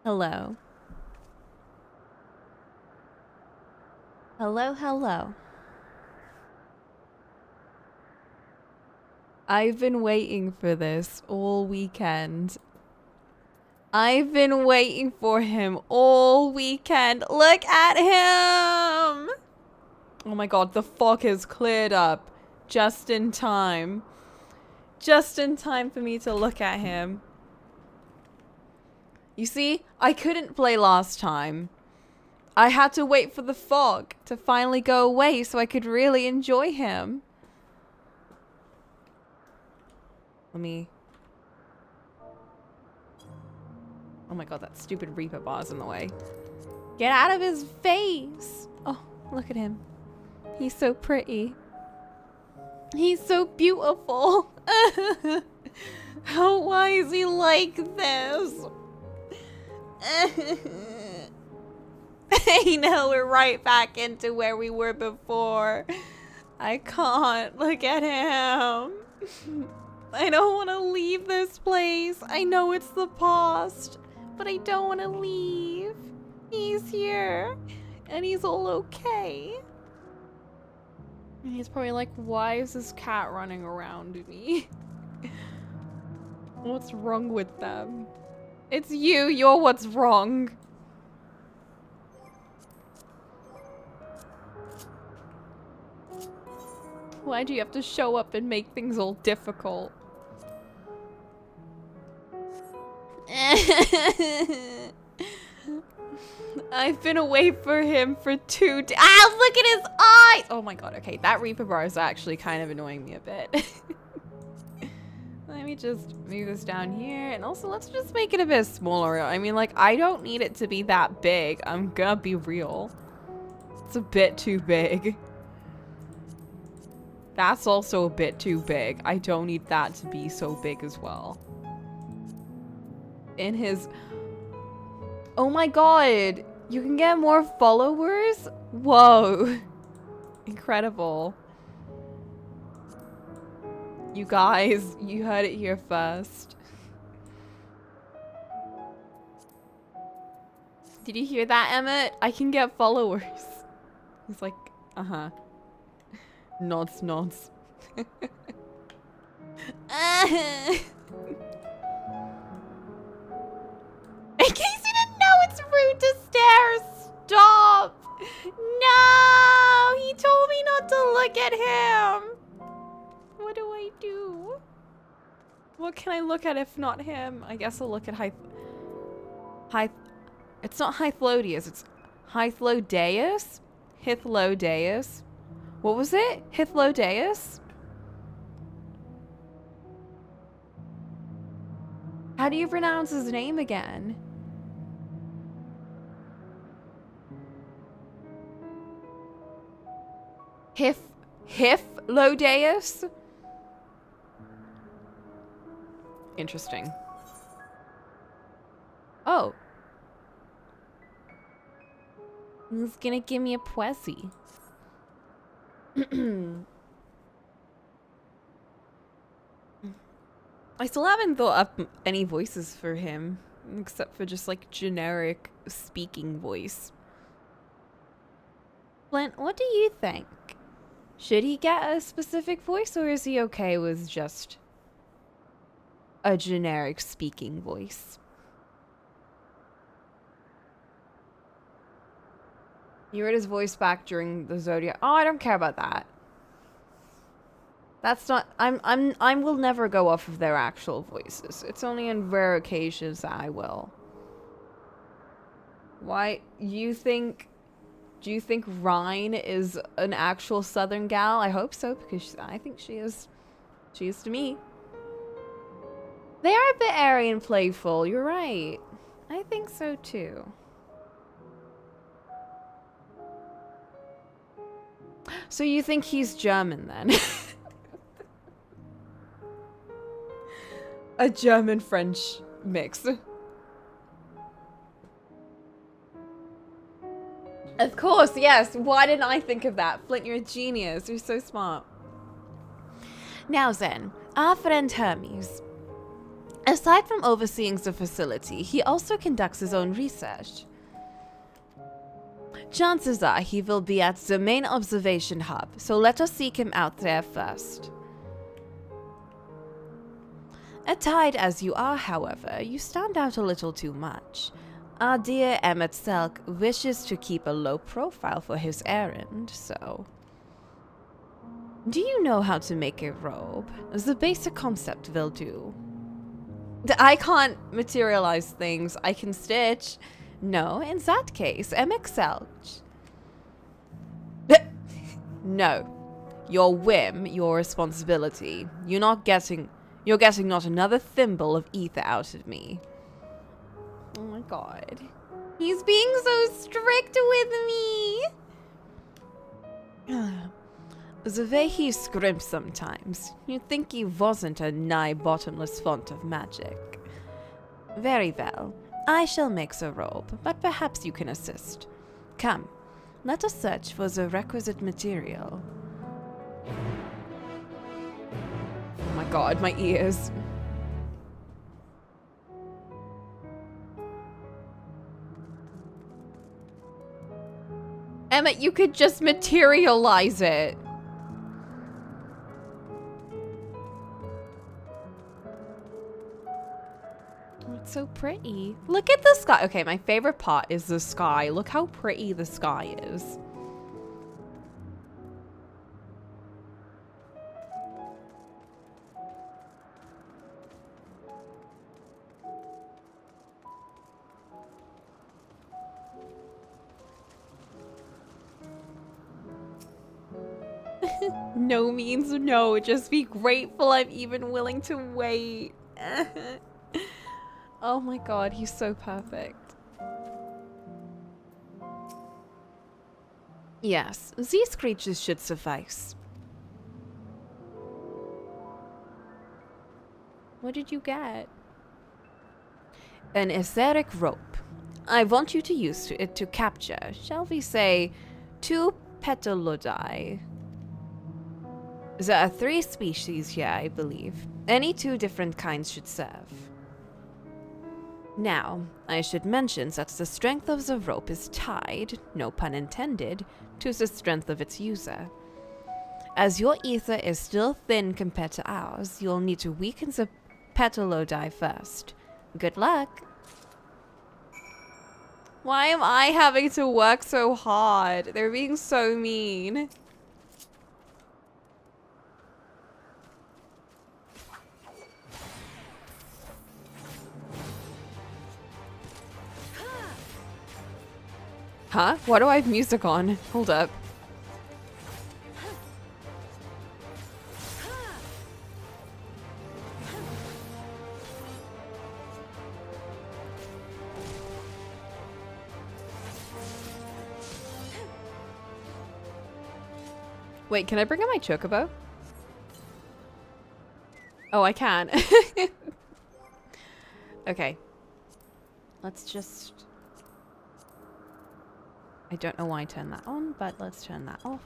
Hello. Hello, hello. I've been waiting for this all weekend. I've been waiting for him all weekend. Look at him! Oh my god, the fog has cleared up just in time. Just in time for me to look at him. You see, I couldn't play last time. I had to wait for the fog to finally go away so I could really enjoy him. Let me... Oh my god, that stupid Reaper bar's in the way. Get out of his face! Oh, look at him. He's so pretty. He's so beautiful. Why is he like this? Hey, no, we're right back into where we were before. I can't. Look at him. I don't want to leave this place. I know it's the past, but I don't want to leave. He's here, and he's all okay. And he's probably like, why is this cat running around me? What's wrong with them? It's you. You're what's wrong. Why do you have to show up and make things all difficult? I've been away for him for 2 days. Ah, look at his eyes! Oh my god, okay, that Reaper bar is actually kind of annoying me a bit. Let me just move this down here, and also let's just make it a bit smaller. I mean, like, I don't need it to be that big. I'm gonna be real. It's a bit too big. That's also a bit too big. I don't need that to be so big as well. In his... Oh my god! You can get more followers? Whoa. Incredible. You guys, you heard it here first. Did you hear that, Emmett? I can get followers. He's like, uh-huh. Nods, nods. In case you didn't know, it's rude to stare. Stop. No, he told me not to look at him. What do I do? What can I look at if not him? I guess I'll look at it's not Hythlodius, it's Hythlodeus? Hythlodeus. What was it? Hythlodeus? How do you pronounce his name again? Hythlodeus? Interesting. Oh. He's gonna give me a Pwessy. I still haven't thought up any voices for him, except for just like generic speaking voice. Flint, what do you think? Should he get a specific voice, or is he okay with just a generic speaking voice? You heard his voice back during the Zodiac. Oh, I don't care about that. That's not. I will never go off of their actual voices. It's only on rare occasions that I will. Why you think? Do you think Rhine is an actual Southern gal? I hope so, because I think she is. She is to me. They are a bit airy and playful. You're right. I think so too. So you think he's German then? A German-French mix. Of course, yes. Why didn't I think of that? Flint, you're a genius. You're so smart. Now then, our friend Hermes. Aside from overseeing the facility, he also conducts his own research. Chances are he will be at the main observation hub, so let us seek him out there first. Attired as you are, however, you stand out a little too much. Our dear Emmett Selk wishes to keep a low profile for his errand, so... Do you know how to make a robe? The basic concept will do. I can't materialize things. I can stitch. No, in that case, MXL. No. Your whim, your responsibility. You're getting not another thimble of ether out of me. Oh my god. He's being so strict with me. The way he scrimps sometimes, you'd think he wasn't a nigh bottomless font of magic. Very well, I shall make the robe, but perhaps you can assist. Come, let us search for the requisite material. Oh my god, my ears. Emmett, you could just materialize it. It's so pretty. Look at the sky. Okay, my favorite part is the sky. Look how pretty the sky is. No means no. Just be grateful I'm even willing to wait. Oh my god, he's so perfect. Yes, these creatures should suffice. What did you get? An etheric rope. I want you to use it to capture, shall we say, 2 petalodi. There are 3 species here, I believe. Any 2 different kinds should serve. Now, I should mention that the strength of the rope is tied, no pun intended, to the strength of its user. As your ether is still thin compared to ours, you'll need to weaken the petalodi first. Good luck! Why am I having to work so hard? They're being so mean. Huh? Why do I have music on? Hold up. Wait, can I bring out my chocobo? Oh, I can. Okay. Let's just... I don't know why I turned that on, but let's turn that off.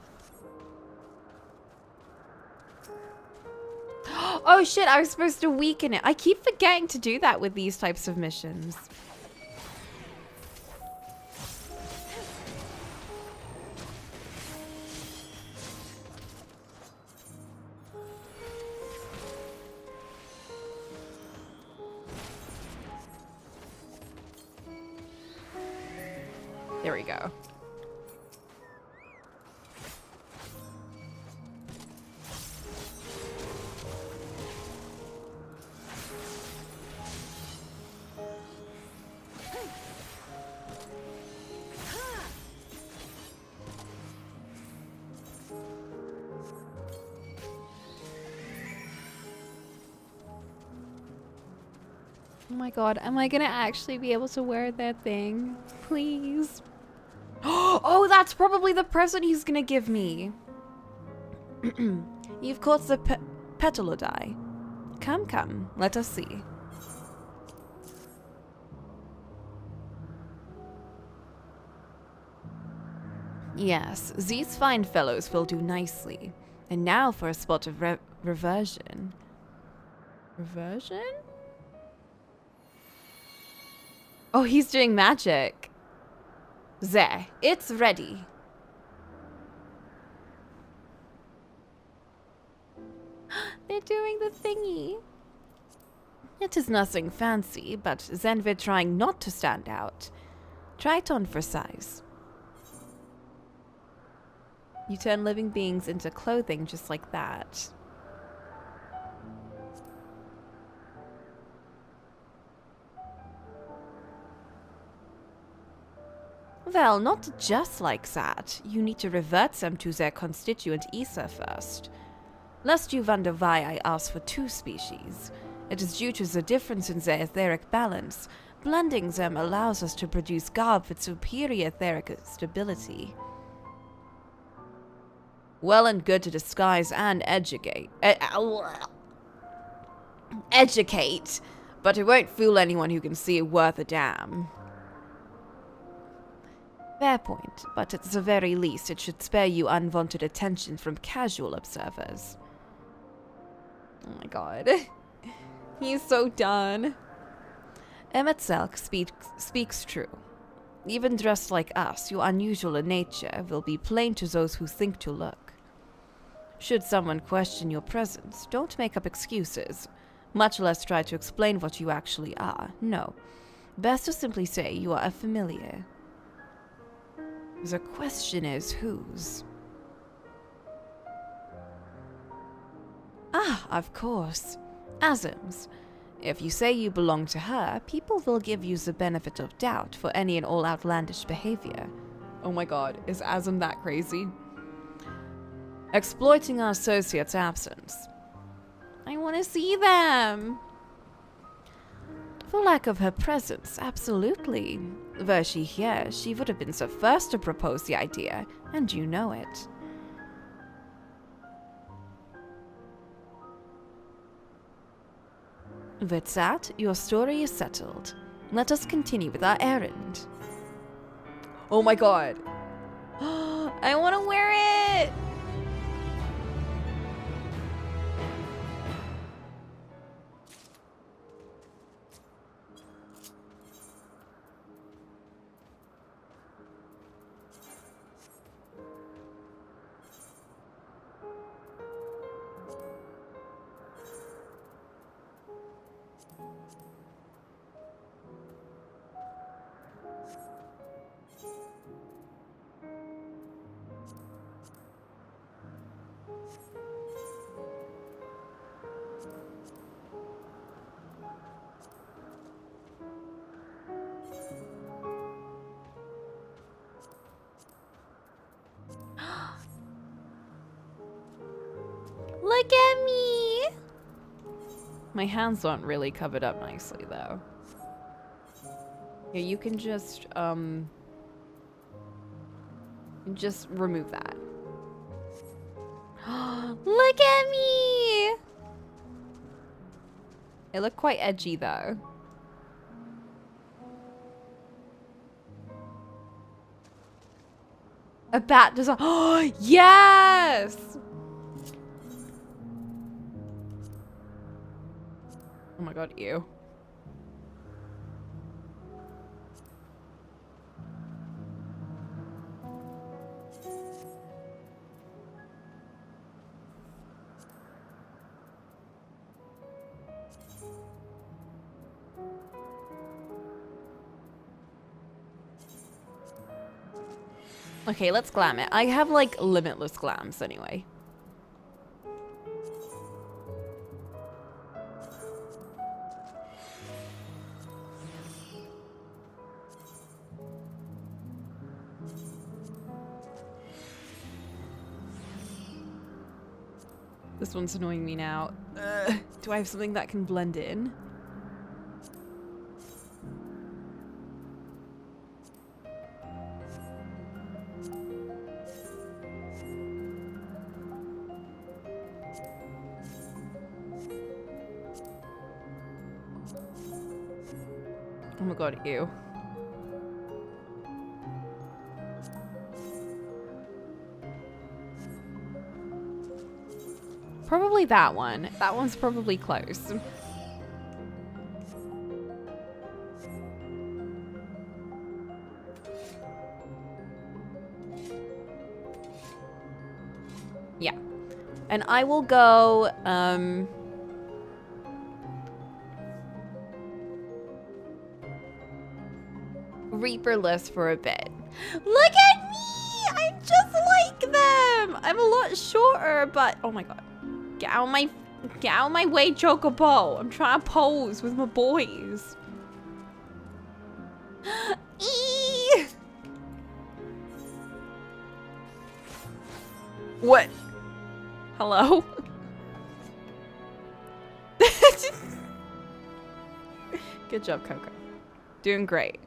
Oh shit, I was supposed to weaken it. I keep forgetting to do that with these types of missions. There we go. Oh my god, am I gonna actually be able to wear that thing? Please. Oh, that's probably the present he's gonna give me. You've caught the petalodi. Come, come, let us see. Yes, these fine fellows will do nicely. And now for a spot of reversion. Reversion? Oh, he's doing magic. There, it's ready. They're doing the thingy. It is nothing fancy, but then we're trying not to stand out. Try it on for size. You turn living beings into clothing just like that. Well, not just like that. You need to revert them to their constituent ether first. Lest you wonder why I asked for 2 species. It is due to the difference in their etheric balance. Blending them allows us to produce garb with superior etheric stability. Well and good to disguise and educate. Educate! But it won't fool anyone who can see it worth a damn. Fair point, but at the very least it should spare you unwanted attention from casual observers. Oh my god. He's so done. Emmett Selk speaks true. Even dressed like us, your unusual in nature will be plain to those who think to look. Should someone question your presence, don't make up excuses, much less try to explain what you actually are. No. Best to simply say you are a familiar. The question is whose? Ah, of course. Azim's. If you say you belong to her, people will give you the benefit of doubt for any and all outlandish behavior. Oh my god, is Azim that crazy? Exploiting our associates' absence. I want to see them! For lack of her presence, absolutely. Were she here, she would have been the first to propose the idea, and you know it. With that, your story is settled. Let us continue with our errand. Oh my god. I want to wear it! Look at me! My hands aren't really covered up nicely, though. Yeah, you can just remove that. Look at me! It looked quite edgy, though. A bat design. Oh, yes! Oh my god, ew. Okay, let's glam it. I have, like, limitless glams anyway. This one's annoying me now. Do I have something that can blend in? Oh my god, ew. Probably that one. That one's probably close. And I will go, Reaperless for a bit. Look at me! I'm just like them! I'm a lot shorter, but oh my god. Get out of my way, Chocobo. I'm trying to pose with my boys. Eee! What? Hello? Good job, Coco. Doing great.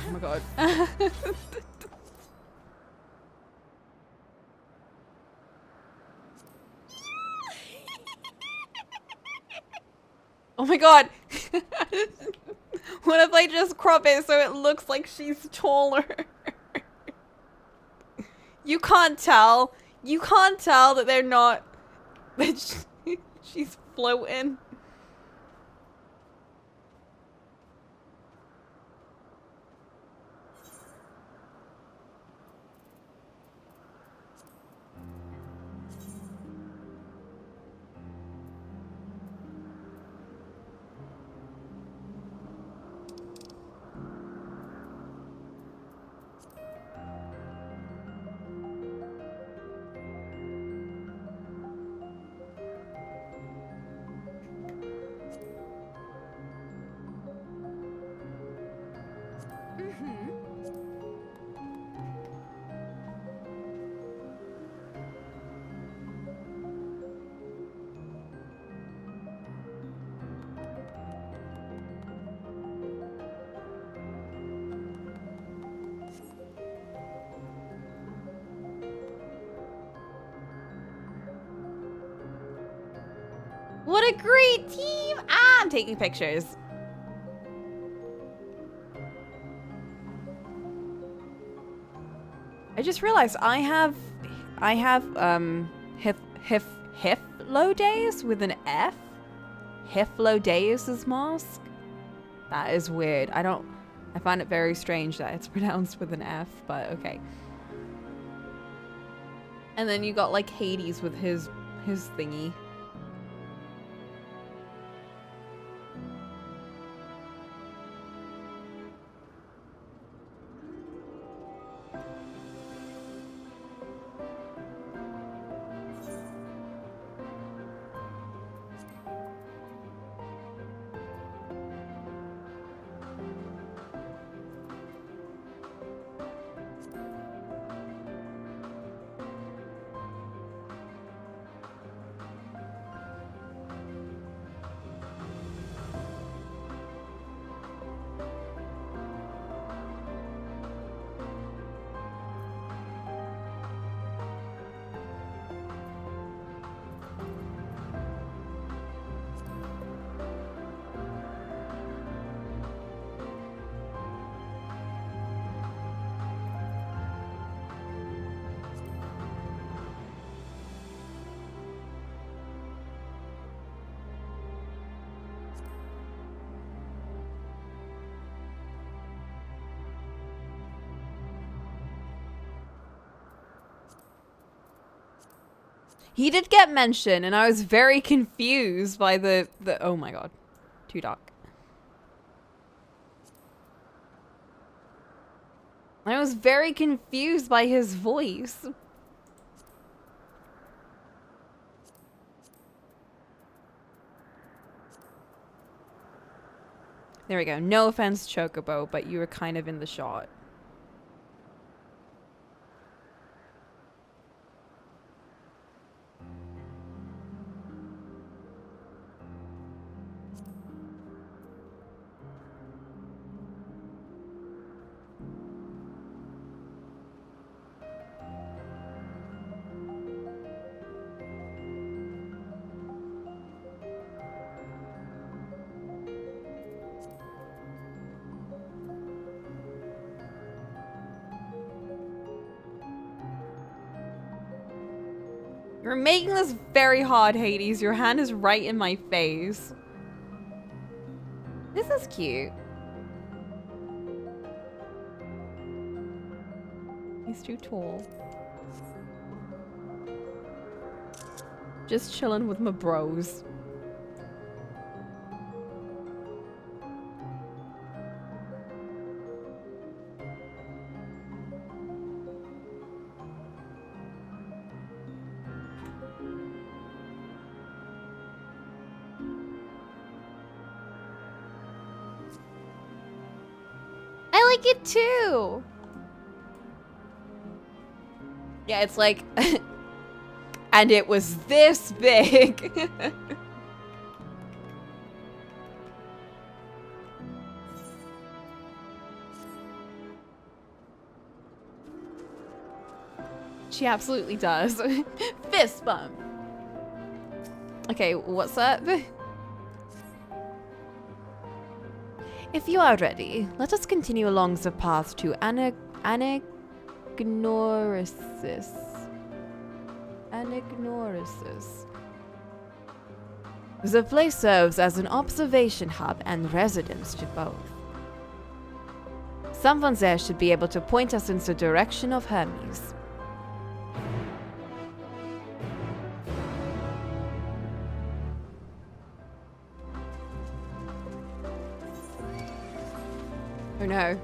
Oh my god. Oh my god. What if I just crop it so it looks like she's taller? You can't tell. You can't tell that they're not... that she's floating. What a great team! Ah, I'm taking pictures. I just realized I have Hiflodaeus with an F? Hiflodaeus' mask? That is weird. I find it very strange that it's pronounced with an F, but okay. And then you got like Hades with his thingy. He did get mentioned, and I was very confused by the oh my god. Too dark. I was very confused by his voice. There we go. No offense, Chocobo, but you were kind of in the shot. You're making this very hard, Hades. Your hand is right in my face. This is cute. He's too tall. Just chilling with my bros. I like it too. Yeah, it's like, and it was this big. She absolutely does. Fist bump. Okay, what's up? If you are ready, let us continue along the path to Anagnorisis. The place serves as an observation hub and residence to both. Someone there should be able to point us in the direction of Hermes. Oh no.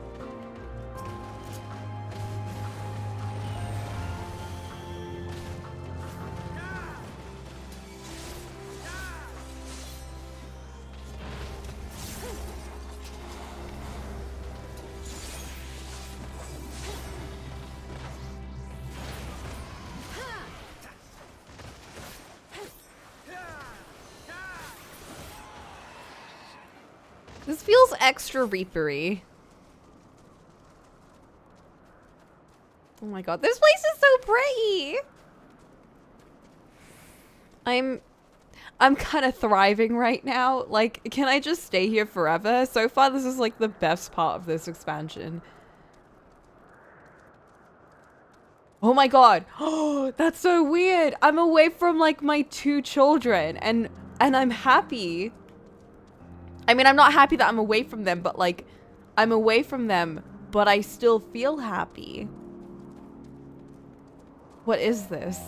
This feels extra reapery. Oh my god, this place is so pretty! I'm kind of thriving right now. Like, can I just stay here forever? So far, this is like the best part of this expansion. Oh my god. Oh, that's so weird. I'm away from like my 2 children and I'm happy. I mean, I'm not happy that I'm away from them, but like, I'm away from them, but I still feel happy. What is this?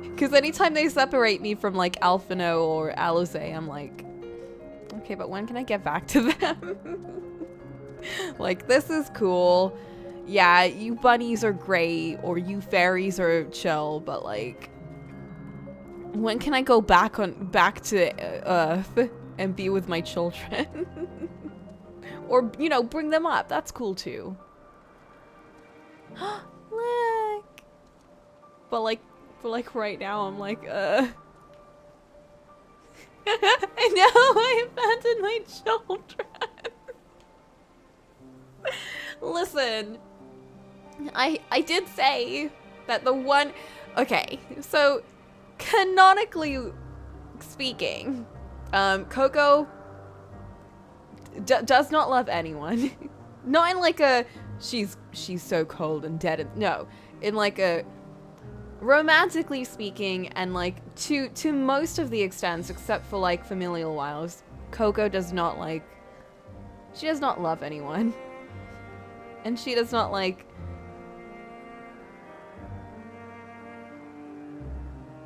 Because anytime they separate me from like Alphino or Alize, I'm like, okay, but when can I get back to them? Like, this is cool. Yeah, you bunnies are great, or you fairies are chill, but like, when can I go back to Earth and be with my children? Or, you know, bring them up. That's cool too. Look. But like right now I'm like, I know I abandoned my children. Listen, I did say that the one, okay, so canonically speaking, Coco does not love anyone. Not in like a she's so cold and dead, and no, in like a romantically speaking, and like to most of the extents except for like familial wise, Coco does not like, she does not love anyone. And she does not like,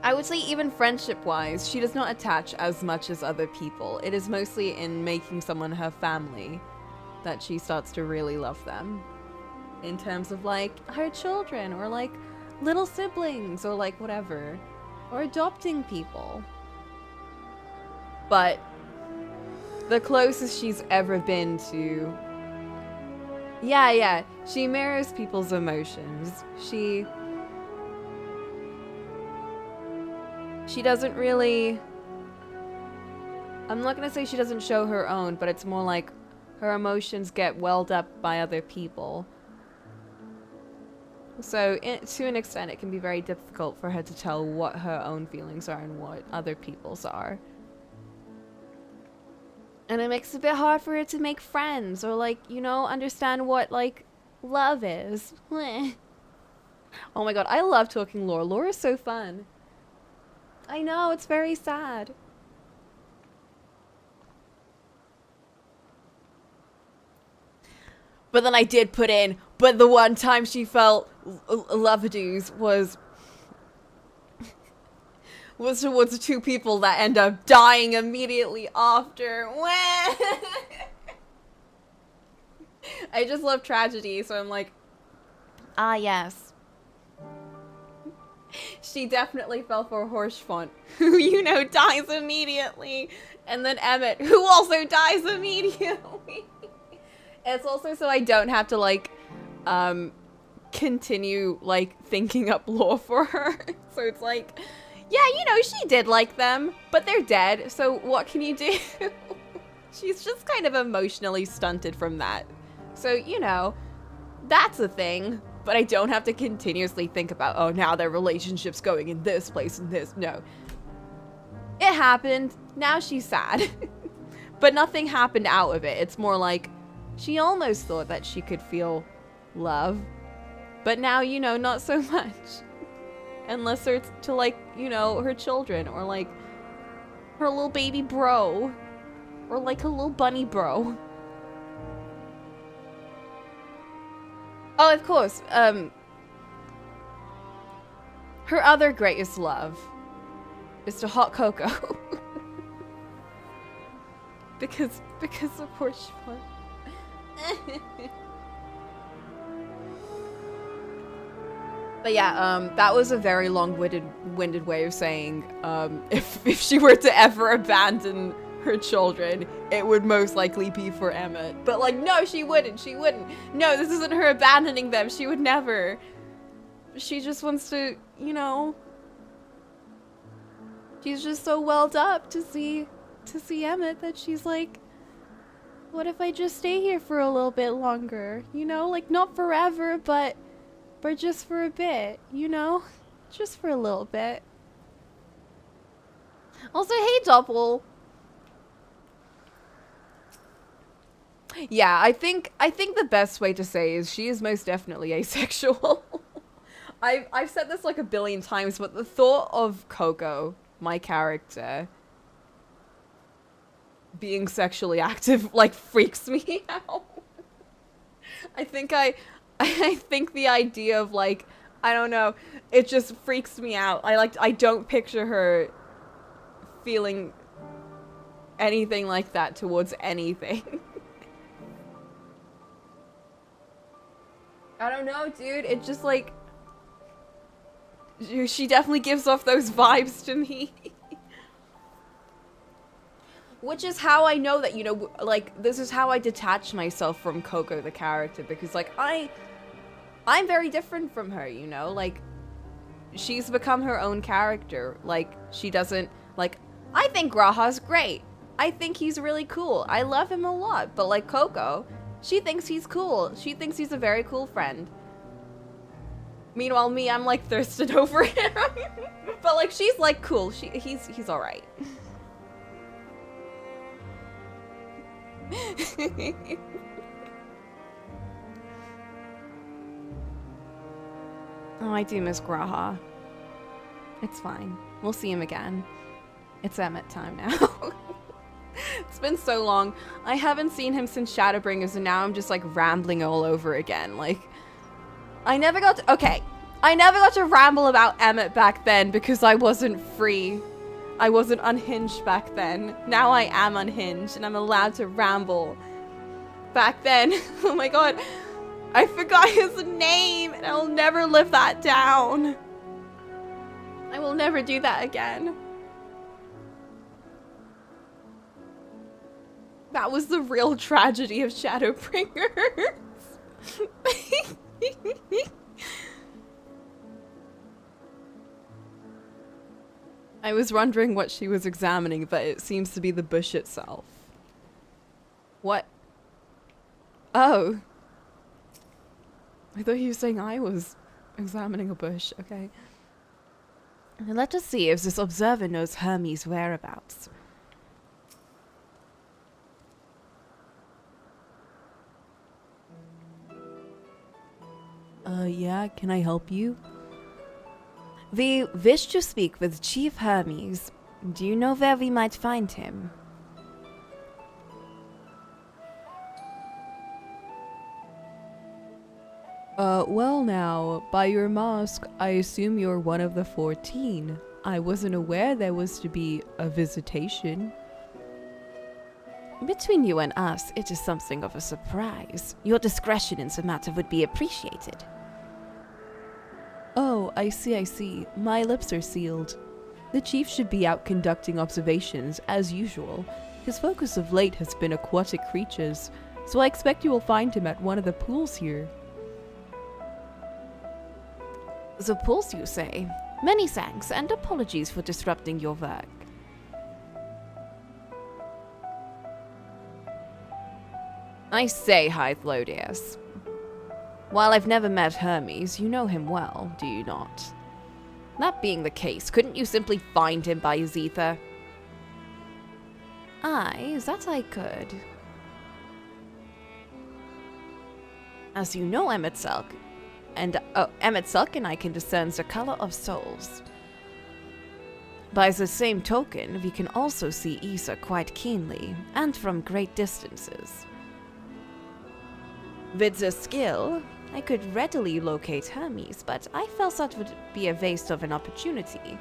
I would say even friendship-wise, she does not attach as much as other people. It is mostly in making someone her family that she starts to really love them. In terms of like her children, or like little siblings, or like whatever. Or adopting people. But The closest she's ever been to... Yeah. She mirrors people's emotions. She doesn't really... I'm not gonna say she doesn't show her own, but it's more like her emotions get welled up by other people. So, to an extent, it can be very difficult for her to tell what her own feelings are and what other people's are. And it makes it a bit hard for her to make friends or, like, you know, understand what, like, love is. Oh my god, I love talking lore. Lore is so fun. I know, it's very sad. But then I did put in, but the one time she felt love-a-doos was towards the two people that end up dying immediately after. I just love tragedy, so I'm like, ah yes. She definitely fell for Horschfont, who, you know, dies immediately. And then Emmett, who also dies immediately. It's also so I don't have to, like, continue, like, thinking up lore for her. So it's like, yeah, you know, she did like them, but they're dead, so what can you do? She's just kind of emotionally stunted from that. So, you know, that's a thing, but I don't have to continuously think about, oh, now their relationship's going in this place and this. No. It happened, now she's sad. But nothing happened out of it. It's more like, she almost thought that she could feel love, but now, you know, not so much. Unless it's to, like, you know, her children, or, like, her little baby bro, or, like, her little bunny bro. Oh, of course, her other greatest love is to hot cocoa. because of course she was. But yeah, that was a very long-winded way of saying, if she were to ever abandon her children, it would most likely be for Emmett. But like, no, she wouldn't. No, this isn't her abandoning them. She would never. She just wants to, you know, she's just so welled up to see Emmett that she's like, what if I just stay here for a little bit longer? You know, like, not forever, but just for a bit, you know? Just for a little bit. Also, hey, Doppel. Yeah, I think the best way to say is she is most definitely asexual. I've said this like a billion times, but the thought of Coco, my character, being sexually active, like, freaks me out. I think the idea of, like, I don't know, it just freaks me out. I don't picture her feeling anything like that towards anything. I don't know, dude. It just, like, she definitely gives off those vibes to me. Which is how I know that, you know, like, this is how I detach myself from Coco the character, because, like, I'm very different from her, you know? Like, she's become her own character. Like, she doesn't, like, I think Graha's great. I think he's really cool. I love him a lot. But, like, Coco, she thinks he's cool. She thinks he's a very cool friend. Meanwhile, me, I'm, like, thirsted over him. But, like, she's, like, cool. He's alright. Oh, I do miss Graha. It's fine. We'll see him again. It's Emmett time now. It's been so long. I haven't seen him since Shadowbringers, and now I'm just, like, rambling all over again. Like, I never got to ramble about Emmett back then because I wasn't free. I wasn't unhinged back then. Now I am unhinged, and I'm allowed to ramble. Back then, oh my god, I forgot his name, and I'll never live that down. I will never do that again. That was the real tragedy of Shadowbringers. I was wondering what she was examining, but it seems to be the bush itself. What? Oh. I thought he was saying I was examining a bush. Okay. Let us see if this observer knows Hermes' whereabouts. Yeah, can I help you? We wish to speak with Chief Hermes. Do you know where we might find him? Well now, by your mask, I assume you're one of the 14. I wasn't aware there was to be a visitation. Between you and us, it is something of a surprise. Your discretion in the matter would be appreciated. Oh, I see. My lips are sealed. The chief should be out conducting observations, as usual. His focus of late has been aquatic creatures, so I expect you will find him at one of the pools here. The pools, you say? Many thanks, and apologies for disrupting your work. I say, Hythlodius. While I've never met Hermes, you know him well, do you not? That being the case, couldn't you simply find him by his ether? Aye, that I could. As you know, Emetzelk, and I can discern the color of souls. By the same token, we can also see ether quite keenly, and from great distances. With the skill, I could readily locate Hermes, but I felt that would be a waste of an opportunity.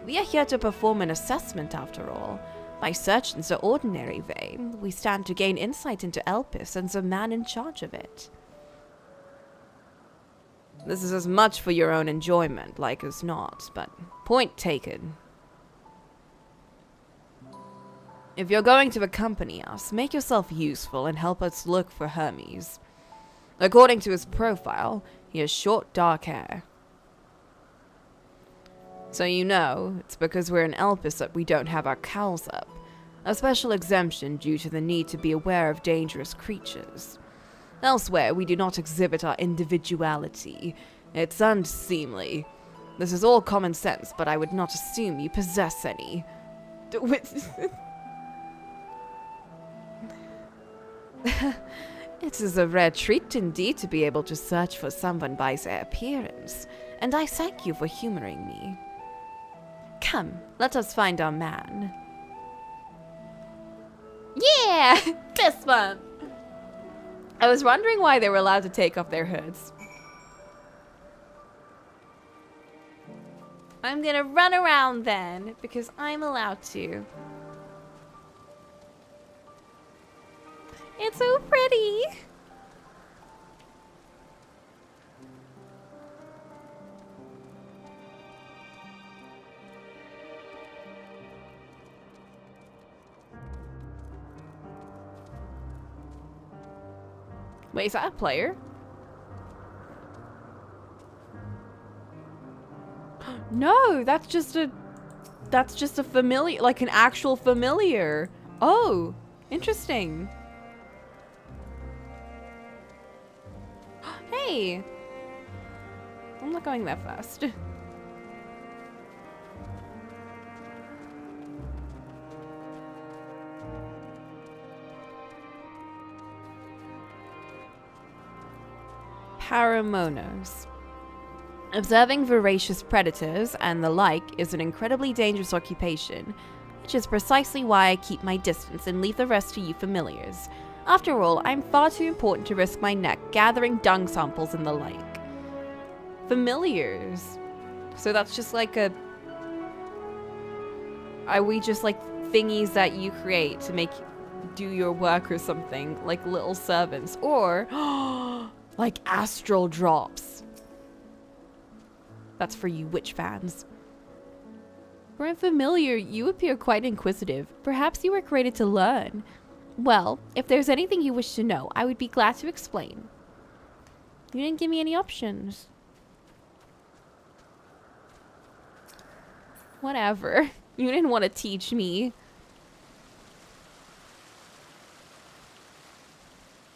We are here to perform an assessment after all. By searching the ordinary way, we stand to gain insight into Elpis and the man in charge of it. This is as much for your own enjoyment, like as not, but point taken. If you're going to accompany us, make yourself useful and help us look for Hermes. According to his profile, he has short, dark hair. So you know, it's because we're in Elpis that we don't have our cowls up. A special exemption due to the need to be aware of dangerous creatures. Elsewhere, we do not exhibit our individuality. It's unseemly. This is all common sense, but I would not assume you possess any. It is a rare treat indeed to be able to search for someone by their appearance, and I thank you for humoring me. Come, let us find our man. Yeah! This one! I was wondering why they were allowed to take off their hoods. I'm gonna run around then, because I'm allowed to. It's so pretty! Wait, is that a player? No, that's just a familiar, like an actual familiar. Oh, interesting. Hey, I'm not going that fast. Paramonos. Observing voracious predators and the like is an incredibly dangerous occupation, which is precisely why I keep my distance and leave the rest to you familiars. After all, I'm far too important to risk my neck gathering dung samples and the like. Familiars? So that's just like a... Are we just like thingies that you create to make do your work or something? Like little servants? Or... like astral drops. That's for you witch fans. For a familiar, you appear quite inquisitive. Perhaps you were created to learn. Well, if there's anything you wish to know, I would be glad to explain. You didn't give me any options. Whatever. You didn't want to teach me.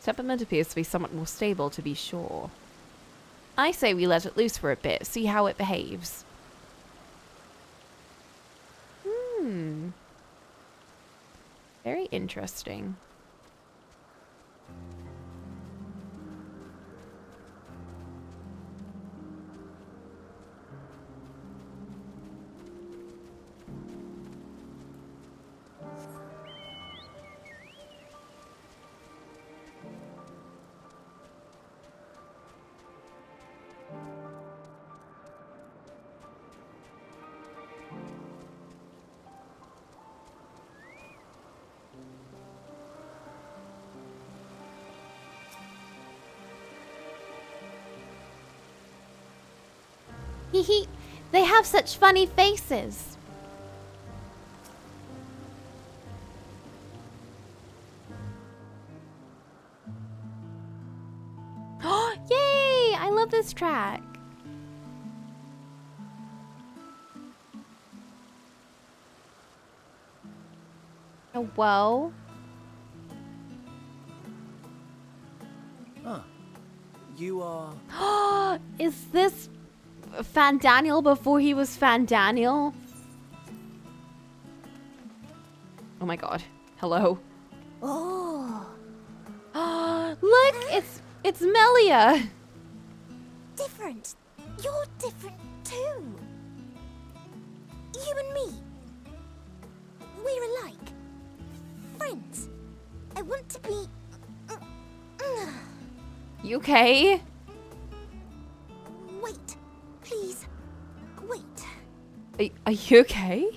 Temperament appears to be somewhat more stable, to be sure. I say we let it loose for a bit, see how it behaves. Very interesting. Hehe, they have such funny faces. Yay! I love this track. Oh, whoa. Huh. You are... Is this Fan Daniel before he was Fan Daniel? Oh my god. Hello. Oh. Look, it's Melia. Different. You're different too. You and me. We're alike. Friends. I want to be... You okay? Wait. Please. Wait. Are you okay?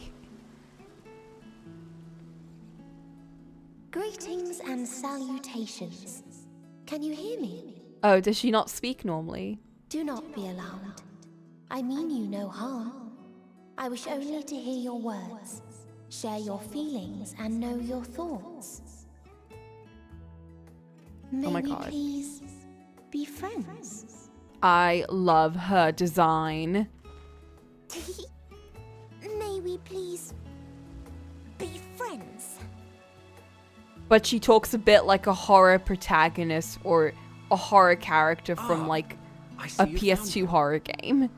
Greetings and salutations. Can you hear me? Oh, does she not speak normally? Do not be alarmed. I mean you no harm. I wish only to hear your words, share your feelings, and know your thoughts. May Oh my we god. please be friends? I love her design. May we please be friends? But she talks a bit like a horror protagonist or a horror character from like a PS2 horror game.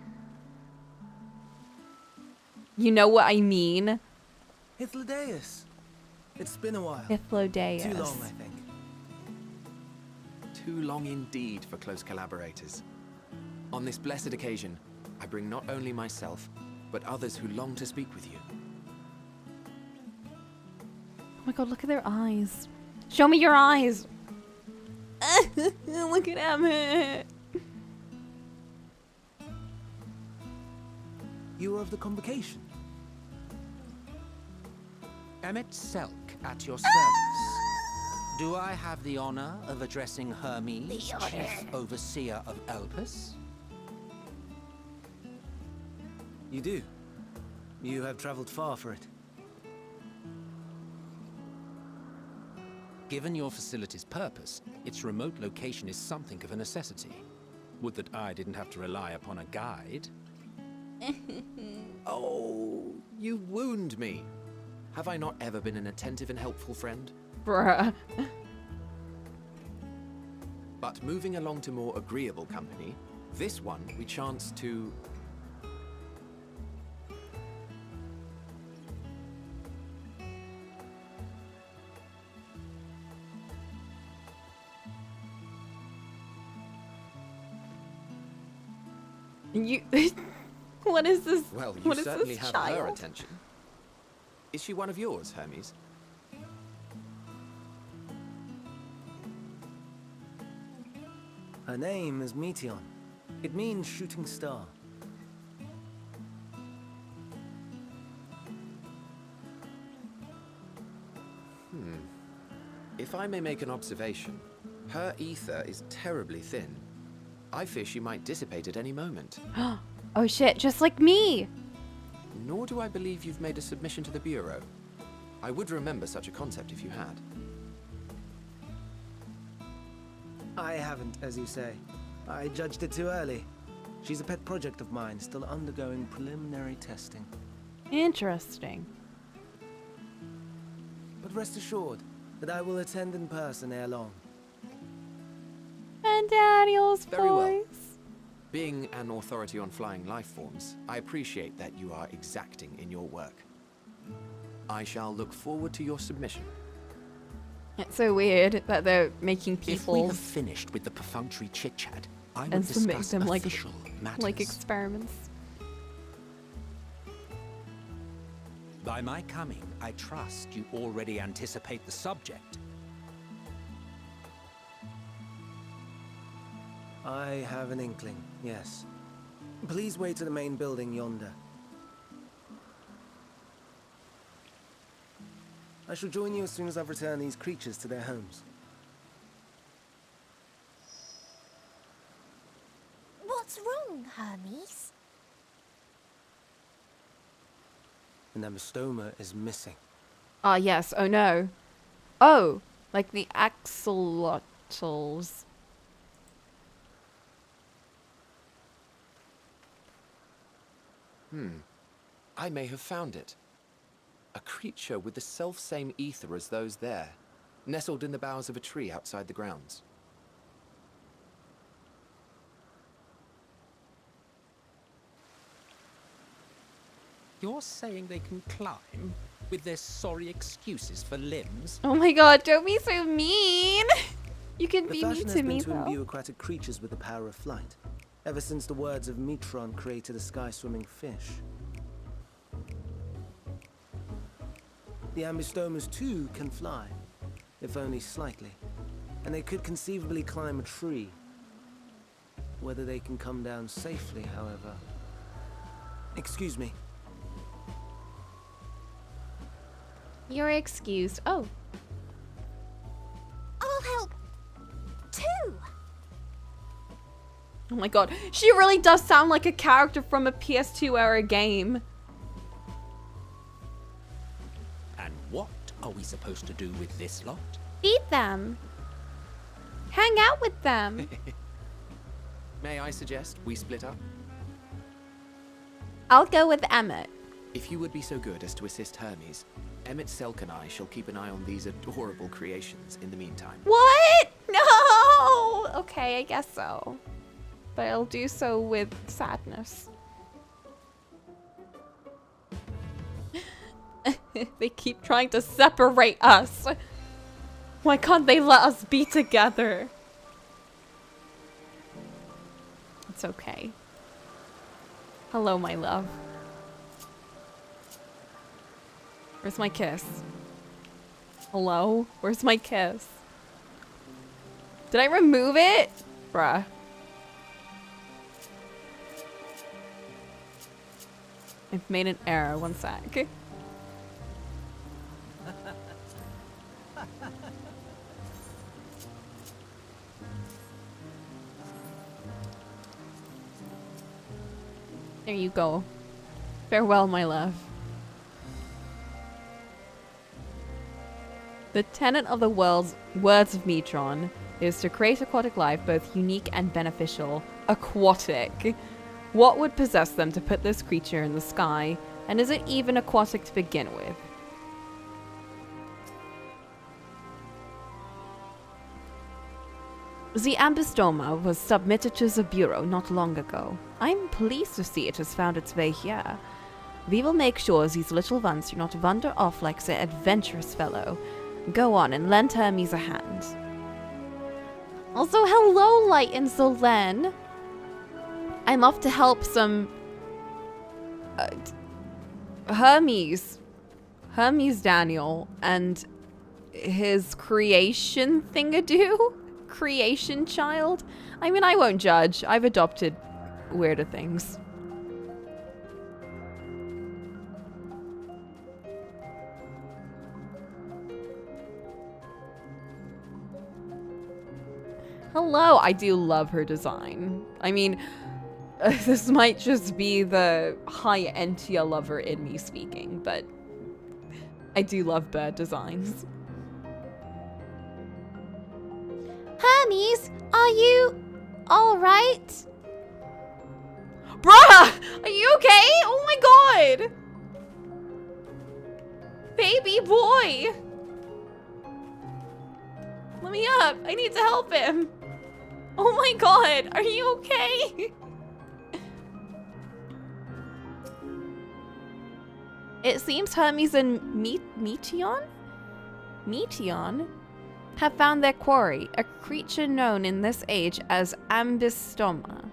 You know what I mean? Hythlodaeus. It's been a while. Hythlodaeus. Too long, I think. Too long indeed for close collaborators. On this blessed occasion, I bring not only myself, but others who long to speak with you. Oh my god, look at their eyes. Show me your eyes. Look at Emmett. You are of the convocation. Emmett Selk at your service. Do I have the honor of addressing Hermes, Chief Overseer of Elpis? You do. You have traveled far for it. Given your facility's purpose, its remote location is something of a necessity. Would that I didn't have to rely upon a guide. Oh, you wound me. Have I not ever been an attentive and helpful friend? Bruh. But moving along to more agreeable company, this one we chance to... You... What is this? Well, you what is certainly this have child? her attention. Is she one of yours, Hermes? Her name is Meteon. It means shooting star. If I may make an observation, her ether is terribly thin. I fear she might dissipate at any moment. Oh shit, just like me. Nor do I believe you've made a submission to the Bureau. I would remember such a concept if you had. I haven't, as you say. I judged it too early. She's a pet project of mine, still undergoing preliminary testing. Interesting. But rest assured that I will attend in person ere long. And Daniel's Very well. voice. Being an authority on flying life forms, I appreciate that you are exacting in your work. I shall look forward to your submission. It's so weird that they're making If we have people finished with the perfunctory chit-chat, I will and submit discuss them like official matters. experiments. By my coming, I trust you already anticipate the subject. I have an inkling, yes. Please wait to the main building yonder. I shall join you as soon as I've returned these creatures to their homes. What's wrong, Hermes? The Nemostoma is missing. Ah, yes. Oh, no. Oh, like the axolotls. I may have found it. A creature with the self-same ether as those there, nestled in the boughs of a tree outside the grounds. You're saying they can climb with their sorry excuses for limbs? Oh my god, don't be so mean. You can The be fashion mean has to been me, to though. imbue aquatic creatures with the power of flight, ever since the words of Metron created a sky-swimming fish. The Ambistomas too can fly, if only slightly, and they could conceivably climb a tree. Whether they can come down safely, however... Excuse me. You're excused. Oh. I'll help too. Oh my god. She really does sound like a character from a PS2 era game. And what are we supposed to do with this lot? Feed them. Hang out with them. May I suggest we split up? I'll go with Emmett. If you would be so good as to assist Hermes, Emmett Selk and I shall keep an eye on these adorable creations in the meantime. What? No! Okay, I guess so. But I'll do so with sadness. They keep trying to separate us. Why can't they let us be together? It's okay. Hello, my love. Where's my kiss? Hello? Where's my kiss? Did I remove it? Bruh. I've made an error. One sec. There you go. Farewell, my love. The tenet of the words of Metron is to create aquatic life both unique and beneficial. Aquatic. What would possess them to put this creature in the sky? And is it even aquatic to begin with? The Ambistoma was submitted to the Bureau not long ago. I'm pleased to see it has found its way here. We will make sure these little ones do not wander off like their adventurous fellow. Go on and lend Hermes a hand. Also, hello, Light and Zolen. I'm off to help some... Hermes Daniel and his creation thingadoo? Creation child? I mean, I won't judge. I've adopted weirder things. Hello, I do love her design. I mean, this might just be the high-end Tia lover in me speaking, but I do love bird designs. Hermes, are you alright? Bruh! Are you okay? Oh my god! Baby boy! Let me up. I need to help him. Oh my god, are you okay? It seems Hermes and Meteon have found their quarry, a creature known in this age as Ambystoma.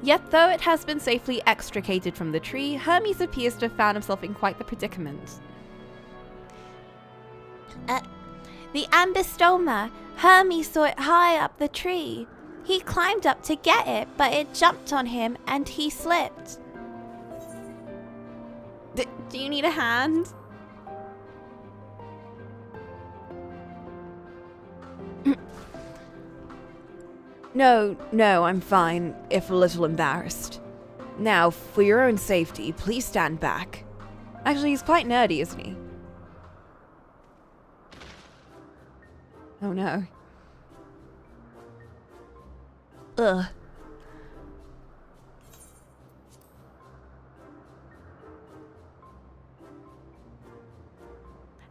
Yet though it has been safely extricated from the tree, Hermes appears to have found himself in quite the predicament. The Ambystoma. Hermes saw it high up the tree. He climbed up to get it, but it jumped on him and he slipped. Do you need a hand? No, I'm fine, if a little embarrassed. Now, for your own safety, please stand back. Actually, he's quite nerdy, isn't he? Oh no. Ugh.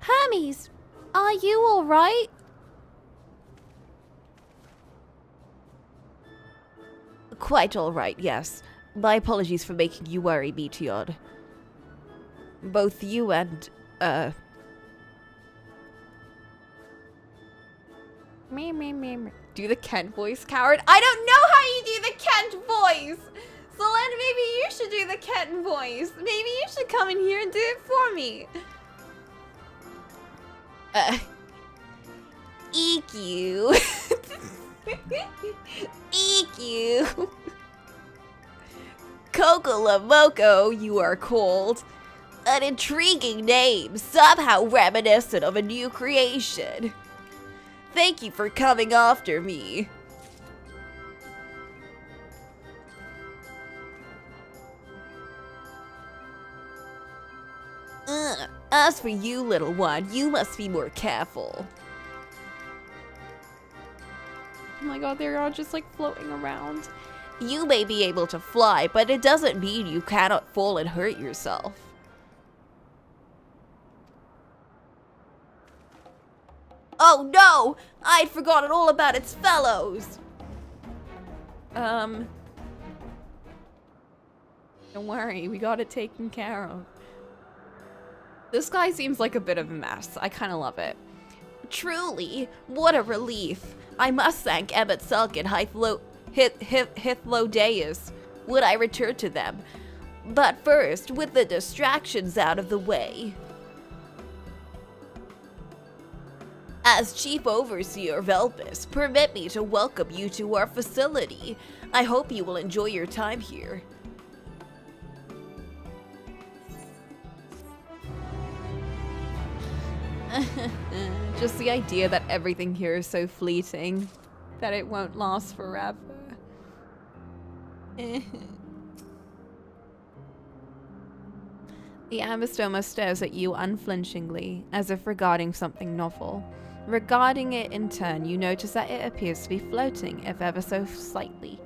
Hermes, are you alright? Quite alright, yes. My apologies for making you worry, Meteor. Both you and, Do the Kent voice, coward? I don't know how you do the Kent voice! Solen, maybe you should do the Kent voice. Maybe you should come in here and do it for me. Eek you. Eek you. Cocolamoco, you are called. An intriguing name, somehow reminiscent of a new creation. Thank you for coming after me. As for you, little one, you must be more careful. Oh my god, they're all just like floating around. You may be able to fly, but it doesn't mean you cannot fall and hurt yourself. Oh no! I'd forgotten all about its fellows! Don't worry, we got it taken care of. This guy seems like a bit of a mess. I kinda love it. Truly, what a relief. I must thank Emmett Selk and Hithlodeus. Would I return to them? But first, with the distractions out of the way. As Chief Overseer of Elpis, permit me to welcome you to our facility. I hope you will enjoy your time here. Just the idea that everything here is so fleeting, that it won't last forever. The Ambystoma stares at you unflinchingly, as if regarding something novel. Regarding it in turn, you notice that it appears to be floating, if ever so slightly.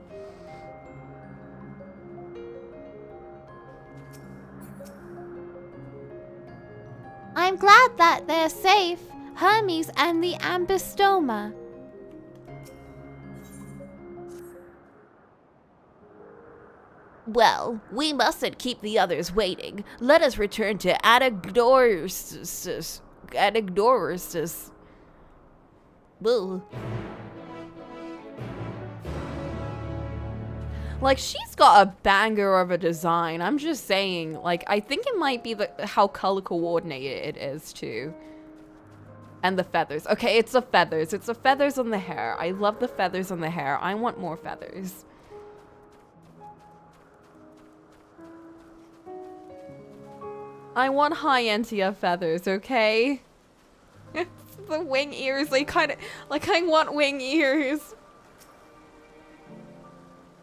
I'm glad that they're safe, Hermes and the Ambystoma. Well, we mustn't keep the others waiting. Let us return to Anagnorisis. Boo. Like, she's got a banger of a design. I'm just saying, like, I think it might be how color coordinated it is, too. And the feathers. Okay, it's the feathers. It's the feathers on the hair. I love the feathers on the hair. I want more feathers. I want high Entia feathers, okay? It's the wing ears. They kind of, like, I want wing ears.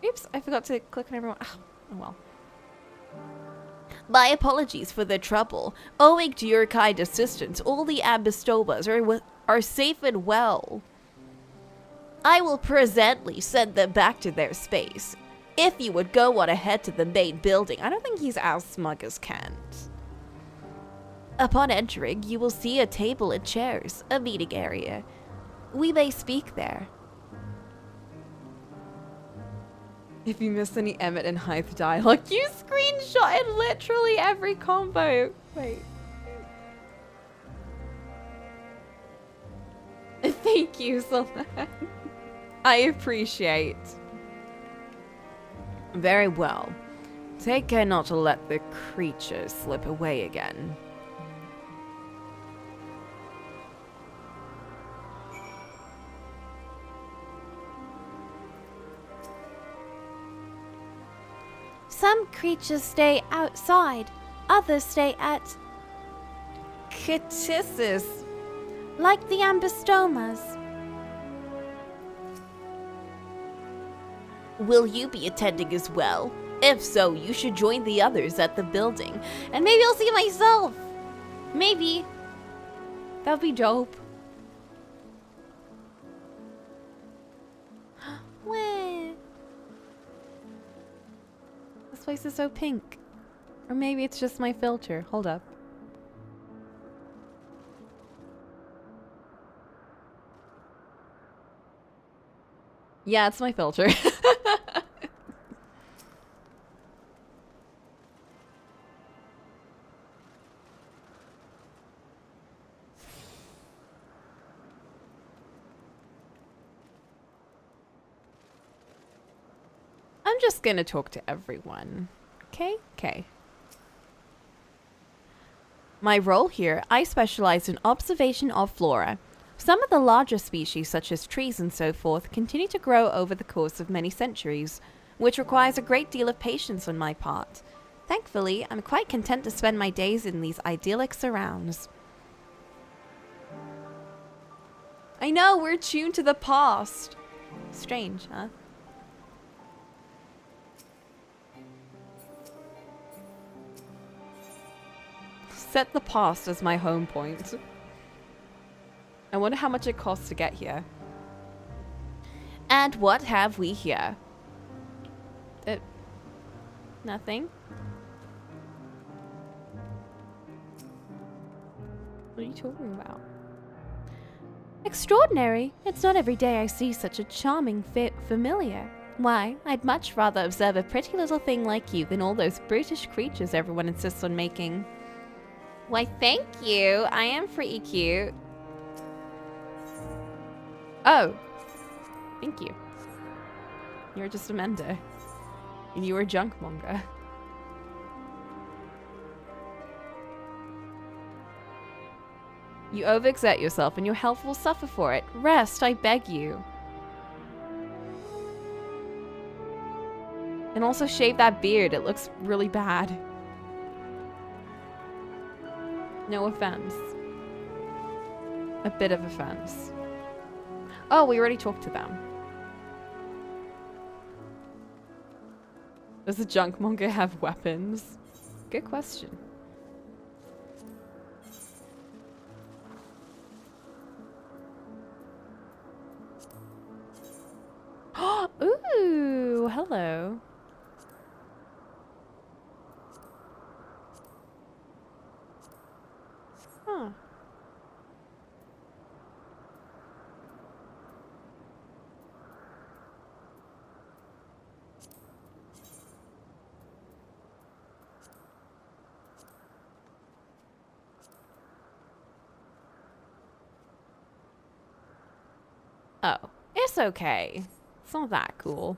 Oops, I forgot to click on everyone. Oh, well. My apologies for the trouble. Owing to your kind assistance, all the Ambystomas are safe and well. I will presently send them back to their space. If you would go on ahead to the main building. I don't think he's as smug as Kent. Upon entering, you will see a table and chairs, a meeting area. We may speak there. If you miss any Emmett and Hythe dialogue, you screenshotted literally every combo. Wait. Thank you, Solana. I appreciate. Very well. Take care not to let the creatures slip away again. Some creatures stay outside, others stay at Catissus. like the ambistomas. Will you be attending as well? If so, you should join the others at the building. And maybe I'll see myself. Maybe. That'd be dope. Where? This place is so pink. Or maybe it's just my filter. Hold up. Yeah, it's my filter. I'm just gonna talk to everyone. Okay. My role here, I specialize in observation of flora. Some of the larger species, such as trees and so forth, continue to grow over the course of many centuries, which requires a great deal of patience on my part. Thankfully, I'm quite content to spend my days in these idyllic surrounds. I know, we're tuned to the past. Strange, huh? Set the past as my home point. I wonder how much it costs to get here. And what have we here? Nothing. What are you talking about? Extraordinary. It's not every day I see such a charming familiar. Why, I'd much rather observe a pretty little thing like you than all those brutish creatures everyone insists on making. Why, thank you. I am pretty cute. Oh. Thank you. You're just a mender. And you were a junk monger. You overexert yourself and your health will suffer for it. Rest, I beg you. And also shave that beard. It looks really bad. No offense. A bit of offense. Oh, we already talked to them. Does the junk monger have weapons? Good question. Ooh, hello. Huh. Oh, it's okay. It's not that cool.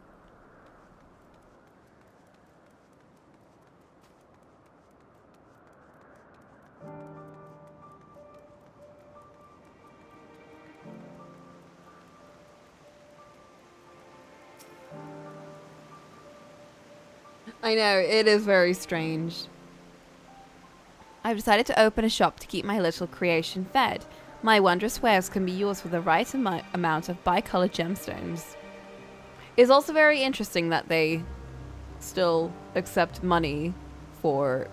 I know, it is very strange. I've decided to open a shop to keep my little creation fed. My wondrous wares can be yours for the right amount of bicolored gemstones. It's also very interesting that they still accept money for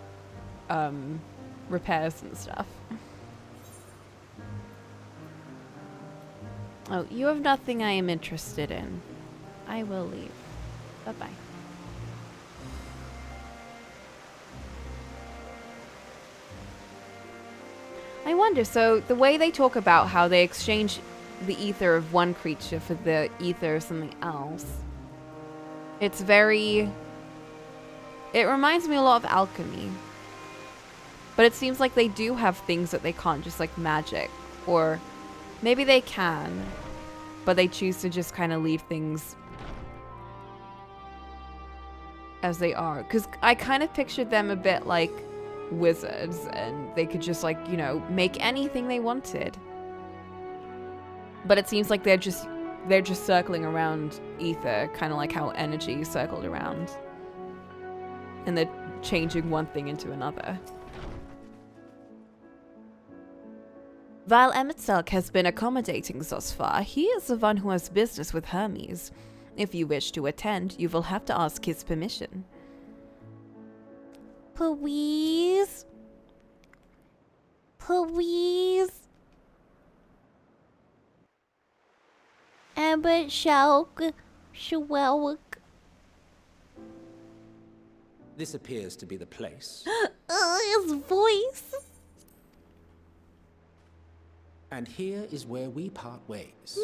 repairs and stuff. Oh, you have nothing I am interested in. I will leave. Bye-bye. I wonder, so the way they talk about how they exchange the ether of one creature for the ether of something else, it's very... It reminds me a lot of alchemy. But it seems like they do have things that they can't, just like magic. Or maybe they can, but they choose to just kind of leave things as they are. Because I kind of pictured them a bit like wizards, and they could just, like, you know, make anything they wanted. But it seems like they're just circling around ether, kind of like how energy circled around. And they're changing one thing into another. While Emetzelk has been accommodating thus far, he is the one who has business with Hermes. If you wish to attend, you will have to ask his permission. Please? Please? Emetzelk, Schwelk. This appears to be the place. His voice. And here is where we part ways.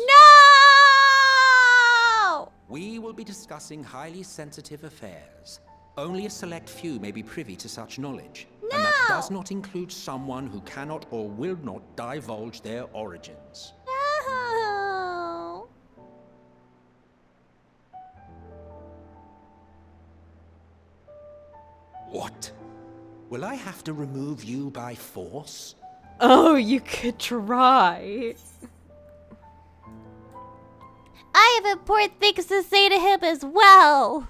No! We will be discussing highly sensitive affairs. Only a select few may be privy to such knowledge. No! And that does not include someone who cannot or will not divulge their origins. No! What? Will I have to remove you by force? Oh, you could try. I have important things to say to him as well.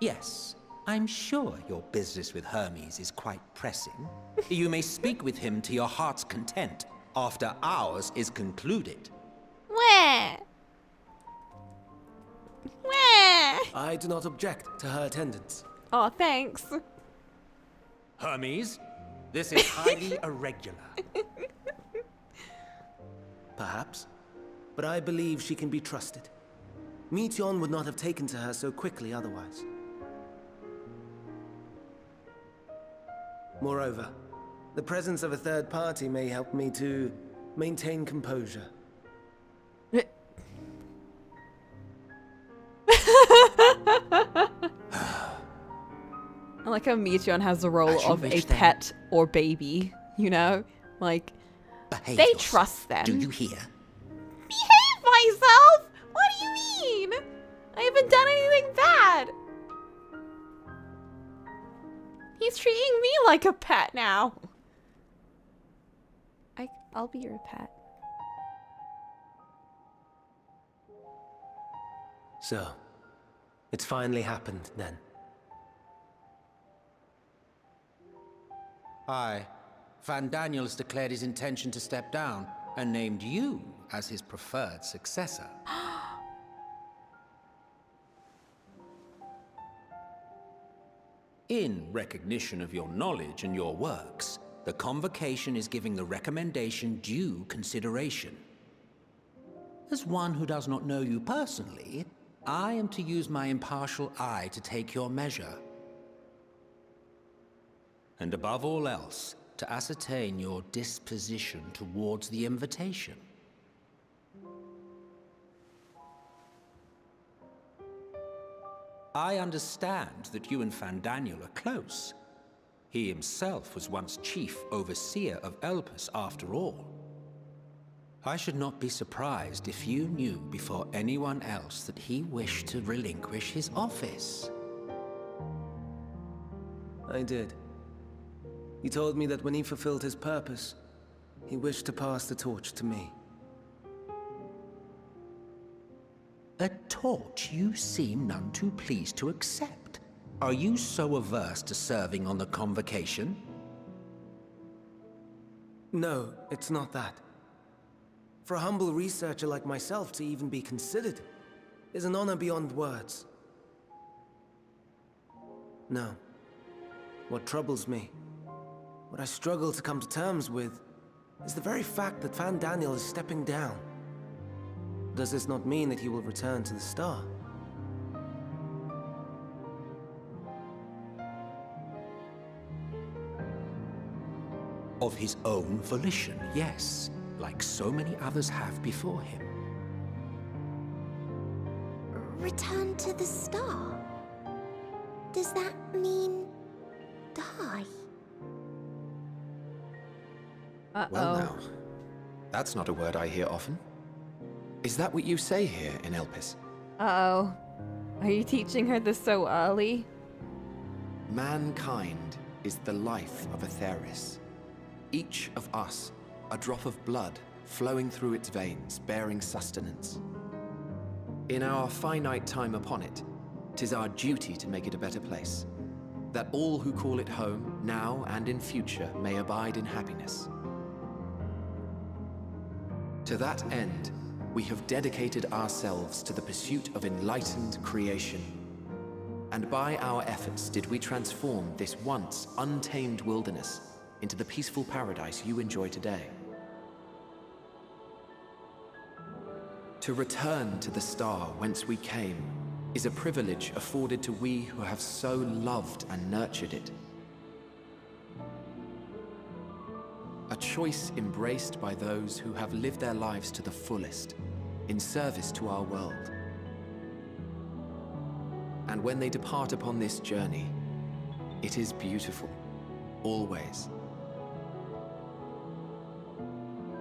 Yes, I'm sure your business with Hermes is quite pressing. You may speak with him to your heart's content after ours is concluded. Where? Where? I do not object to her attendance. Oh, thanks. Hermes, this is highly irregular. Perhaps. But I believe she can be trusted. Meteion would not have taken to her so quickly otherwise. Moreover, the presence of a third party may help me to maintain composure. I like how Meteion has the role of a wish them- pet or baby, you know? Like, Behave they yourself. trust them. Do you hear? Behave myself? What do you mean? I haven't done anything bad. He's treating me like a pet now. I'll be your pet. So, it's finally happened then. Aye. Van Daniels declared his intention to step down and named you as his preferred successor. In recognition of your knowledge and your works, the Convocation is giving the recommendation due consideration. As one who does not know you personally, I am to use my impartial eye to take your measure. And above all else, to ascertain your disposition towards the invitation. I understand that you and Van Daniel are close. He himself was once chief overseer of Elpis after all. I should not be surprised if you knew before anyone else that he wished to relinquish his office. I did. He told me that when he fulfilled his purpose, he wished to pass the torch to me. A torch you seem none too pleased to accept. Are you so averse to serving on the Convocation? No, it's not that. For a humble researcher like myself to even be considered is an honor beyond words. No. What troubles me, what I struggle to come to terms with, is the very fact that Fandaniel is stepping down. Does this not mean that he will return to the star? Of his own volition, yes, like so many others have before him. Return to the star? Does that mean die? Uh-oh. Well now, that's not a word I hear often. Is that what you say here in Elpis? Uh-oh. Are you teaching her this so early? Mankind is the life of Aetheris. Each of us, a drop of blood flowing through its veins, bearing sustenance. In our finite time upon it, 'tis our duty to make it a better place, that all who call it home, now and in future, may abide in happiness. To that end, we have dedicated ourselves to the pursuit of enlightened creation. And by our efforts did we transform this once untamed wilderness into the peaceful paradise you enjoy today. To return to the star whence we came is a privilege afforded to we who have so loved and nurtured it. A choice embraced by those who have lived their lives to the fullest, in service to our world. And when they depart upon this journey, it is beautiful, always.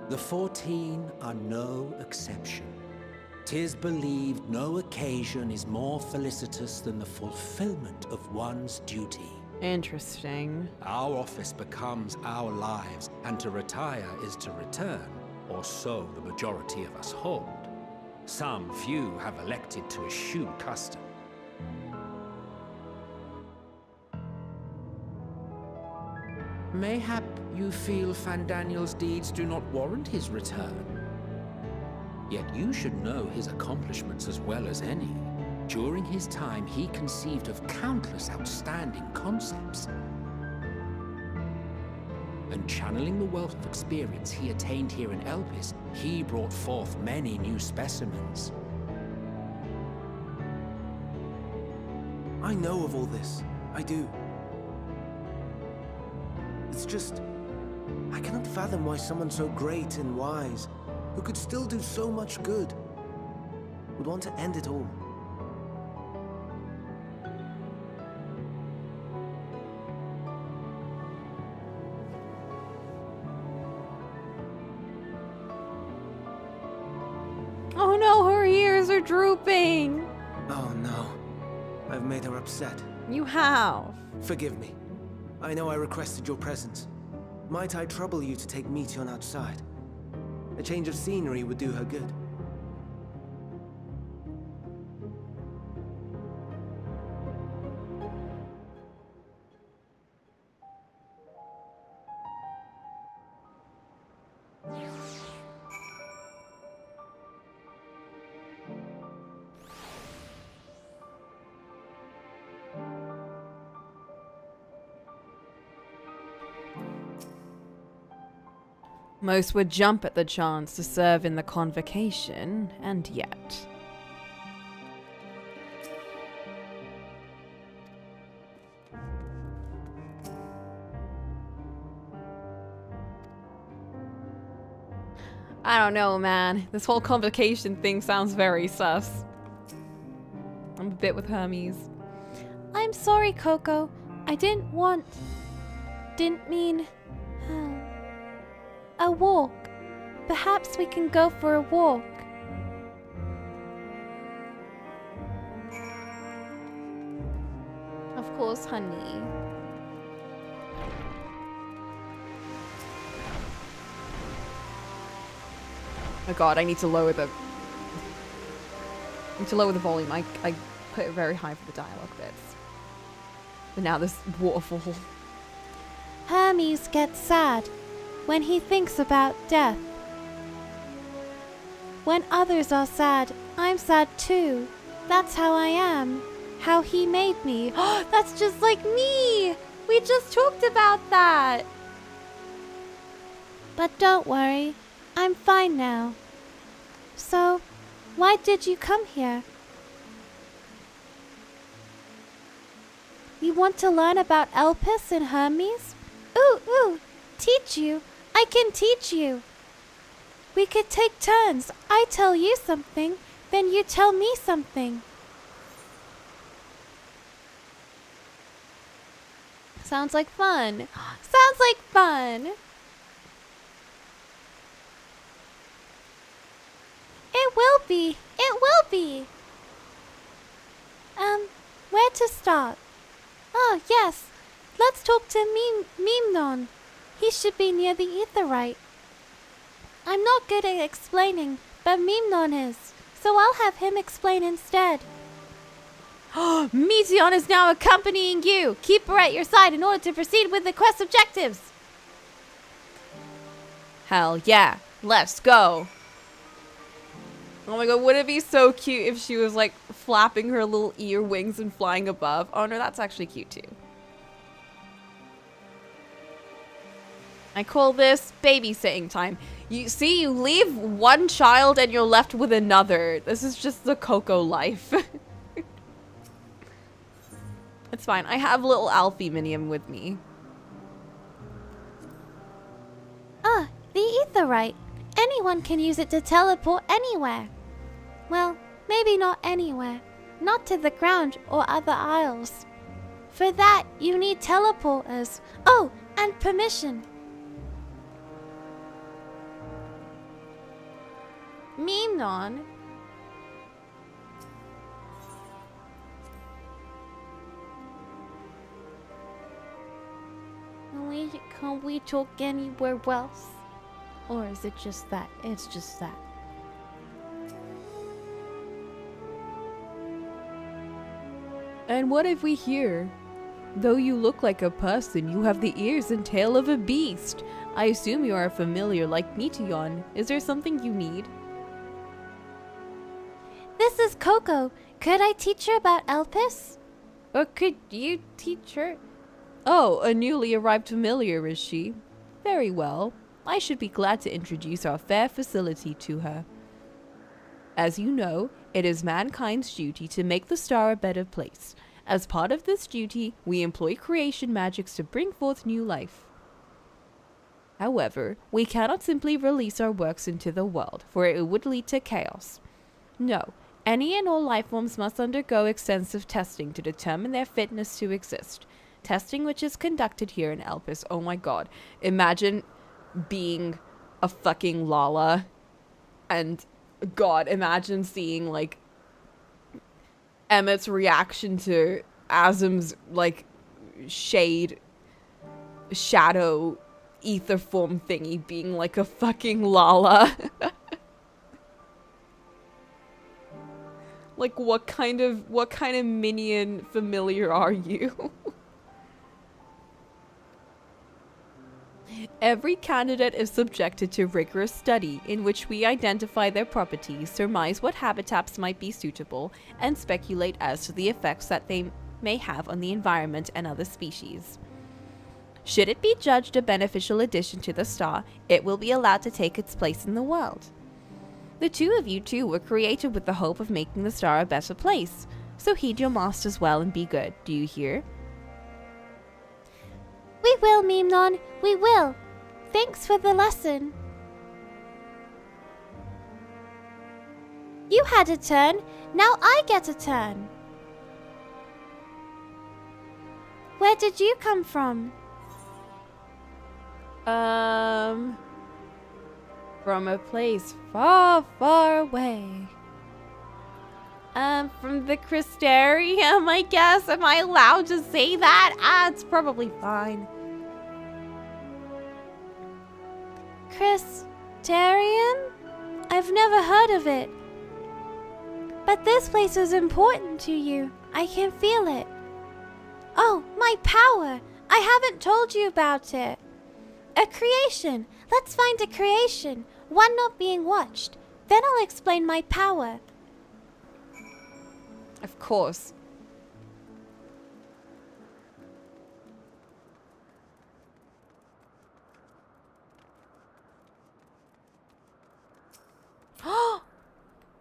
The 14 are no exception. 'Tis believed no occasion is more felicitous than the fulfillment of one's duty. Interesting. Our office becomes our lives, and to retire is to return, or so the majority of us hold. Some few have elected to eschew custom. Mayhap you feel Fandaniel's deeds do not warrant his return. Yet you should know his accomplishments as well as any. During his time, he conceived of countless outstanding concepts. And channeling the wealth of experience he attained here in Elpis, he brought forth many new specimens. I know of all this. I do. It's just, I cannot fathom why someone so great and wise, who could still do so much good, would want to end it all. Oh no, her ears are drooping. Oh no. I've made her upset. You have. Forgive me. I know I requested your presence. Might I trouble you to take Meteon outside? A change of scenery would do her good. Most would jump at the chance to serve in the convocation, and yet. I don't know, man. This whole convocation thing sounds very sus. I'm a bit with Hermes. I'm sorry, Coco. I didn't mean... A walk. Perhaps we can go for a walk. Of course, honey. Oh god, I need to lower the... volume. I put it very high for the dialogue bits. But now this waterfall. Hermes gets sad when he thinks about death. When others are sad, I'm sad too. That's how I am. how he made me. That's just like me! We just talked about that! But don't worry, I'm fine now. So, why did you come here? You want to learn about Elpis and Hermes? Ooh, teach you? I can teach you. We could take turns. I tell you something, then you tell me something. Sounds like fun. Sounds like fun. It will be. It will be. Where to start? Oh, yes. Let's talk to Memnon. He should be near the Aetheryte. I'm not good at explaining, but Memnon is, so I'll have him explain instead. Meteon is now accompanying you. Keep her at your side in order to proceed with the quest objectives. Hell yeah. Let's go. Oh my god, would it be so cute if she was like flapping her little ear wings and flying above? Oh no, that's actually cute too. I call this babysitting time. You see, you leave one child and you're left with another. This is just the Coco life. It's fine. I have little Alfie Minium with me. Ah, the Aetheryte. Anyone can use it to teleport anywhere. Well, maybe not anywhere. Not to the ground or other isles. For that, you need teleporters. Oh, and permission. Memnon? Can't we talk anywhere else? Or is it just that? It's just that. And what if we hear? Though you look like a person, you have the ears and tail of a beast. I assume you are a familiar like Meteon. Is there something you need? This is Coco. Could I teach her about Elpis? Or could you teach her? Oh, a newly arrived familiar, is she? Very well. I should be glad to introduce our fair facility to her. As you know, it is mankind's duty to make the star a better place. As part of this duty, we employ creation magics to bring forth new life. However, we cannot simply release our works into the world, for it would lead to chaos. No, any and all life forms must undergo extensive testing to determine their fitness to exist. Testing which is conducted here in Elpis. Oh my god. Imagine being a fucking Lala. And god, imagine seeing like Emmett's reaction to Azim's like shadow ether form thingy being like a fucking Lala. Like what kind of minion familiar are you? Every candidate is subjected to rigorous study in which we identify their properties, surmise what habitats might be suitable, and speculate as to the effects that they may have on the environment and other species. Should it be judged a beneficial addition to the star, it will be allowed to take its place in the world. The two of you too were created with the hope of making the star a better place, so heed your masters well and be good, do you hear? We will, Memnon, we will. Thanks for the lesson. You had a turn, now I get a turn. Where did you come from? From a place far, far away. From the Crystarium, I guess. Am I allowed to say that? It's probably fine. Crystarium? I've never heard of it. But this place is important to you. I can feel it. Oh, my power! I haven't told you about it. A creation. Let's find a creation. One not being watched. Then I'll explain my power. Of course.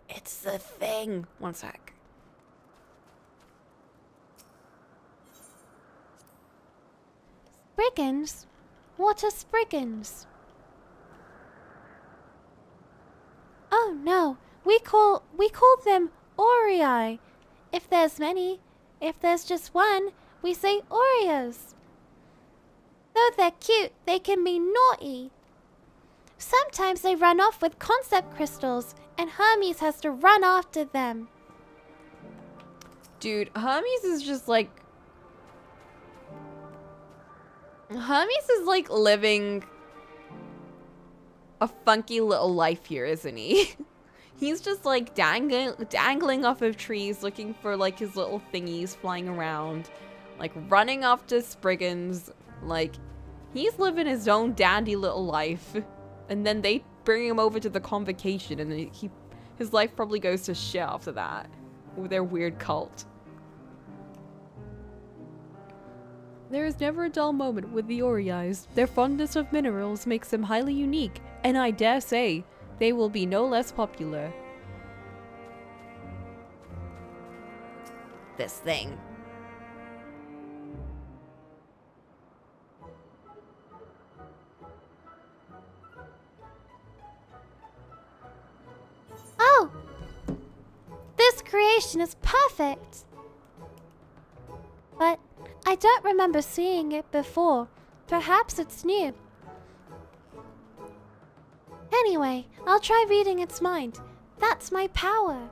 It's the thing. One sec. Spriggans? What are Spriggans? Oh no, we call them Orei. If there's many, if there's just one, we say Oreos. Though they're cute, they can be naughty. Sometimes they run off with concept crystals, and Hermes has to run after them. Dude, Hermes is just like... Hermes is like living a funky little life here, isn't he? He's just like dangling off of trees looking for like his little thingies flying around. Like running after Spriggans. Like, he's living his own dandy little life. And then they bring him over to the convocation and then his life probably goes to shit after that. With their weird cult. There is never a dull moment with the Oreis. Their fondness of minerals makes them highly unique, and I dare say they will be no less popular. This thing. Oh! This creation is perfect! But I don't remember seeing it before. Perhaps it's new. Anyway, I'll try reading its mind. That's my power.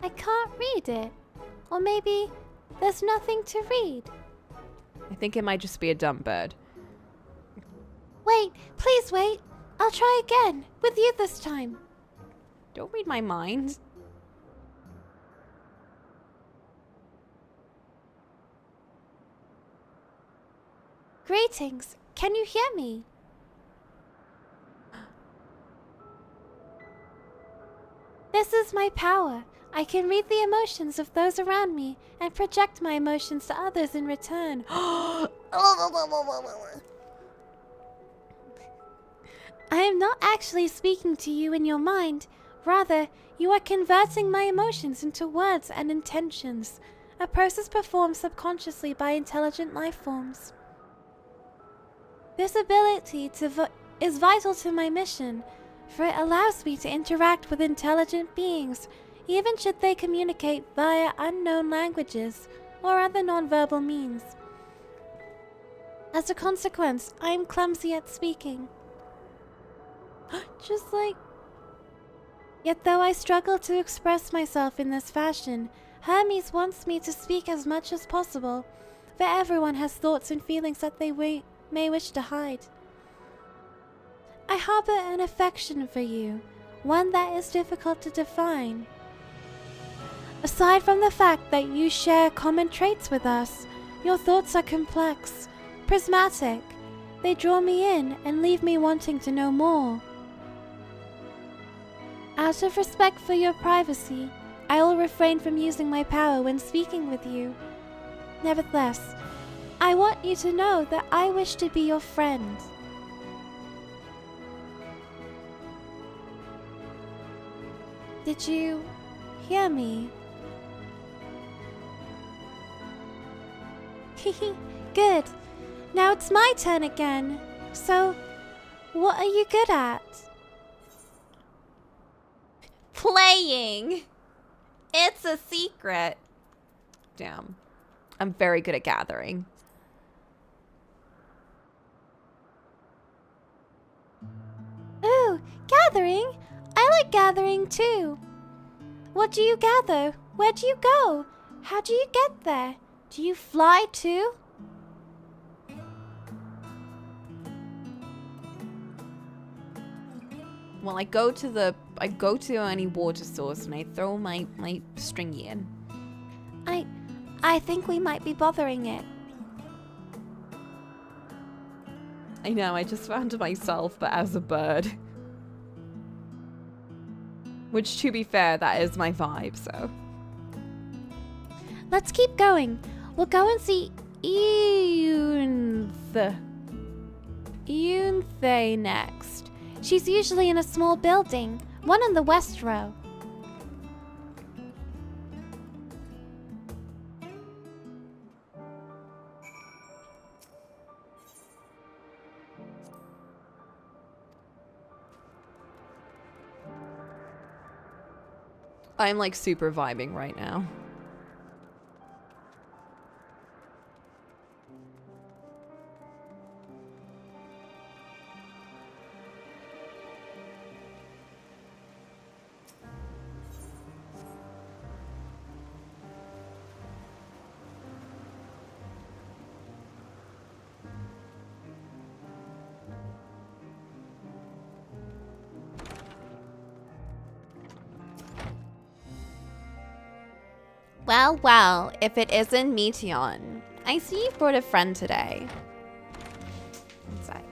I can't read it. Or maybe there's nothing to read. I think it might just be a dumb bird. Wait, please wait. I'll try again, with you this time. Don't read my mind. Greetings. Can you hear me? This is my power. I can read the emotions of those around me and project my emotions to others in return. I am not actually speaking to you in your mind. Rather, you are converting my emotions into words and intentions, a process performed subconsciously by intelligent life forms. This ability is vital to my mission, for it allows me to interact with intelligent beings, even should they communicate via unknown languages or other nonverbal means. As a consequence, I am clumsy at speaking. Just like... Yet though I struggle to express myself in this fashion, Hermes wants me to speak as much as possible, for everyone has thoughts and feelings that they may wish to hide. I harbor an affection for you, one that is difficult to define. Aside from the fact that you share common traits with us, your thoughts are complex, prismatic. They draw me in and leave me wanting to know more. Out of respect for your privacy, I will refrain from using my power when speaking with you. Nevertheless, I want you to know that I wish to be your friend. Did you hear me? Good. Now it's my turn again. So, what are you good at? Playing! It's a secret. Damn. I'm very good at gathering. Ooh, gathering? I like gathering too. What do you gather? Where do you go? How do you get there? Do you fly too? Well, I go to any water source and I throw my stringy in. I I think we might be bothering it. I know, I just found myself, but as a bird. Which, to be fair, that is my vibe, so. Let's keep going. We'll go and see Eunth next. She's usually in a small building, one on the west row. I'm like super vibing right now. Well, well, if it isn't Meteon. I see you brought a friend today. One sec.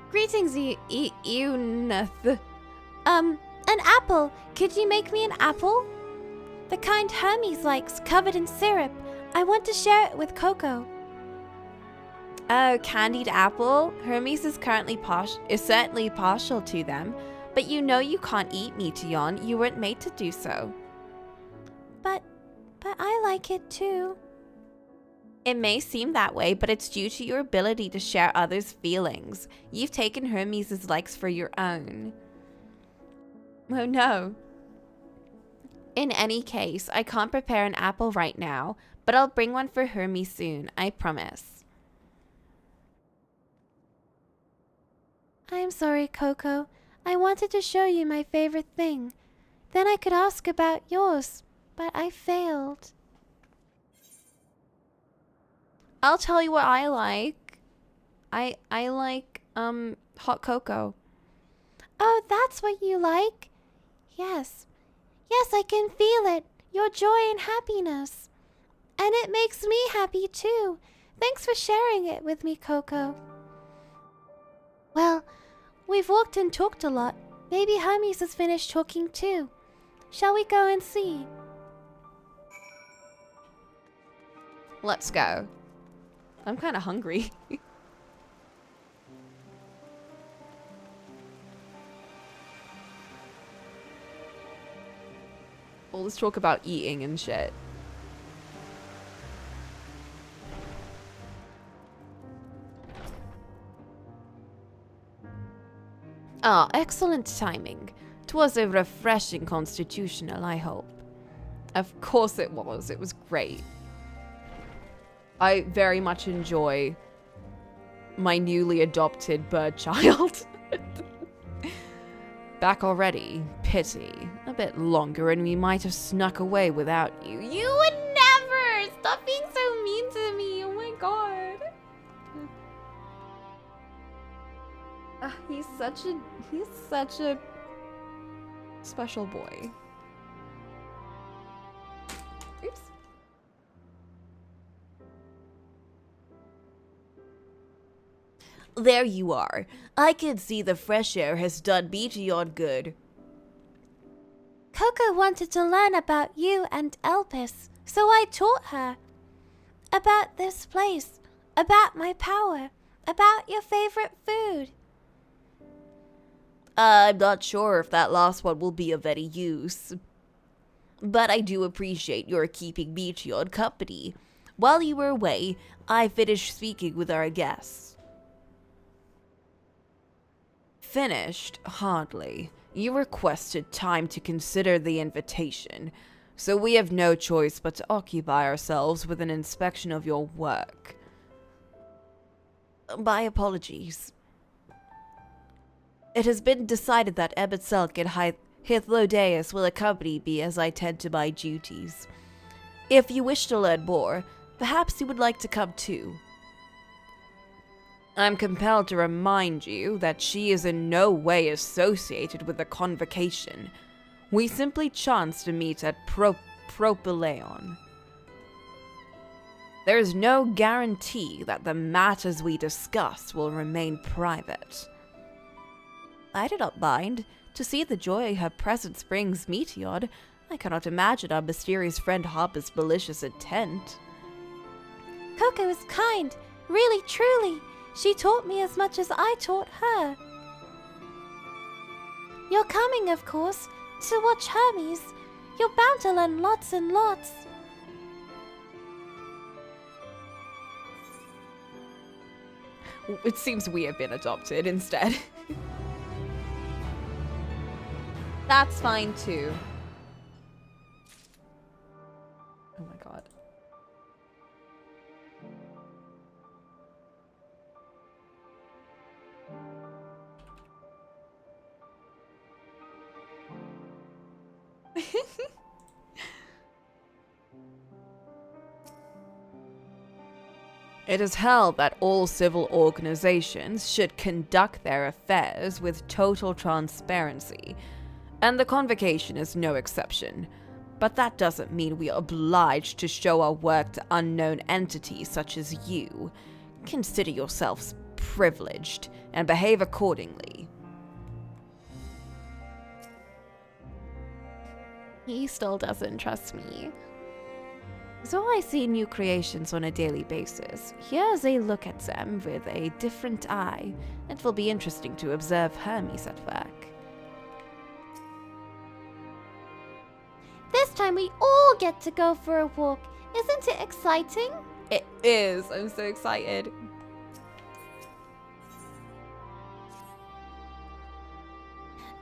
Greetings, Eunth. An apple. Could you make me an apple? The kind Hermes likes, covered in syrup. I want to share it with Coco. Oh, candied apple? Hermes is currently certainly partial to them, but you know you can't eat Meteon. You weren't made to do so. But I like it too. It may seem that way, but it's due to your ability to share others' feelings. You've taken Hermes' likes for your own. Oh no. In any case, I can't prepare an apple right now, but I'll bring one for Hermes soon, I promise. I'm sorry, Coco. I wanted to show you my favorite thing. Then I could ask about yours, but I failed. I'll tell you what I like. I like, hot cocoa. Oh, that's what you like? Yes. Yes, I can feel it. Your joy and happiness. And it makes me happy too. Thanks for sharing it with me, Coco. Well, we've walked and talked a lot. Maybe Hermes has finished talking too. Shall we go and see? Let's go. I'm kind of hungry. Well, let's talk about eating and shit. Ah, excellent timing. 'Twas a refreshing constitutional, I hope. Of course it was. It was great. I very much enjoy my newly adopted bird child. Back already. Pity. A bit longer and we might have snuck away without you. You would never! Stop being so mean to me. Oh my god. He's such a special boy. Oops. There you are. I can see the fresh air has done Meteon good. Coco wanted to learn about you and Elpis, so I taught her. About this place, about my power, about your favorite food. I'm not sure if that last one will be of any use. But I do appreciate your keeping Meteon company. While you were away, I finished speaking with our guests. Finished? Hardly. You requested time to consider the invitation, so we have no choice but to occupy ourselves with an inspection of your work. My apologies. It has been decided that Ebitzel Hythlodeus will accompany me as I tend to my duties. If you wish to learn more, perhaps you would like to come too. I'm compelled to remind you that she is in no way associated with the convocation. We simply chanced to meet at Propylaeon. There is no guarantee that the matters we discuss will remain private. I do not mind. To see the joy her presence brings Meteor, I cannot imagine our mysterious friend harbors malicious intent. Coco is kind, really truly. She taught me as much as I taught her. You're coming, of course, to watch Hermes. You're bound to learn lots and lots. It seems we have been adopted instead. That's fine too. Oh my god. It is held that all civil organizations should conduct their affairs with total transparency, and the convocation is no exception. But that doesn't mean we are obliged to show our work to unknown entities such as you. Consider yourselves privileged and behave accordingly. He still doesn't trust me. So I see new creations on a daily basis. Here's a look at them with a different eye. It will be interesting to observe Hermes at work. This time we all get to go for a walk. Isn't it exciting? It is. I'm so excited.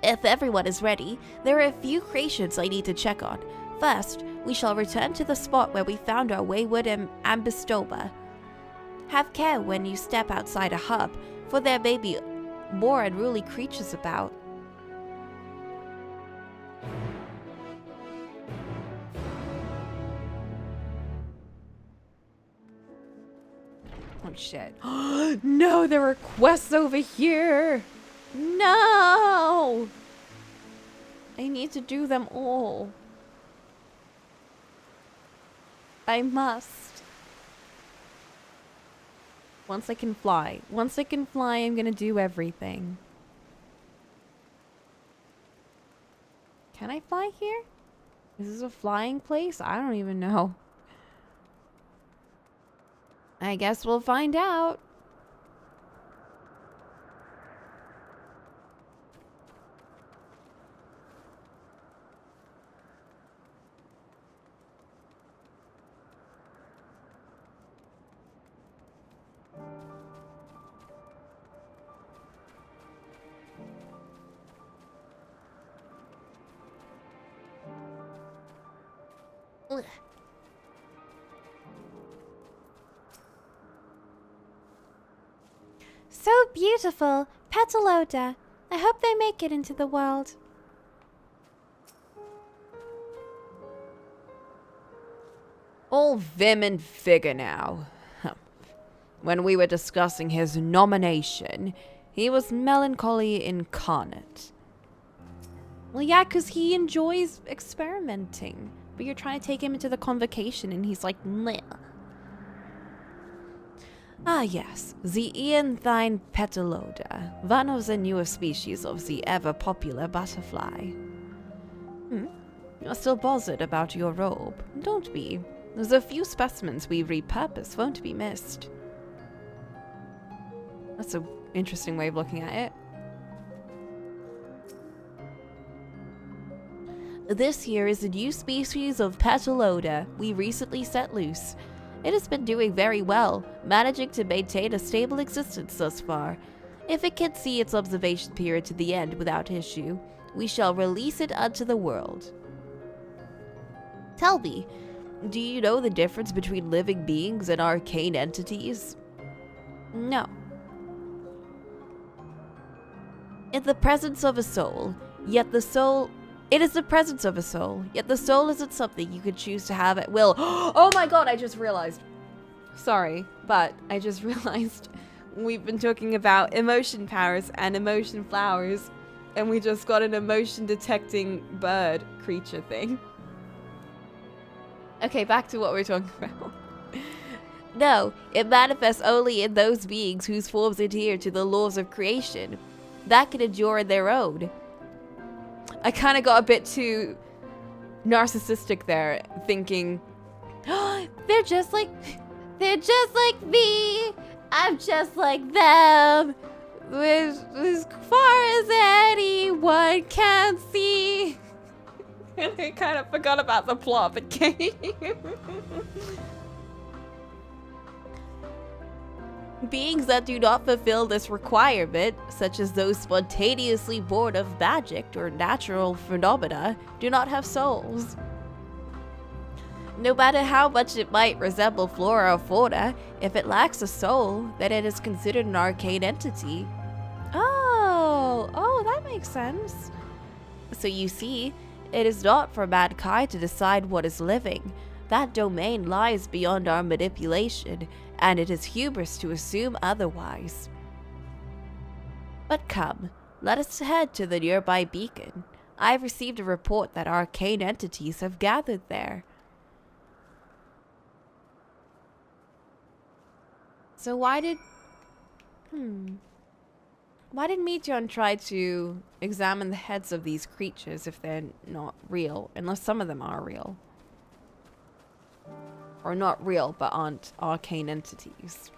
If everyone is ready, there are a few creations I need to check on. First, we shall return to the spot where we found our wayward Ambistoma. Have care when you step outside a hub, for there may be more unruly creatures about. Oh shit. No, there are quests over here! No! I need to do them all. I must. Once I can fly. Once I can fly, I'm gonna do everything. Can I fly here? Is this a flying place? I don't even know. I guess we'll find out. So beautiful, Petaloda. I hope they make it into the world. All vim and vigor now. When we were discussing his nomination, he was melancholy incarnate. Well, yeah, because he enjoys experimenting. But you're trying to take him into the convocation and he's like, meh. Ah yes, the Ianthine petaloda, one of the newer species of the ever-popular butterfly. You're still bothered about your robe. Don't be. There's a few specimens we repurpose won't be missed. That's an interesting way of looking at it. This here is a new species of petaloda we recently set loose. It has been doing very well, managing to maintain a stable existence thus far. If it can see its observation period to the end without issue, we shall release it unto the world. Tell me, do you know the difference between living beings and arcane entities? No. In the presence of a soul, yet the soul It is the presence of a soul, yet the soul isn't something you could choose to have at will. Oh my god, I just realized. Sorry, but I just realized we've been talking about emotion powers and emotion flowers, and we just got an emotion detecting bird creature thing. Okay, back to what we're talking about. No, it manifests only in those beings whose forms adhere to the laws of creation, that can endure on their own. I kind of got a bit too narcissistic there, thinking, oh, they're just like me. I'm just like them. As far as anyone can see. And I kind of forgot about the plot of the game. Beings that do not fulfill this requirement, such as those spontaneously born of magic or natural phenomena, do not have souls. No matter how much it might resemble flora or fauna, if it lacks a soul, then it is considered an arcane entity. Oh, that makes sense. So you see, it is not for mankind to decide what is living. That domain lies beyond our manipulation, and it is hubris to assume otherwise. But come, let us head to the nearby beacon. I have received a report that arcane entities have gathered there. So why did Metron try to examine the heads of these creatures if they're not real? Unless some of them are real. Or not real, but aren't arcane entities.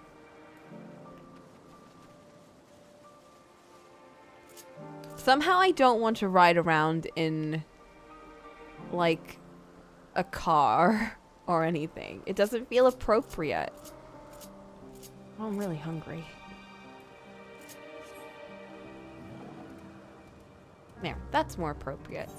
Somehow I don't want to ride around in, like, a car or anything. It doesn't feel appropriate. Oh, I'm really hungry. There, that's more appropriate.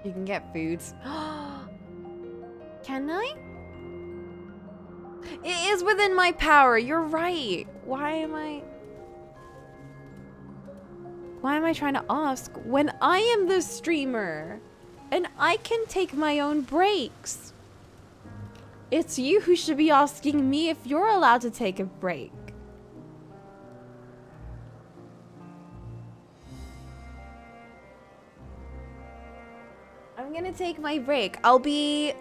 You can get foods. Can I? It is within my power. You're right. Why am I trying to ask when I am the streamer and I can take my own breaks? It's you who should be asking me if you're allowed to take a break. I'm gonna take my break. I'll be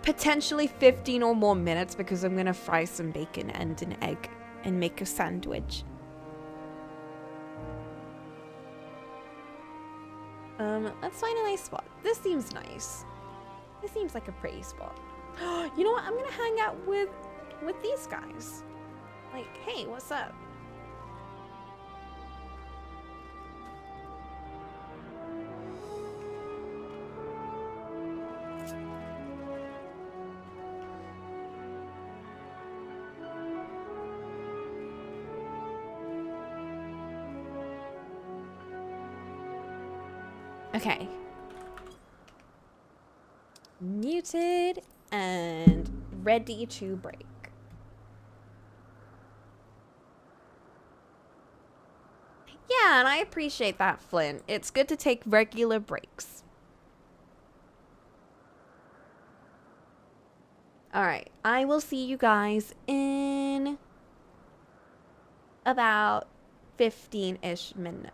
potentially 15 or more minutes because I'm gonna fry some bacon and an egg and make a sandwich. Let's find a nice spot. This seems nice. This seems like a pretty spot. You know what? I'm gonna hang out with these guys. Like, hey, what's up? Okay. Muted and ready to break. Yeah, and I appreciate that, Flint. It's good to take regular breaks. Alright, I will see you guys in about 15-ish minutes.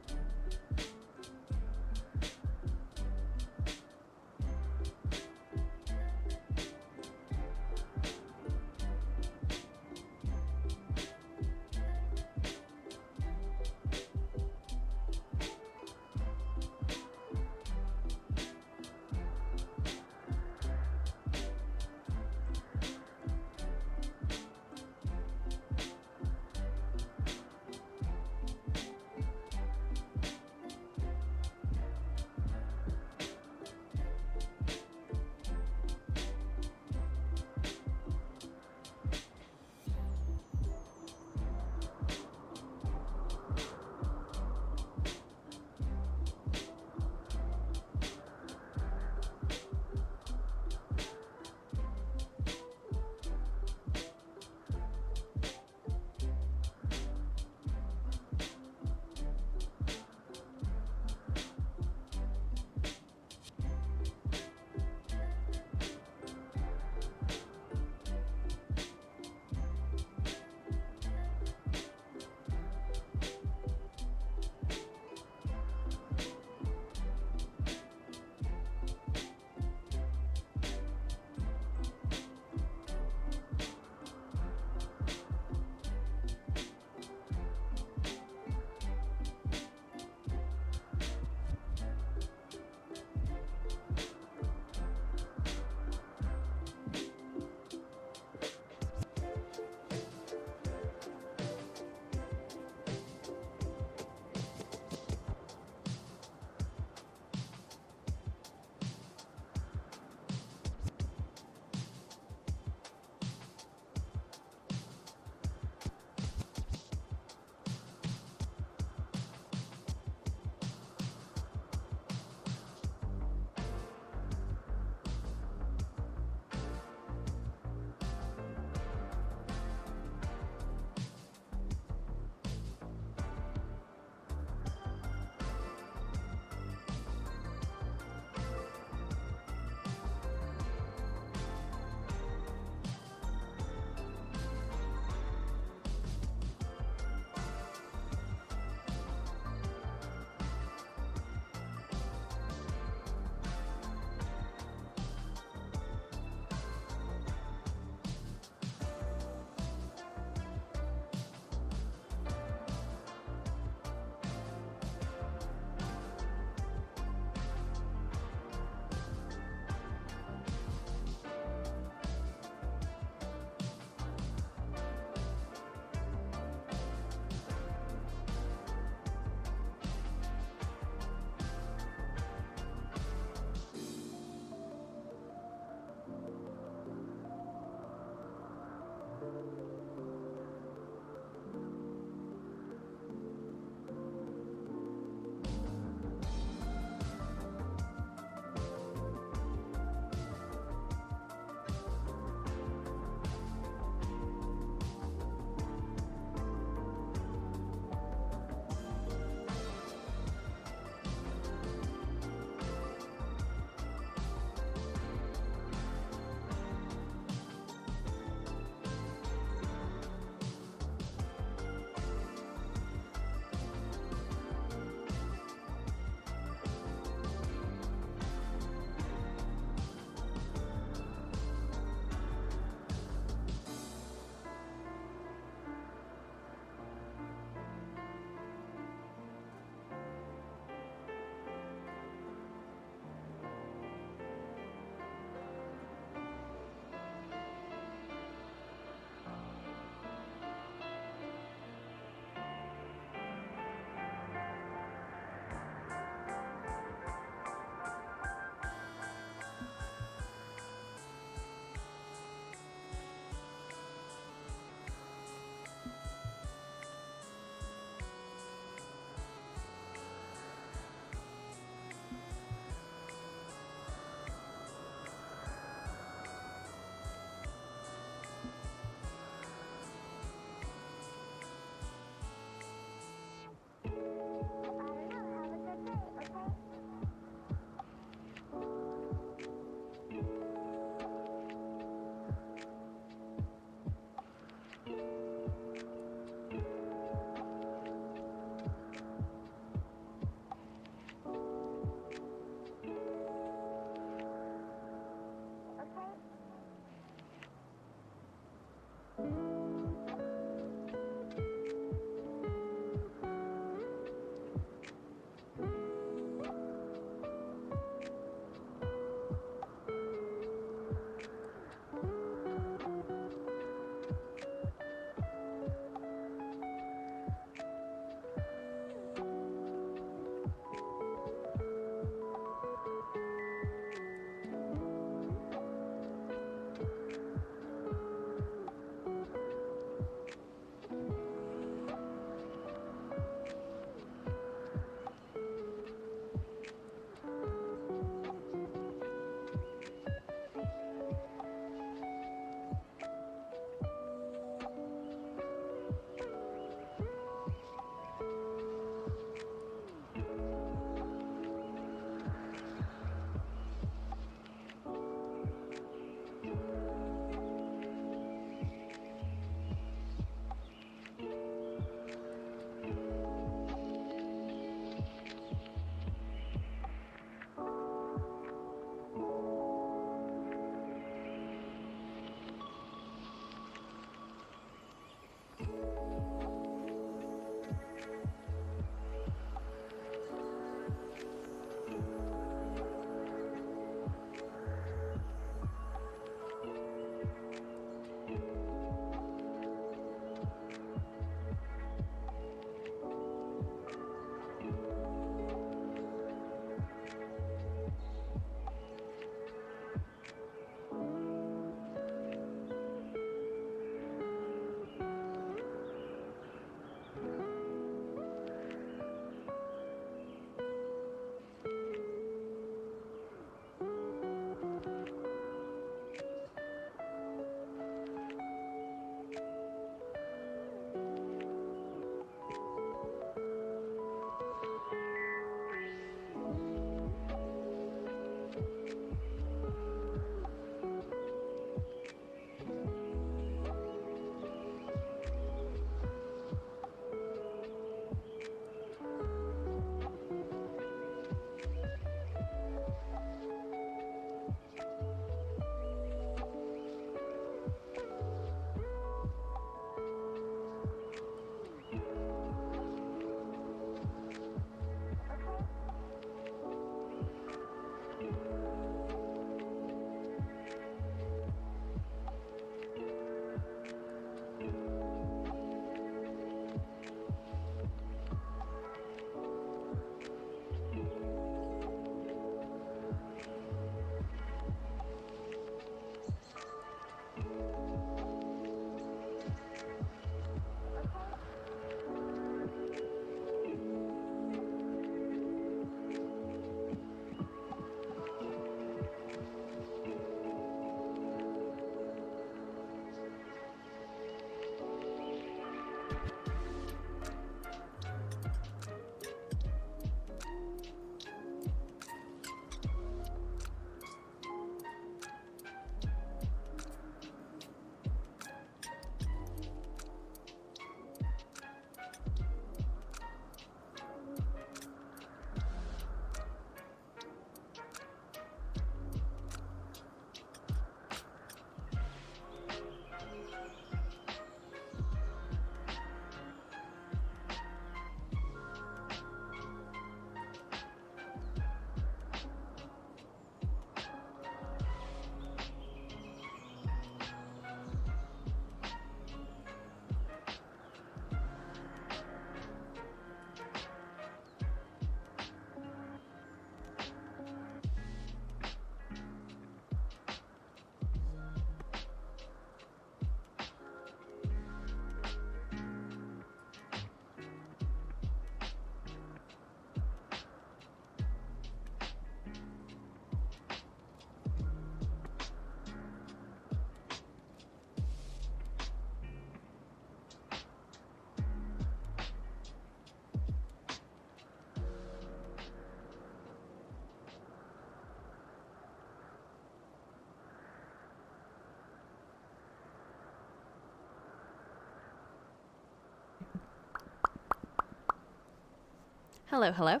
Hello, hello.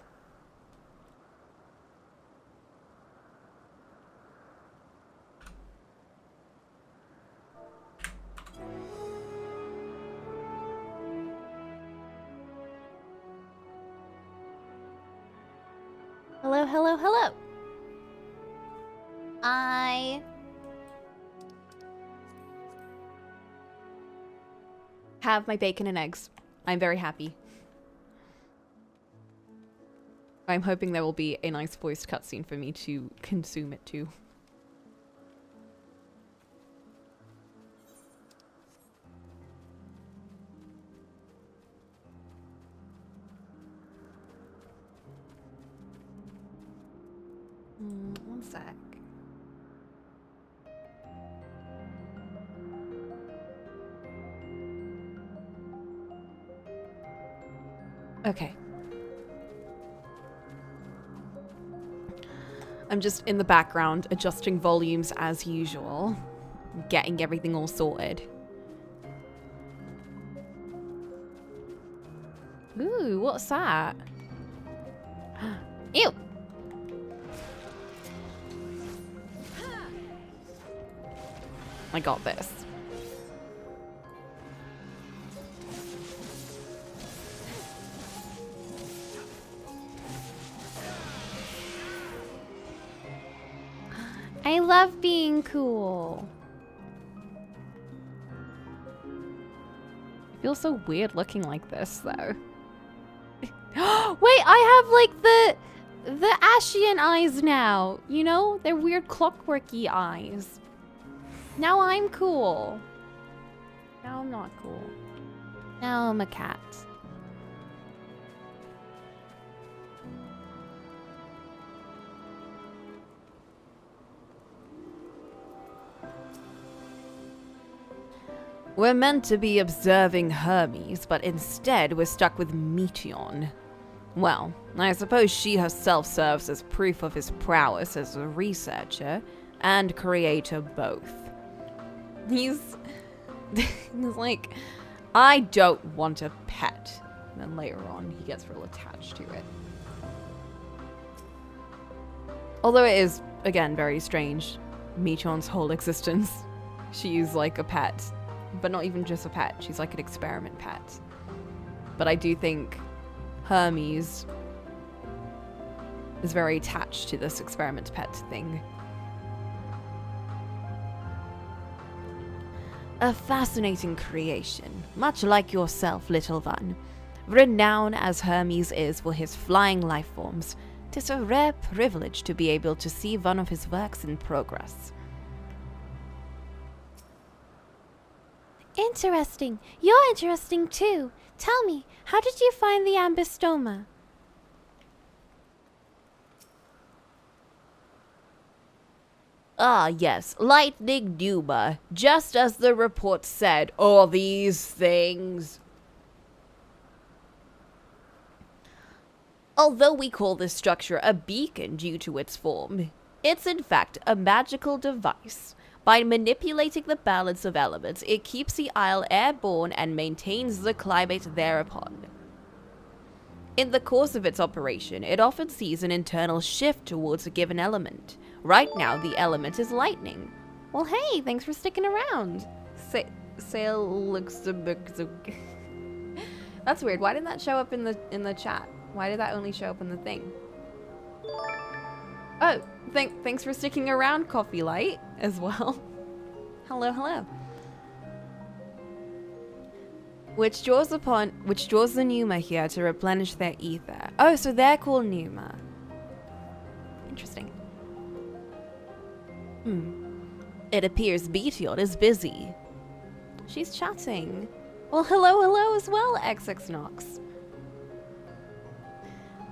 Hello, hello, hello. I Have my bacon and eggs. I'm very happy. I'm hoping there will be a nice voiced cutscene for me to consume it too. One sec. Okay. I'm just in the background adjusting volumes as usual, getting everything all sorted. Ooh, what's that? Ew! I got this. I love being cool. I feel so weird looking like this though. Wait, I have like the Ashian eyes now. You know, they're weird clockworky eyes. Now I'm cool. Now I'm not cool. Now I'm a cat. We're meant to be observing Hermes, but instead we're stuck with Meteion. Well, I suppose she herself serves as proof of his prowess as a researcher and creator both. He's like, I don't want a pet. And then later on, he gets real attached to it. Although it is, again, very strange, Meteion's whole existence. She's like a pet. But not even just a pet, she's like an experiment pet. But I do think Hermes is very attached to this experiment pet thing. A fascinating creation, much like yourself, little one. Renowned as Hermes is for his flying life forms, 'tis a rare privilege to be able to see one of his works in progress. Interesting. You're interesting too. Tell me, how did you find the ambystoma? Ah, yes, lightning pneuma, just as the report said, all these things. Although we call this structure a beacon due to its form, it's in fact a magical device. By manipulating the balance of elements, it keeps the isle airborne and maintains the climate thereupon. In the course of its operation, it often sees an internal shift towards a given element. Right now, the element is lightning. Well, hey, thanks for sticking around. Sail looks That's weird. Why didn't that show up in the chat? Why did that only show up in the thing? Oh, thanks for sticking around, Coffee Light, as well. Hello, hello. Which draws the pneuma here to replenish their ether. Oh, so they're called pneuma. Interesting. It appears Meteion is busy. She's chatting. Well, hello as well, XX Nox.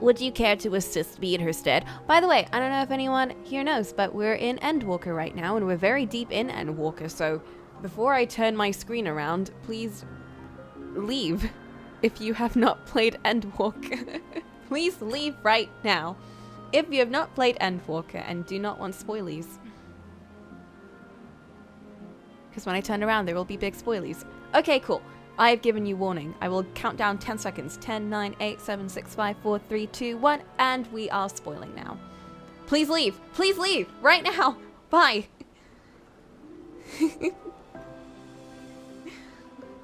Would you care to assist me in her stead? By the way, I don't know if anyone here knows, but we're in Endwalker right now, and we're very deep in Endwalker, so before I turn my screen around, please leave if you have not played Endwalker. Please leave right now if you have not played Endwalker and do not want spoilies. Because when I turn around, there will be big spoilies. Okay, cool. I have given you warning. I will count down 10 seconds. 10, 9, 8, 7, 6, 5, 4, 3, 2, 1, and we are spoiling now. Please leave. Please leave. Right now. Bye.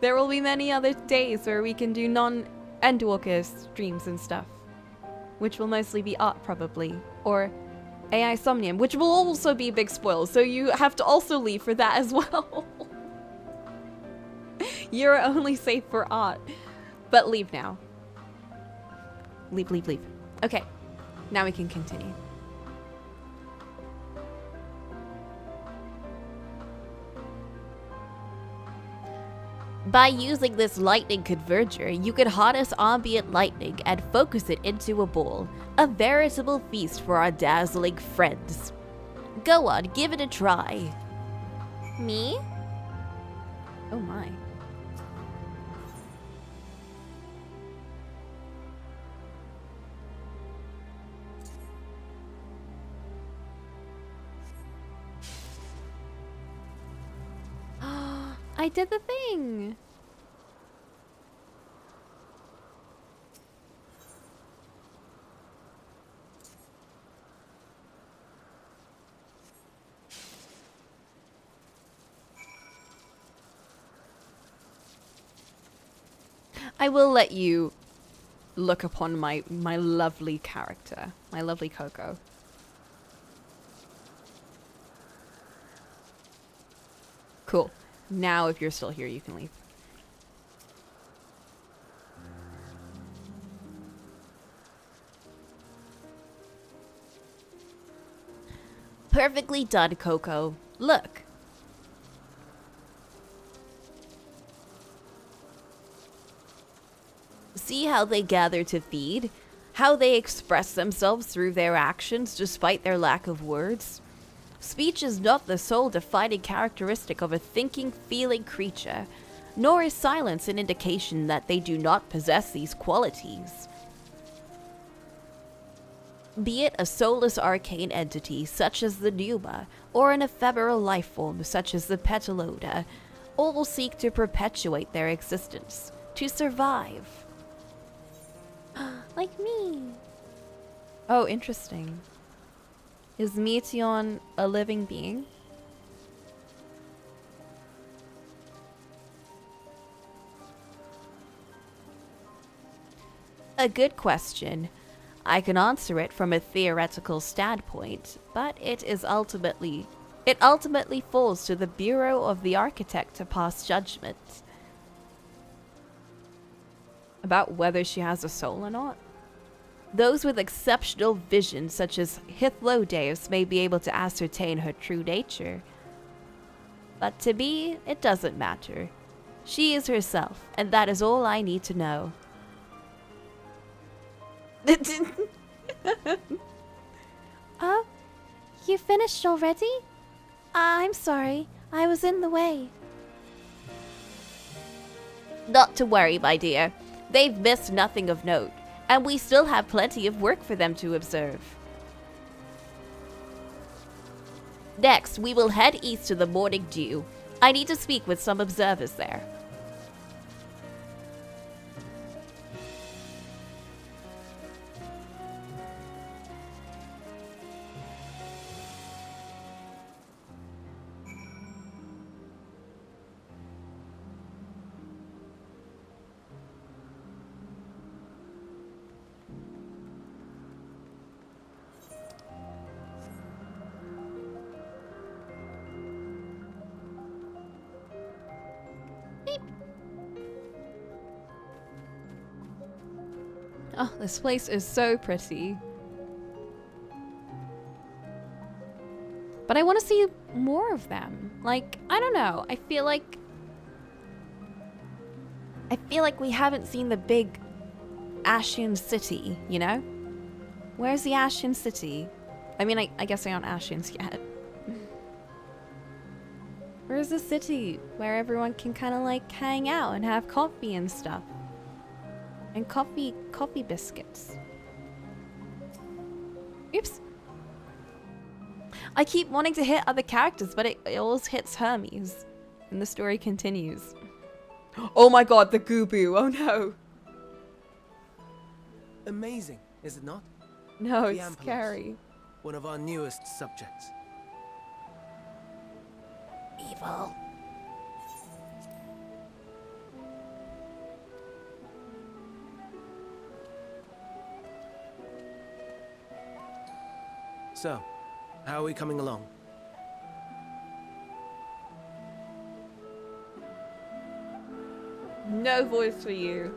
There will be many other days where we can do non-Endwalker streams and stuff. Which will mostly be art, probably. Or AI Somnium, which will also be big spoils. So you have to also leave for that as well. You're only safe for art. But leave now. Leave, leave, leave. Okay. Now we can continue. By using this lightning converger, you can harness ambient lightning and focus it into a ball. A veritable feast for our dazzling friends. Go on, give it a try. Me? Oh my. I did the thing! I will let you look upon my lovely character, my lovely Coco. Cool. Now, if you're still here, you can leave. Perfectly done, Coco. Look. See how they gather to feed? How they express themselves through their actions despite their lack of words? Speech is not the sole defining characteristic of a thinking, feeling creature, nor is silence an indication that they do not possess these qualities. Be it a soulless arcane entity such as the Numa, or an ephemeral life form such as the Petaloda, all will seek to perpetuate their existence, to survive. Like me. Oh, interesting. Is Meteon a living being? A good question. I can answer it from a theoretical standpoint, but it ultimately falls to the Bureau of the Architect to pass judgment. About whether she has a soul or not? Those with exceptional vision, such as Hythlodaeus, may be able to ascertain her true nature. But to me, it doesn't matter. She is herself, and that is all I need to know. Oh, you finished already? I'm sorry, I was in the way. Not to worry, my dear. They've missed nothing of note, and we still have plenty of work for them to observe. Next, we will head east to the Morning Dew. I need to speak with some observers there. Oh, this place is so pretty. But I want to see more of them. Like, I don't know. I feel like we haven't seen the big Ashen City, you know? Where's the Ashen City? I mean, I guess they aren't Ashens yet. Where's the city where everyone can kind of like hang out and have coffee and stuff? And coffee biscuits. Oops. I keep wanting to hit other characters, but it always hits Hermes. And the story continues. Oh my god, the Gooboo. Oh no. Amazing, is it not? No, The it's Ampelos, scary. one of our newest subjects. Evil. So, how are we coming along? No voice for you.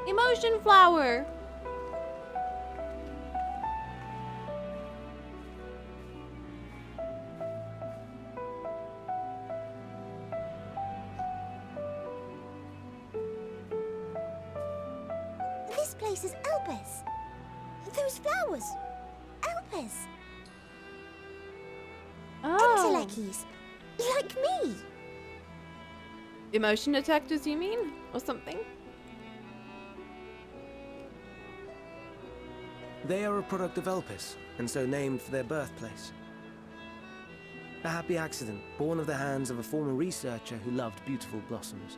Emotion flower. This place is Elpis. Those flowers. Elpis. Oh. Entelekis. Like me. Emotion detectors, you mean? Or something? They are a product of Elpis, and so named for their birthplace. A happy accident, born of the hands of a former researcher who loved beautiful blossoms.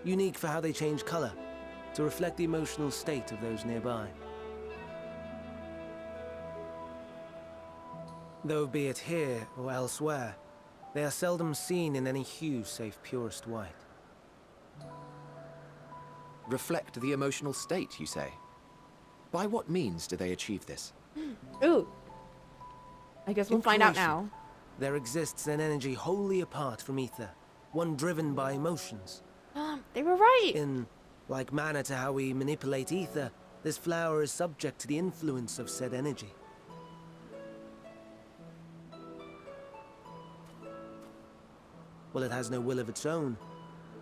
Unique for how they change color, to reflect the emotional state of those nearby. Though be it here or elsewhere, they are seldom seen in any hue save purest white. Reflect the emotional state, you say? By what means do they achieve this? Ooh. I guess we'll find out creation, now. There exists an energy wholly apart from ether, one driven by emotions. They were right. In like manner to how we manipulate ether, this flower is subject to the influence of said energy. Well, it has no will of its own.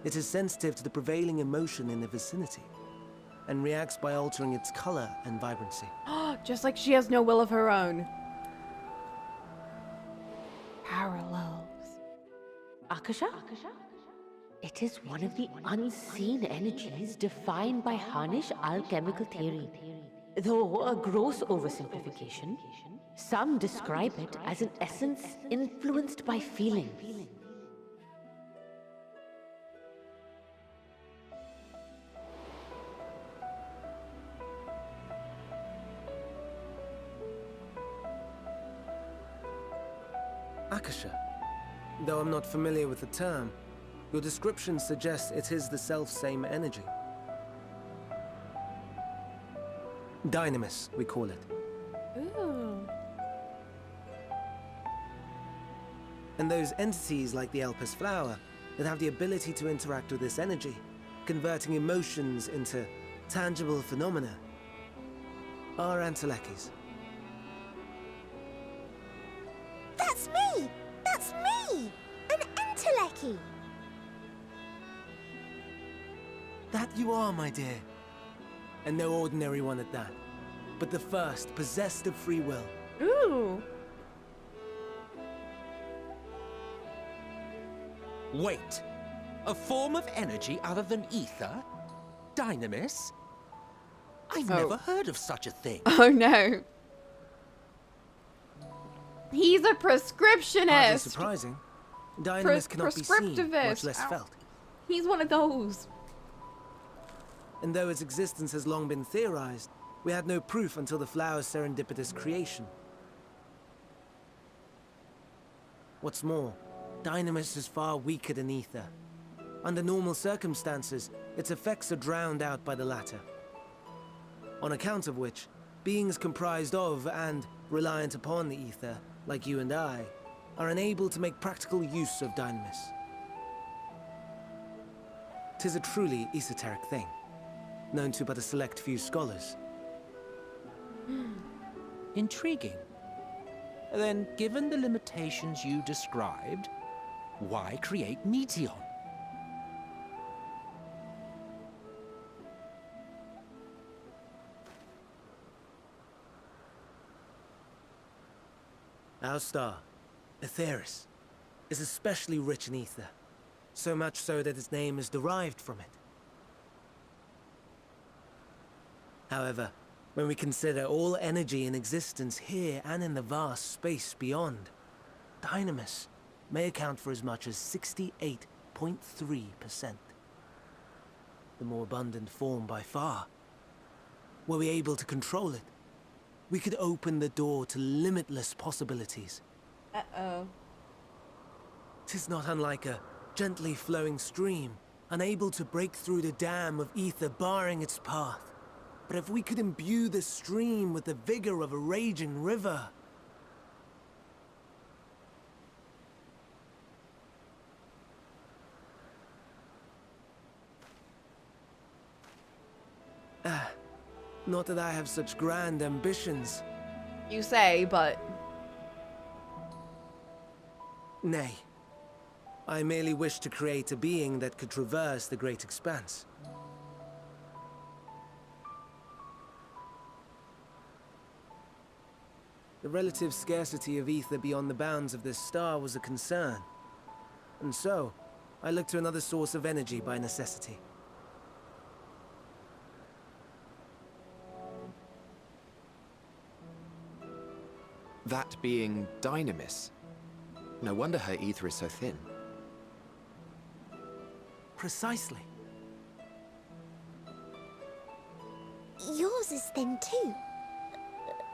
It is sensitive to the prevailing emotion in the vicinity, and reacts by altering its color and vibrancy. Just like she has no will of her own. Parallels. Akasha? It is one of the unseen energies defined by Harnish alchemical theory. Though a gross oversimplification, some describe it as an essence influenced by feeling. Akasha. Though I'm not familiar with the term, your description suggests it is the self-same energy. Dynamis, we call it. Ooh. And those entities like the Elpis flower that have the ability to interact with this energy, converting emotions into tangible phenomena, are Entelekis. That's me! That's me! An Enteleki! That you are, my dear. And no ordinary one at that, but the first possessed of free will. Ooh. Wait. A form of energy other than ether? Dynamis? I've never heard of such a thing. Oh no. He's a Hardly prescriptionist. surprising. Dynamis cannot be seen, much less Ow. felt. He's one of those. And though its existence has long been theorized, we had no proof until the flower's serendipitous creation. What's more, Dynamis is far weaker than ether. Under normal circumstances, its effects are drowned out by the latter. On account of which, beings comprised of and reliant upon the ether, like you and I, are unable to make practical use of Dynamis. 'Tis a truly esoteric thing, known to but a select few scholars. Intriguing. Then, given the limitations you described, why create Meteon? Our star, Aetheris, is especially rich in ether, so much so that its name is derived from it. However, when we consider all energy in existence here and in the vast space beyond, Dynamis may account for as much as 68.3%. The more abundant form by far. Were we able to control it, we could open the door to limitless possibilities. Uh-oh. 'Tis not unlike a gently flowing stream, unable to break through the dam of ether barring its path. But if we could imbue the stream with the vigor of a raging river... Not that I have such grand ambitions. You say, but... Nay. I merely wish to create a being that could traverse the great expanse. The relative scarcity of ether beyond the bounds of this star was a concern. And so, I looked to another source of energy by necessity. That being Dynamis. No wonder her ether is so thin. Precisely. Yours is thin too.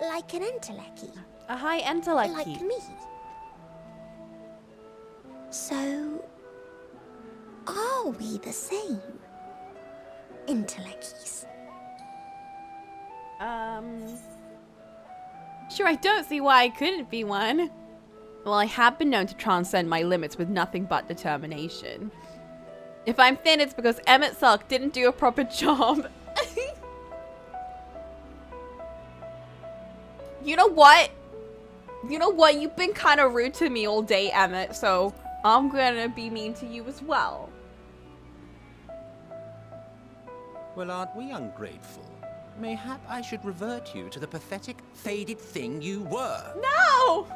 Like an Enteleki. A high Enteleki. Like me. So, are we the same? Entelekis. Sure, I don't see why I couldn't be one. Well, I have been known to transcend my limits with nothing but determination. If I'm thin, it's because Emmett Sulk didn't do a proper job. You know what? You know what? You've been kind of rude to me all day, Emmett, so I'm gonna be mean to you as well. Well, aren't we ungrateful? Mayhap I should revert you to the pathetic, faded thing you were. No!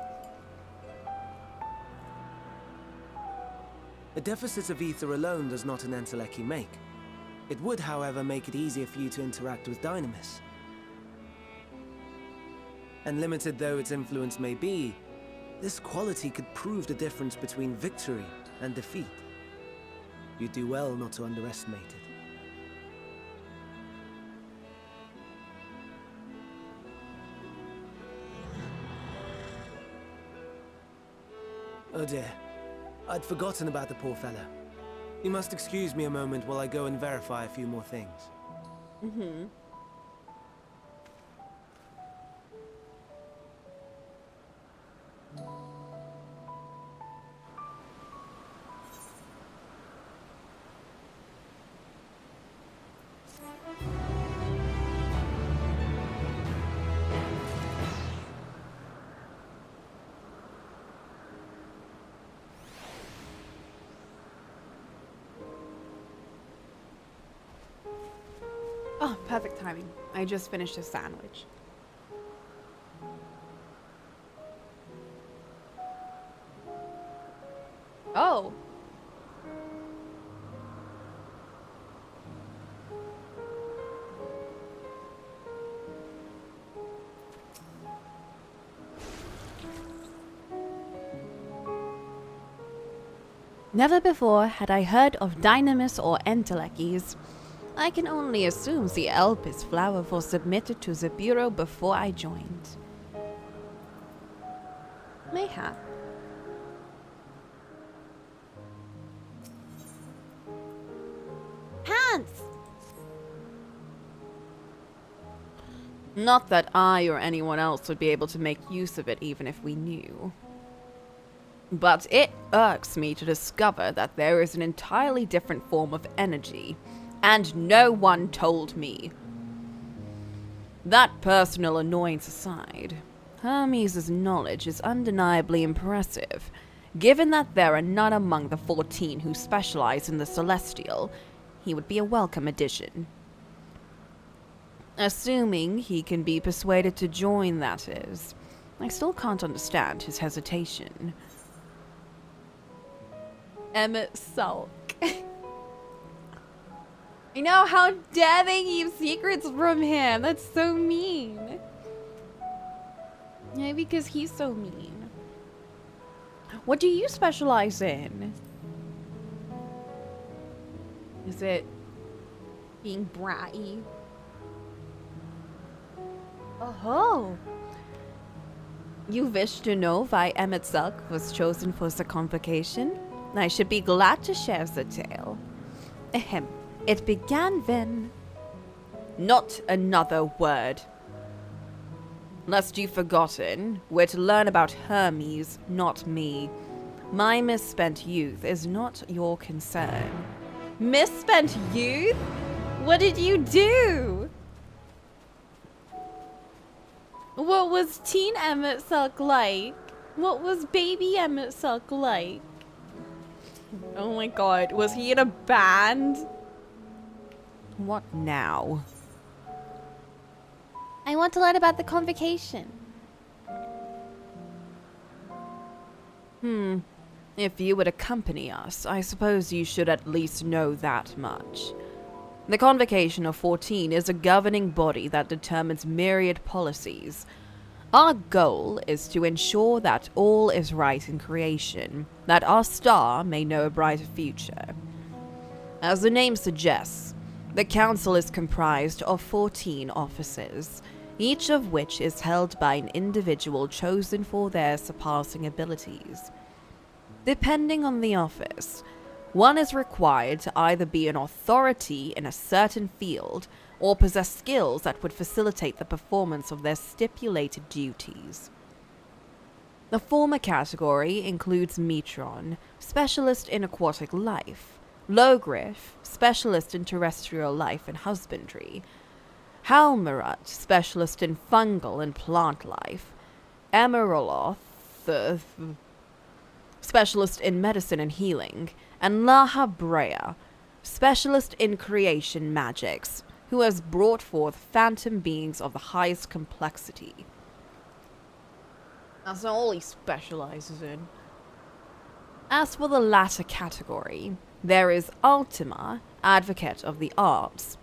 A deficit of ether alone does not an Enteleki make. It would, however, make it easier for you to interact with Dynamis. And limited though its influence may be, this quality could prove the difference between victory and defeat. You'd do well not to underestimate it. Oh dear. I'd forgotten about the poor fella. You must excuse me a moment while I go and verify a few more things. Mm-hmm. Oh, perfect timing. I just finished a sandwich. Oh. Never before had I heard of Dynamis or Entelekis. I can only assume the Elpis flower was submitted to the Bureau before I joined. Mayhap. Pants! Not that I or anyone else would be able to make use of it even if we knew. But it irks me to discover that there is an entirely different form of energy, and no one told me. That personal annoyance aside, Hermes' knowledge is undeniably impressive, given that there are none among the 14 who specialize in the Celestial. He would be a welcome addition. Assuming he can be persuaded to join, that is. I still can't understand his hesitation. Emmett Sulk. You know, how dare they keep secrets from him? That's so mean. Yeah, because he's so mean. What do you specialize in? Is it being bratty? Oh. You wish to know why Emmett Silk was chosen for the convocation? I should be glad to share the tale. Ahem. It began when... Not another word. Lest you've forgotten, we're to learn about Hermes, not me. My misspent youth is not your concern. Misspent youth? What did you do? What was teen Emmett Silk like? What was baby Emmett Silk like? Oh my god, was he in a band? What now? I want to learn about the convocation. If you would accompany us, I suppose you should at least know that much. The Convocation of 14 is a governing body that determines myriad policies. Our goal is to ensure that all is right in creation, that our star may know a brighter future. As the name suggests, the Council is comprised of 14 officers, each of which is held by an individual chosen for their surpassing abilities. Depending on the office, one is required to either be an authority in a certain field or possess skills that would facilitate the performance of their stipulated duties. The former category includes Metron, specialist in aquatic life, Logriff, specialist in terrestrial life and husbandry, Halmarut, specialist in fungal and plant life, Emeraloth, specialist in medicine and healing, and Laha Brea, specialist in creation magics, who has brought forth phantom beings of the highest complexity. That's all he specializes in. As for the latter category, there is Ultima, advocate of the arts,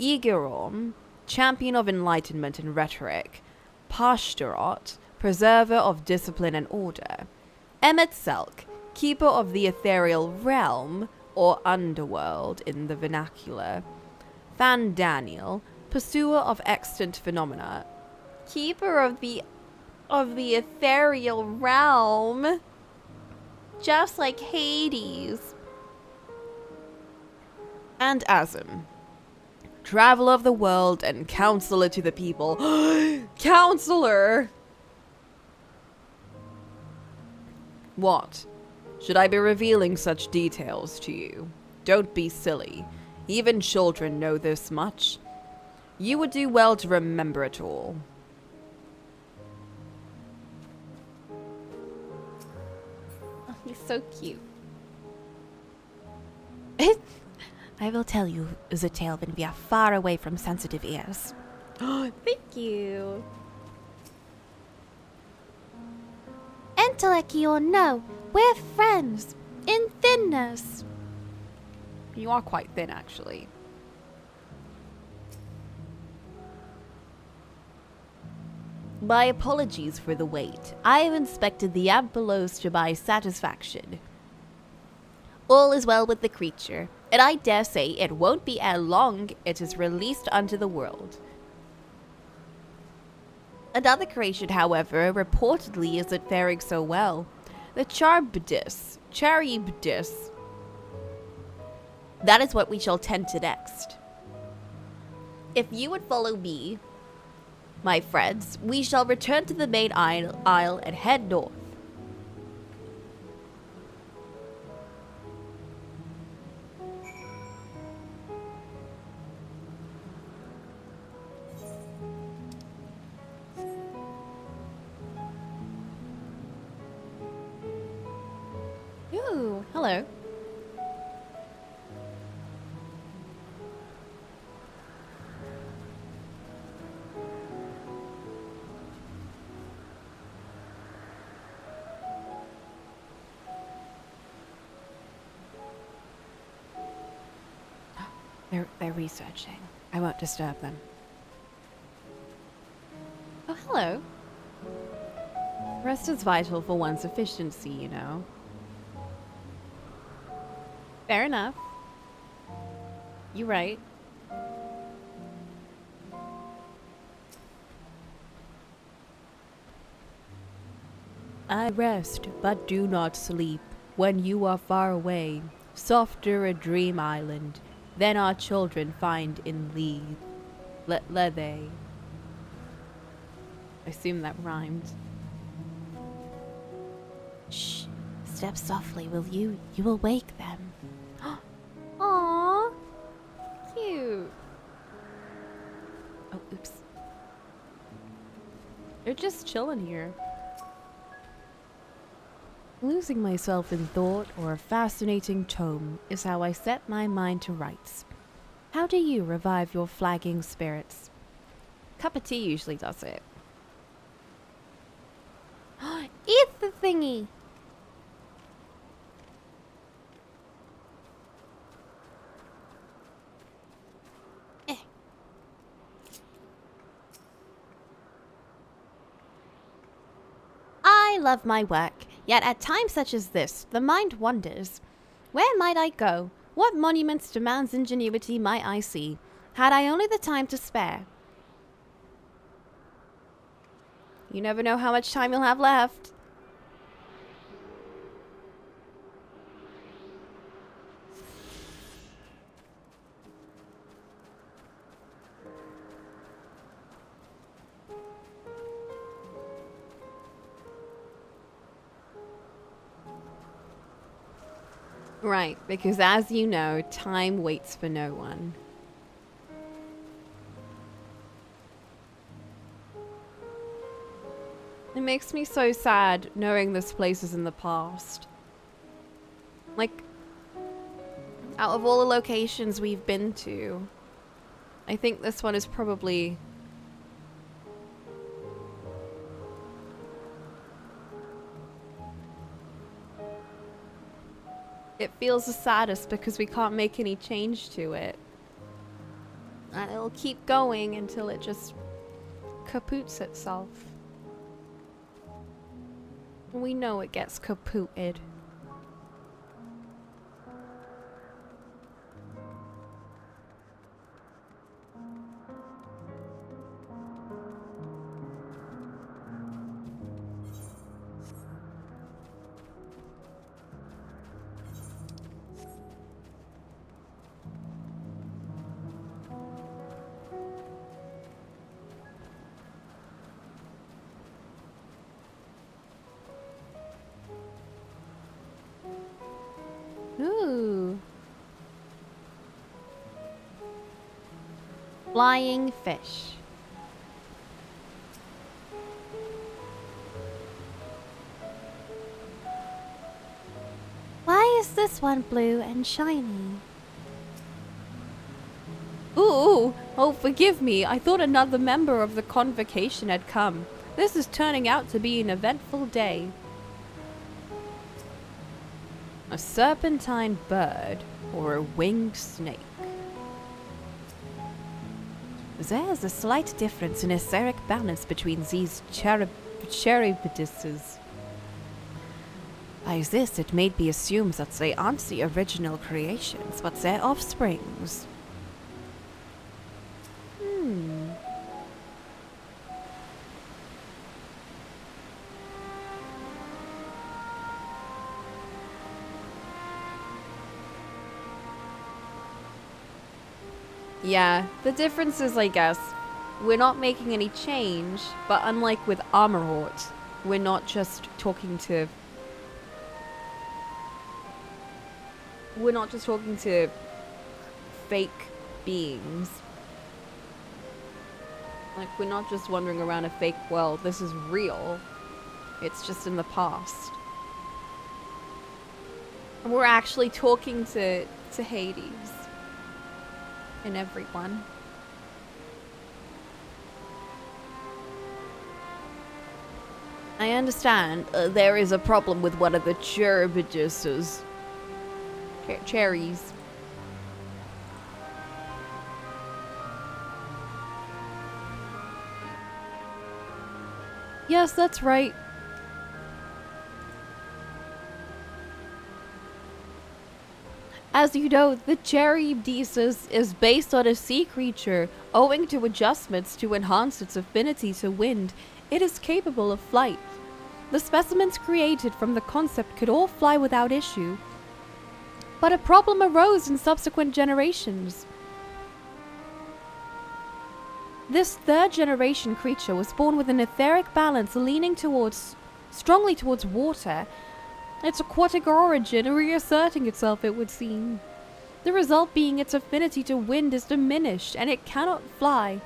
Igerom, champion of enlightenment and rhetoric, Pashtarot, preserver of discipline and order, Emmett Selk, keeper of the ethereal realm, or underworld in the vernacular, Fan Daniel, pursuer of extant phenomena, keeper of the ethereal realm, just like Hades, and Azim, traveler of the world and counselor to the people. Counselor! What? Should I be revealing such details to you? Don't be silly. Even children know this much. You would do well to remember it all. Oh, he's so cute. I will tell you the tale when we are far away from sensitive ears. Thank you. Enteleki or no, we're friends. In thinness. You are quite thin, actually. My apologies for the wait. I have inspected the Ampelos to my satisfaction. All is well with the creature, and I dare say it won't be ere long it is released unto the world. Another creation, however, reportedly isn't faring so well. The Charybdis. That is what we shall tend to next. If you would follow me, my friends, we shall return to the main isle and head north. Ooh, hello. They're researching. I won't disturb them. Oh, hello. Rest is vital for one's efficiency, you know. Fair enough. You're right. I rest, but do not sleep. When you are far away, softer a dream island than our children find in Lethe. I assume that rhymed. Shh. Step softly, will you? You will wake them. Aww. Cute. Oh, oops. They're just chilling here. Losing myself in thought or a fascinating tome is how I set my mind to rights. How do you revive your flagging spirits? Cup of tea usually does it. Eat the thingy! I love my work, yet at times such as this, the mind wanders. Where might I go? What monuments to man's ingenuity might I see, had I only the time to spare? You never know how much time you'll have left. Right, because as you know, time waits for no one. It makes me so sad knowing this place is in the past. Like, out of all the locations we've been to, I think this one is probably... It feels the saddest because we can't make any change to it. And it'll keep going until it just kapoots itself. We know it gets kapooted. Ooh. Flying fish. Why is this one blue and shiny? Ooh, oh, forgive me. I thought another member of the convocation had come. This is turning out to be an eventful day. A serpentine bird or a winged snake? There's a slight difference in etheric balance between these cherubidises. By this, it may be assumed that they aren't the original creations, but their offsprings. Yeah, the difference is, I guess, we're not making any change, but unlike with Armorhort, we're not just talking to... We're not just talking to fake beings. Like, we're not just wandering around a fake world. This is real. It's just in the past. And we're actually talking to Hades. And everyone. I understand there is a problem with one of the cherubidises. Cherries. Yes, that's right. As you know, the Charybdis is based on a sea creature. Owing to adjustments to enhance its affinity to wind, it is capable of flight. The specimens created from the concept could all fly without issue. But a problem arose in subsequent generations. This third generation creature was born with an etheric balance leaning strongly towards water. Its aquatic origin reasserting itself, it would seem. The result being its affinity to wind is diminished, and it cannot fly.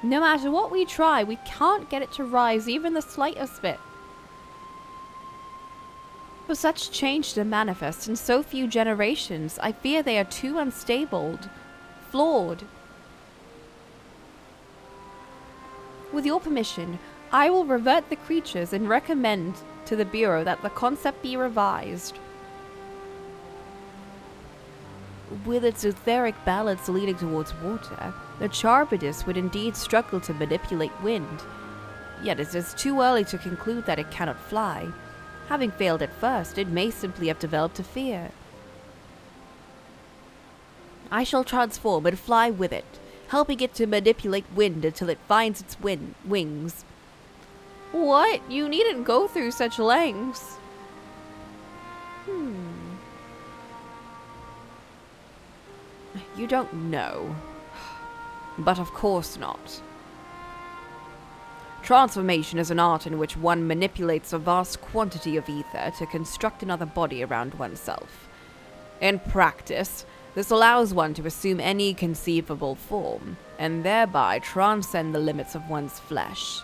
No matter what we try, we can't get it to rise even the slightest bit. For such change to manifest in so few generations, I fear they are too unstable, flawed. With your permission, I will revert the creatures and recommend to the Bureau that the concept be revised. With its etheric balance leaning towards water, the Charybdis would indeed struggle to manipulate wind. Yet it is too early to conclude that it cannot fly. Having failed at first, it may simply have developed a fear. I shall transform and fly with it, helping it to manipulate wind until it finds its wings. What? You needn't go through such lengths. You don't know. But of course not. Transformation is an art in which one manipulates a vast quantity of ether to construct another body around oneself. In practice, this allows one to assume any conceivable form, and thereby transcend the limits of one's flesh.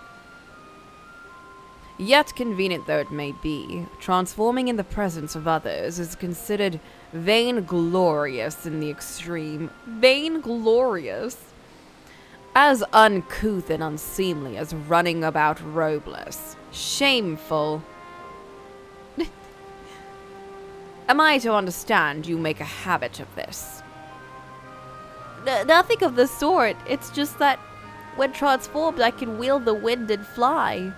Yet convenient though it may be, transforming in the presence of others is considered vainglorious in the extreme. Vainglorious? As uncouth and unseemly as running about robeless. Shameful. Am I to understand you make a habit of this? Nothing of the sort. It's just that when transformed I can wield the wind and fly.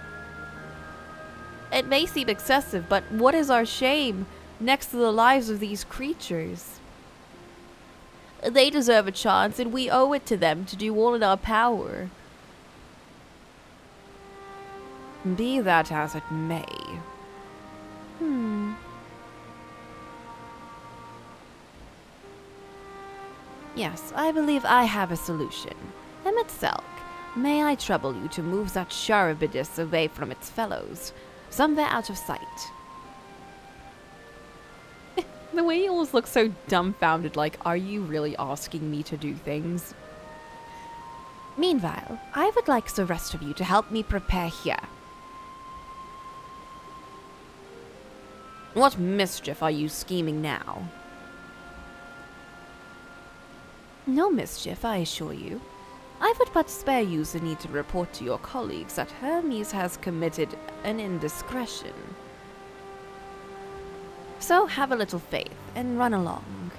It may seem excessive, but what is our shame next to the lives of these creatures? They deserve a chance, and we owe it to them to do all in our power. Be that as it may. Yes, I believe I have a solution. Emetzelk, may I trouble you to move that Charybdis away from its fellows, somewhere out of sight? The way he always looks so dumbfounded, like, are you really asking me to do things? Meanwhile, I would like the rest of you to help me prepare here. What mischief are you scheming now? No mischief, I assure you. I would but spare you the need to report to your colleagues that Hermes has committed an indiscretion. So have a little faith and run along.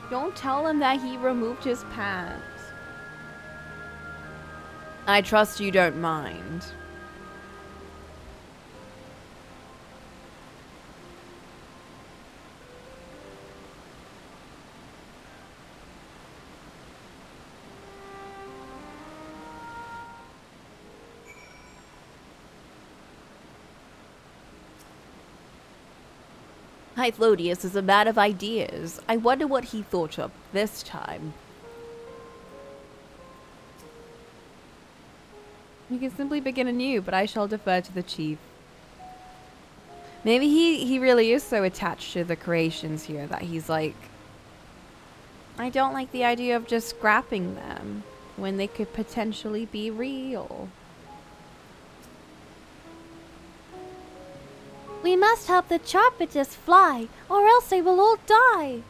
Don't tell him that he removed his pants. I trust you don't mind. Hythlodius is a man of ideas. I wonder what he thought of this time. You can simply begin anew, but I shall defer to the chief. Maybe he really is so attached to the creations here that he's like, I don't like the idea of just scrapping them when they could potentially be real. We must help the Charybdis fly, or else they will all die.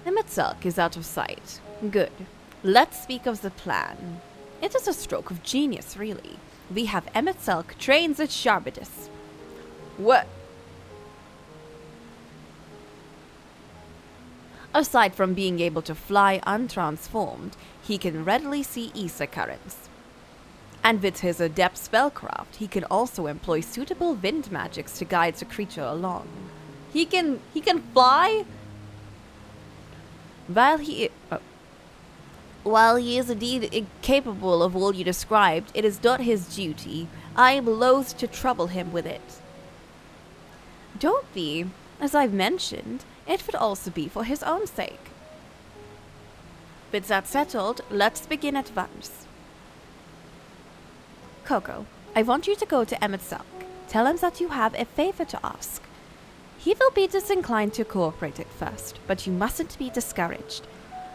Emetzelk is out of sight. Good. Let's speak of the plan. It is a stroke of genius, really. We have Emetzelk trains at Charybdis. What? Aside from being able to fly untransformed, he can readily see ether currents. And with his adept spellcraft, he can also employ suitable wind magics to guide the creature along. He can fly? While he is indeed incapable of all you described, it is not his duty. I am loath to trouble him with it. Don't be. As I've mentioned, it would also be for his own sake. With that settled, let's begin at once. Coco, I want you to go to Emmett Selk. Tell him that you have a favor to ask. He will be disinclined to cooperate at first, but you mustn't be discouraged.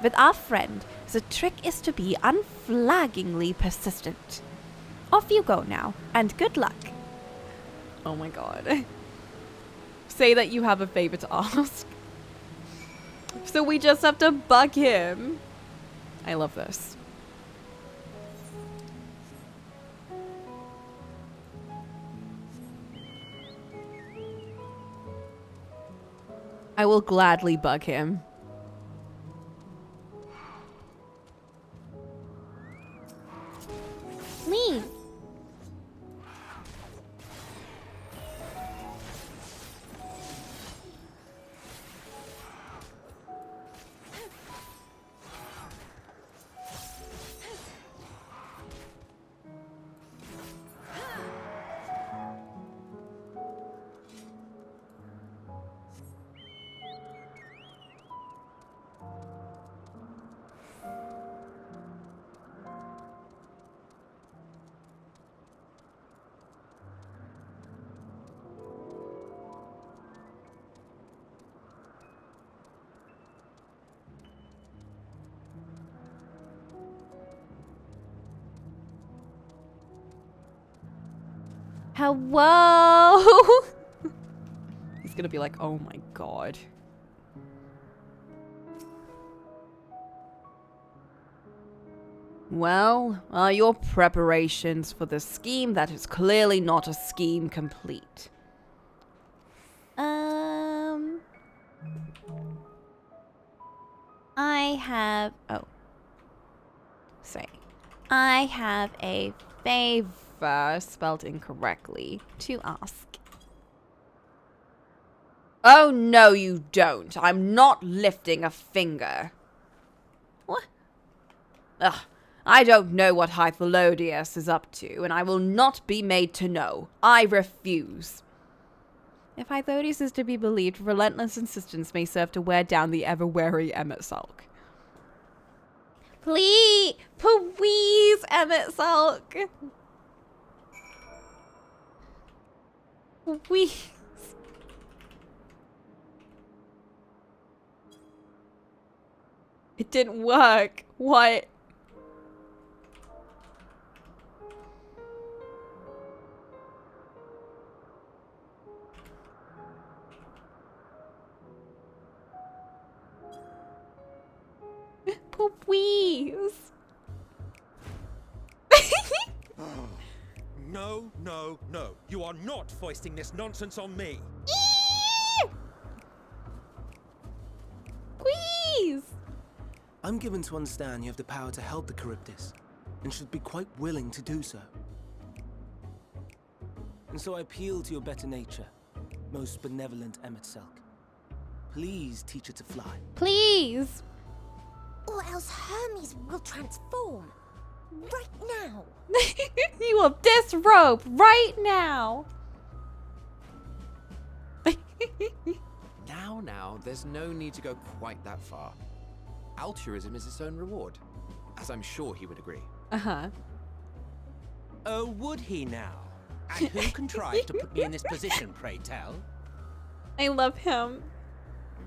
With our friend, the trick is to be unflaggingly persistent. Off you go now, and good luck. Oh my god. Say that you have a favor to ask. So we just have to bug him. I love this. I will gladly bug him. Leave. Hello? He's gonna be like, oh my god. Well, are your preparations for the scheme that is clearly not a scheme complete? I have a favor spelled incorrectly to ask. Oh, no, you don't. I'm not lifting a finger. What? Ugh. I don't know what Hythelodius is up to, and I will not be made to know. I refuse. If Hythelodius is to be believed, relentless insistence may serve to wear down the ever-wary Emmett Selk. Please, Emmett Selk. Please. It didn't work. What? Please. No, no, no. You are not foisting this nonsense on me. Please. I'm given to understand you have the power to help the Charybdis, and should be quite willing to do so. And so I appeal to your better nature, most benevolent Emmett Selk. Please teach her to fly. Please. Or else Hermes will transform. Right now. You will disrobe right now. Now, there's no need to go quite that far. Altruism is its own reward, as I'm sure he would agree. Uh-huh. Oh, would he now? And who contrived to put me in this position, pray tell? I love him.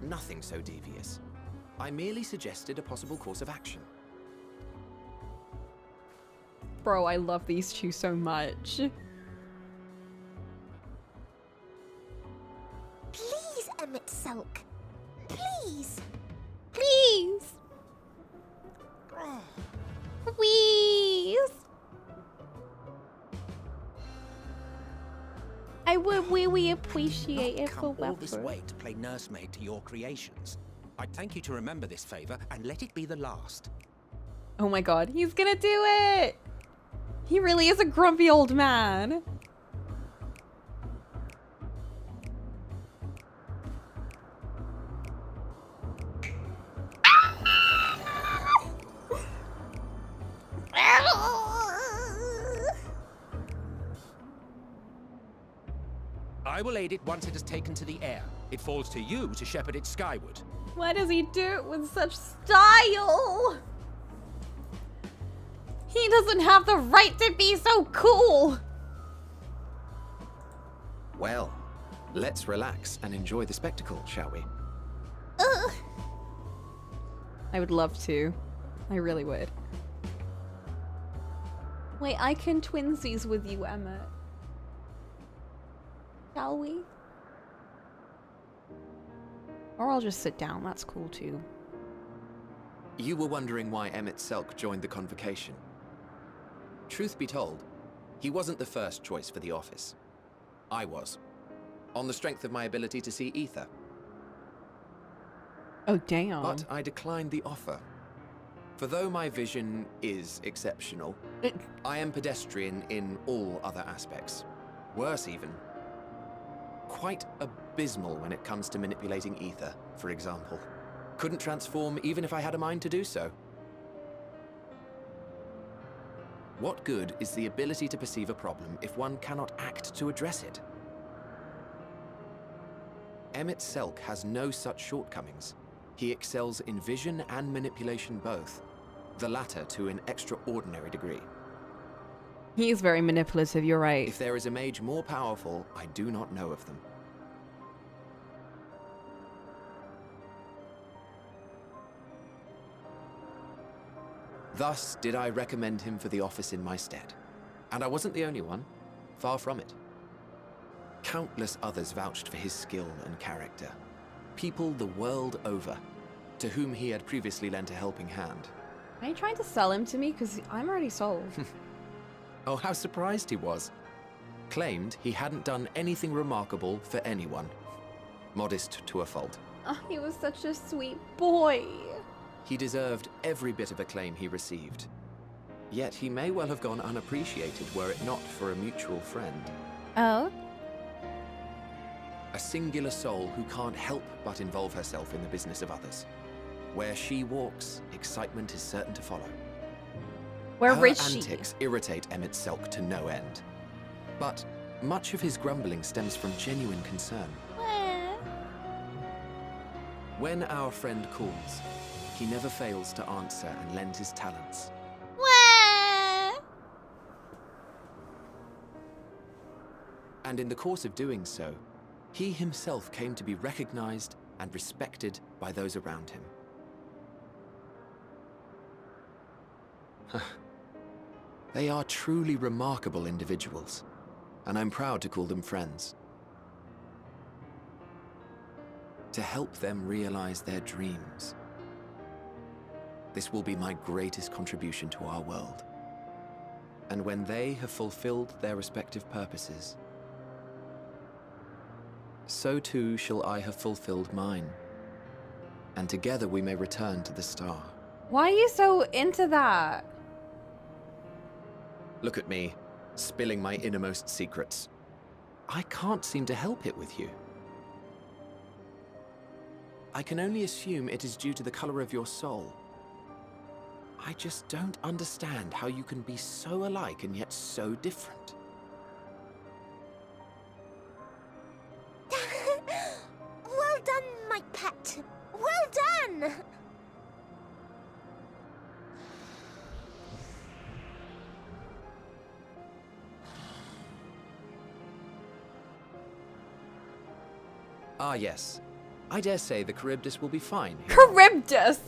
Nothing so devious. I merely suggested a possible course of action. Bro, I love these two so much. Please, Emmett Selk. Please. Please. Please. I would really appreciate it for Come all this Webber. way to play nursemaid to your creations. I'd thank you to remember this favor and let it be the last. Oh my god, he's gonna do it! He really is a grumpy old man. I will aid it once it has taken to the air. It falls to you to shepherd it skyward. Why does he do it with such style? He doesn't have the right to be so cool. Well, let's relax and enjoy the spectacle, shall we? I would love to. I really would. Wait, I can twinsies with you, Emmett. Shall we? Or I'll just sit down. That's cool too. You were wondering why Emmett Selk joined the convocation. Truth be told, he wasn't the first choice for the office. I was, on the strength of my ability to see ether. Oh, damn. But I declined the offer. For though my vision is exceptional, I am pedestrian in all other aspects. Worse even. Quite abysmal when it comes to manipulating ether, for example. Couldn't transform even if I had a mind to do so. What good is the ability to perceive a problem if one cannot act to address it? Emmett Selk has no such shortcomings. He excels in vision and manipulation both, the latter to an extraordinary degree. He is very manipulative, you're right. If there is a mage more powerful, I do not know of them. Thus did I recommend him for the office in my stead. And I wasn't the only one. Far from it. Countless others vouched for his skill and character. People the world over, to whom he had previously lent a helping hand. Are you trying to sell him to me? Because I'm already sold. Oh, how surprised he was. Claimed he hadn't done anything remarkable for anyone. Modest to a fault. Oh, he was such a sweet boy. He deserved every bit of acclaim he received. Yet he may well have gone unappreciated were it not for a mutual friend. Oh? A singular soul who can't help but involve herself in the business of others. Where she walks, excitement is certain to follow. Where Her is she? antics irritate Emmett Selk to no end. But much of his grumbling stems from genuine concern. When our friend calls, he never fails to answer and lend his talents. And in the course of doing so, he himself came to be recognized and respected by those around him. They are truly remarkable individuals, and I'm proud to call them friends. To help them realize their dreams. This will be my greatest contribution to our world. And when they have fulfilled their respective purposes, so too shall I have fulfilled mine. And together we may return to the star. Why are you so into that? Look at me, spilling my innermost secrets. I can't seem to help it with you. I can only assume it is due to the color of your soul. I just don't understand how you can be so alike and yet so different. Well done, my pet. Well done! Ah, yes. I dare say the Charybdis will be fine here. Charybdis!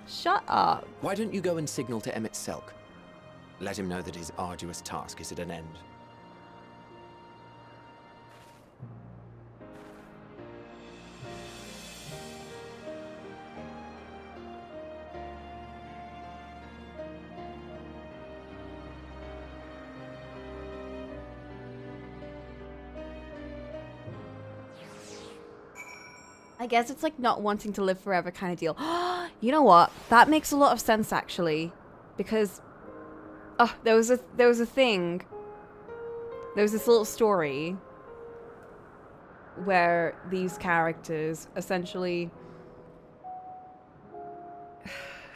Shut up. Why don't you go and signal to Emmett Selk? Let him know that his arduous task is at an end. I guess it's like not wanting to live forever kind of deal. You know what? That makes a lot of sense actually, because there was a thing. There was this little story where these characters essentially.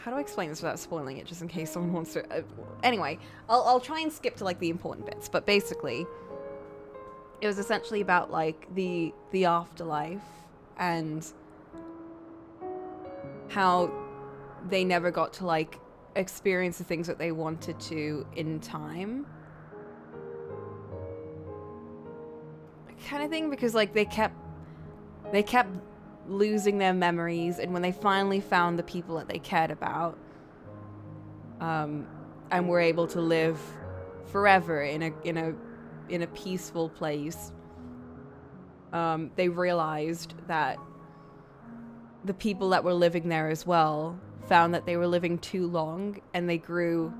How do I explain this without spoiling it, just in case someone wants to? Anyway, I'll try and skip to like the important bits, but basically, it was essentially about like the afterlife and how they never got to like experience the things that they wanted to in time, kind of thing, because like they kept losing their memories, and when they finally found the people that they cared about, and were able to live forever in a peaceful place, they realized that the people that were living there as well found that they were living too long, and they grew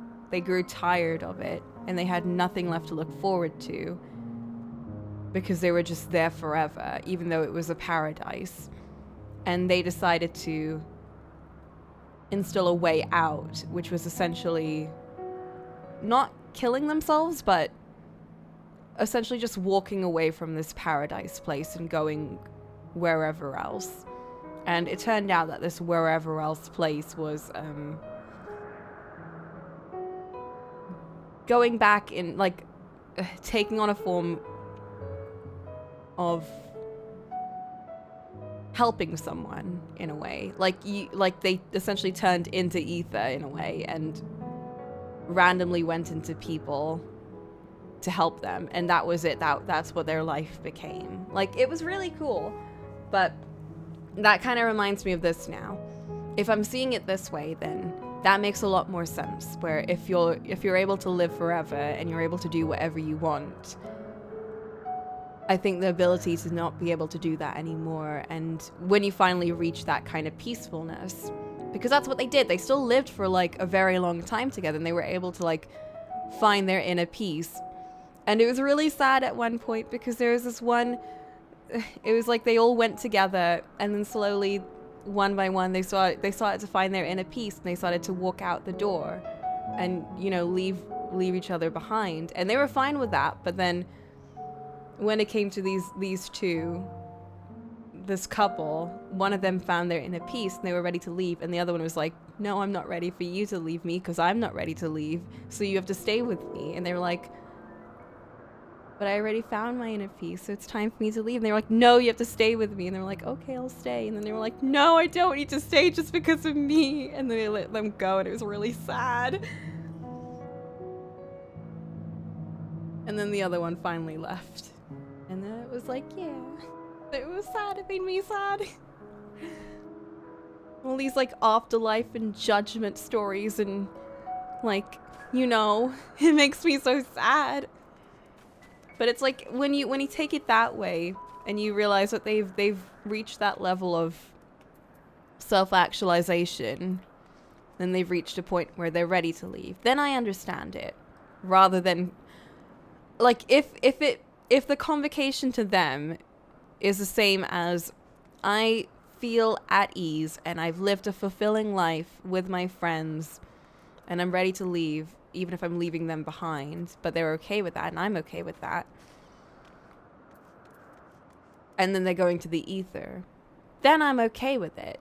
tired of it, and they had nothing left to look forward to because they were just there forever, even though it was a paradise. And they decided to instill a way out, which was essentially not killing themselves, but essentially just walking away from this paradise place and going wherever else. And it turned out that this wherever else place was going back in, like, taking on a form of helping someone in a way. Like they essentially turned into ether in a way and randomly went into people to help them, and that was it. That's what their life became. Like, it was really cool. But that kind of reminds me of this now. If I'm seeing it this way, then that makes a lot more sense, where if you're able to live forever and you're able to do whatever you want, I think the ability to not be able to do that anymore, and when you finally reach that kind of peacefulness, because that's what they did. They still lived for like a very long time together, and they were able to like find their inner peace. And it was really sad at one point, because there was this one, it was like they all went together, and then slowly, one by one, they started to find their inner peace, and they started to walk out the door and, you know, leave each other behind. And they were fine with that, but then when it came to these two, this couple, one of them found their inner peace and they were ready to leave, and the other one was like, no, I'm not ready for you to leave me, because I'm not ready to leave, so you have to stay with me. And they were like, but I already found my inner peace, so it's time for me to leave. And they were like, no, you have to stay with me. And they were like, okay, I'll stay. And then they were like, no, I don't need to stay just because of me. And then they let them go, and it was really sad. And then the other one finally left. And then it was like, yeah, it was sad. It made me sad. All these like afterlife and judgment stories, and like, you know, it makes me so sad. But it's like when you take it that way, and you realize that they've reached that level of self-actualization, then they've reached a point where they're ready to leave, then I understand it. Rather than like if the convocation to them is the same as, I feel at ease and I've lived a fulfilling life with my friends and I'm ready to leave, even if I'm leaving them behind, but they're okay with that and I'm okay with that, and then they're going to the ether, then I'm okay with it.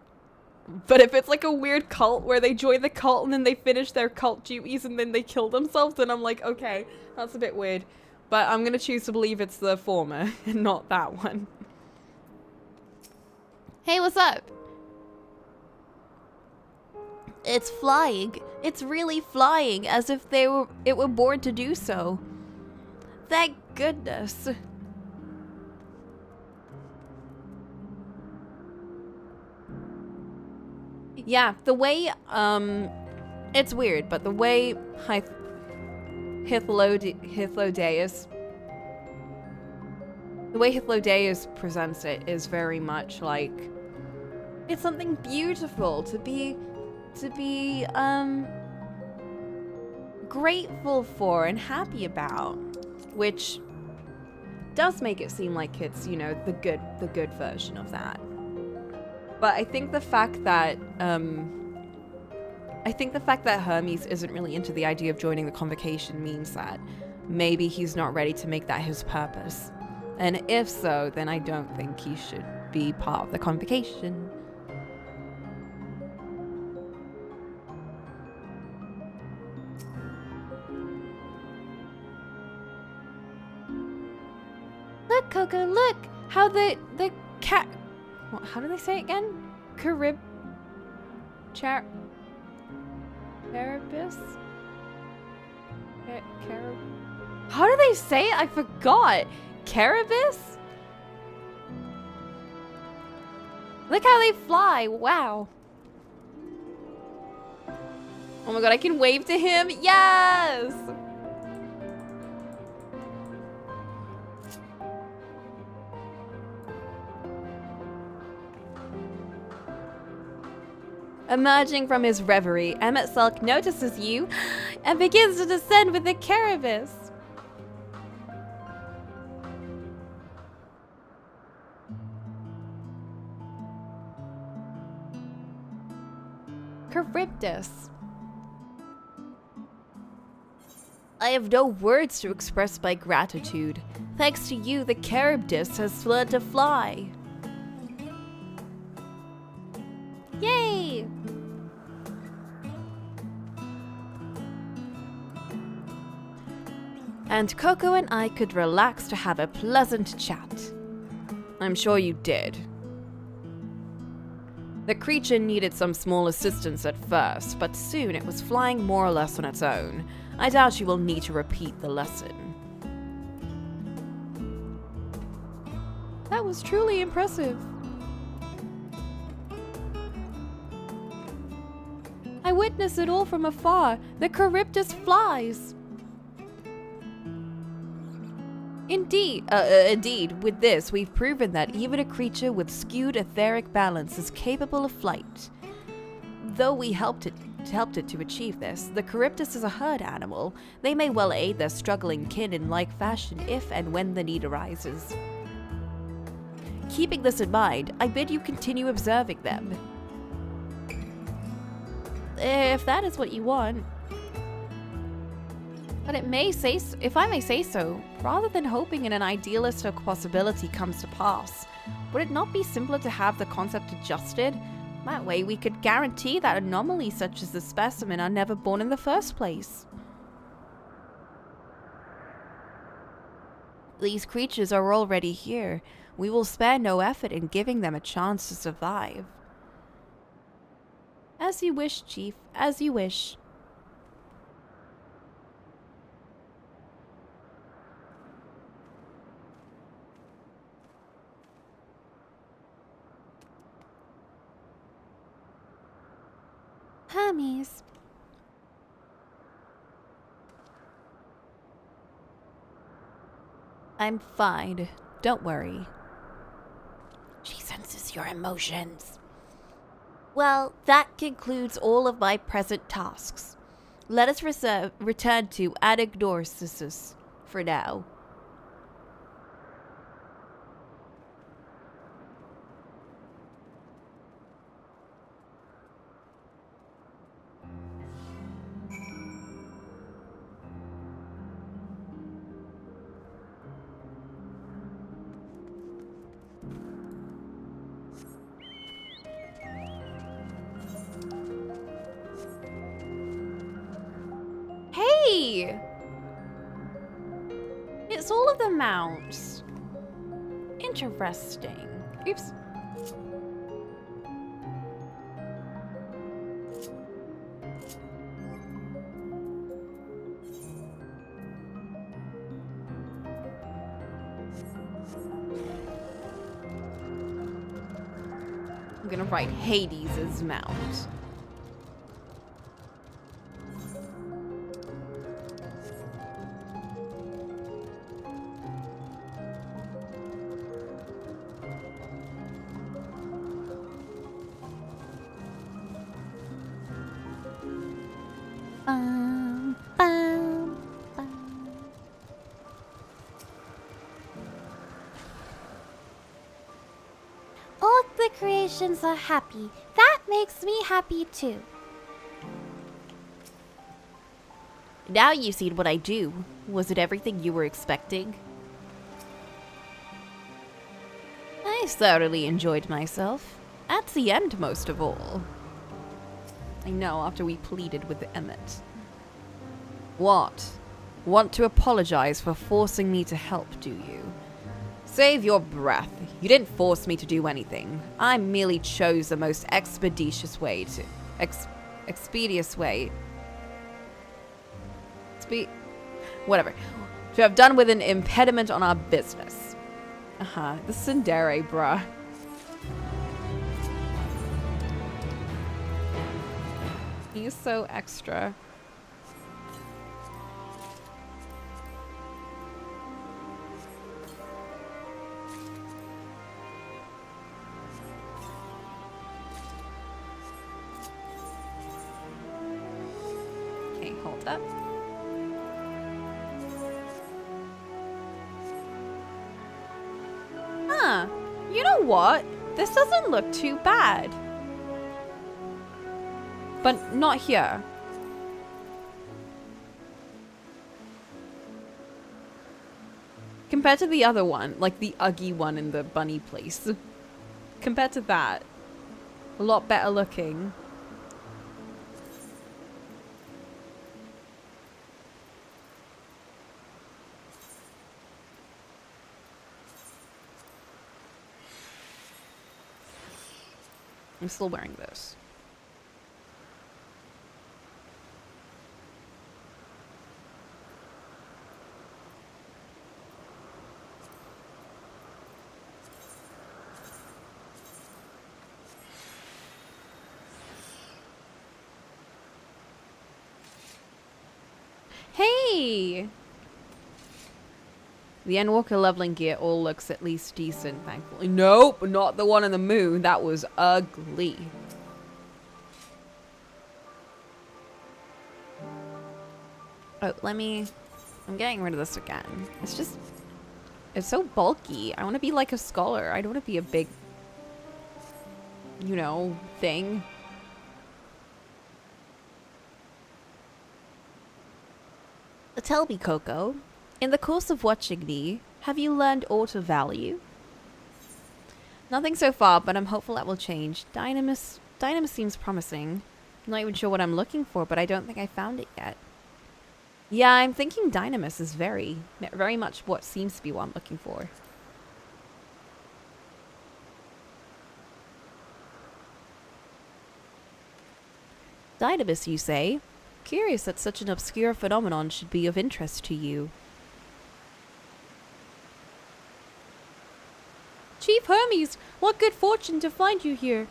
But if it's like a weird cult where they join the cult and then they finish their cult duties and then they kill themselves, then I'm like, okay, that's a bit weird. But I'm gonna choose to believe it's the former and not that one. Hey, what's up? It's flying. It's really flying, as if it were born to do so. Thank goodness. Yeah, the way, it's weird, but the way Hythlodaeus presents it is very much like, it's something beautiful to be grateful for and happy about, which does make it seem like it's, you know, the good version of that. But I think the fact that Hermes isn't really into the idea of joining the convocation means that maybe he's not ready to make that his purpose. And if so, then I don't think he should be part of the convocation. Look, Coco, look! How the cat... What, how do they say it again? Caribus? How do they say it? I forgot. Caribus? Look how they fly. Wow. Oh my god, I can wave to him. Yes! Emerging from his reverie, Emmett Sulk notices you and begins to descend with the Caribus. Charybdis. I have no words to express my gratitude. Thanks to you, the Charybdis has learned to fly. Yay! And Coco and I could relax to have a pleasant chat. I'm sure you did. The creature needed some small assistance at first, but soon it was flying more or less on its own. I doubt you will need to repeat the lesson. That was truly impressive. I witnessed it all from afar. The Charybdis flies. Indeed, with this, we've proven that even a creature with skewed etheric balance is capable of flight. Though we helped it to achieve this, the Charybdis is a herd animal. They may well aid their struggling kin in like fashion if and when the need arises. Keeping this in mind, I bid you continue observing them. If that is what you want. But if I may say so, rather than hoping in an idealistic possibility comes to pass, would it not be simpler to have the concept adjusted? That way we could guarantee that anomalies such as the specimen are never born in the first place. These creatures are already here. We will spare no effort in giving them a chance to survive. As you wish, Chief, as you wish. Hermes. I'm fine. Don't worry. She senses your emotions. Well, that concludes all of my present tasks. Let us return to Anagnorisis for now. Hey! It's all of the mounts. Interesting. Oops. I'm gonna write Hades' mount. Oh, the creations are happy. That makes me happy too. Now you've seen what I do. Was it everything you were expecting? I thoroughly enjoyed myself. At the end, most of all. I know, after we pleaded with Emmett. What? Want to apologize for forcing me to help, do you? Save your breath. You didn't force me to do anything. I merely chose the most expeditious way to... expeditious way... whatever. To have done with an impediment on our business. The tsundere, bruh. He's so extra. Okay, hold up. You know what? This doesn't look too bad. But not here. Compared to the other one, like the Uggy one in the bunny place. Compared to that, a lot better looking. I'm still wearing this. Hey! The Endwalker leveling gear all looks at least decent, thankfully. Nope, not the one on the moon. That was ugly. Oh, I'm getting rid of this again. It's so bulky. I want to be like a scholar. I don't want to be a big, thing. Tell me, Coco. In the course of watching me, have you learned aught of value? Nothing so far, but I'm hopeful that will change. Dynamis seems promising. I'm not even sure what I'm looking for, but I don't think I found it yet. Yeah, I'm thinking Dynamis is very much what seems to be what I'm looking for. Dynamis, you say? Curious that such an obscure phenomenon should be of interest to you. Chief Hermes, what good fortune to find you here.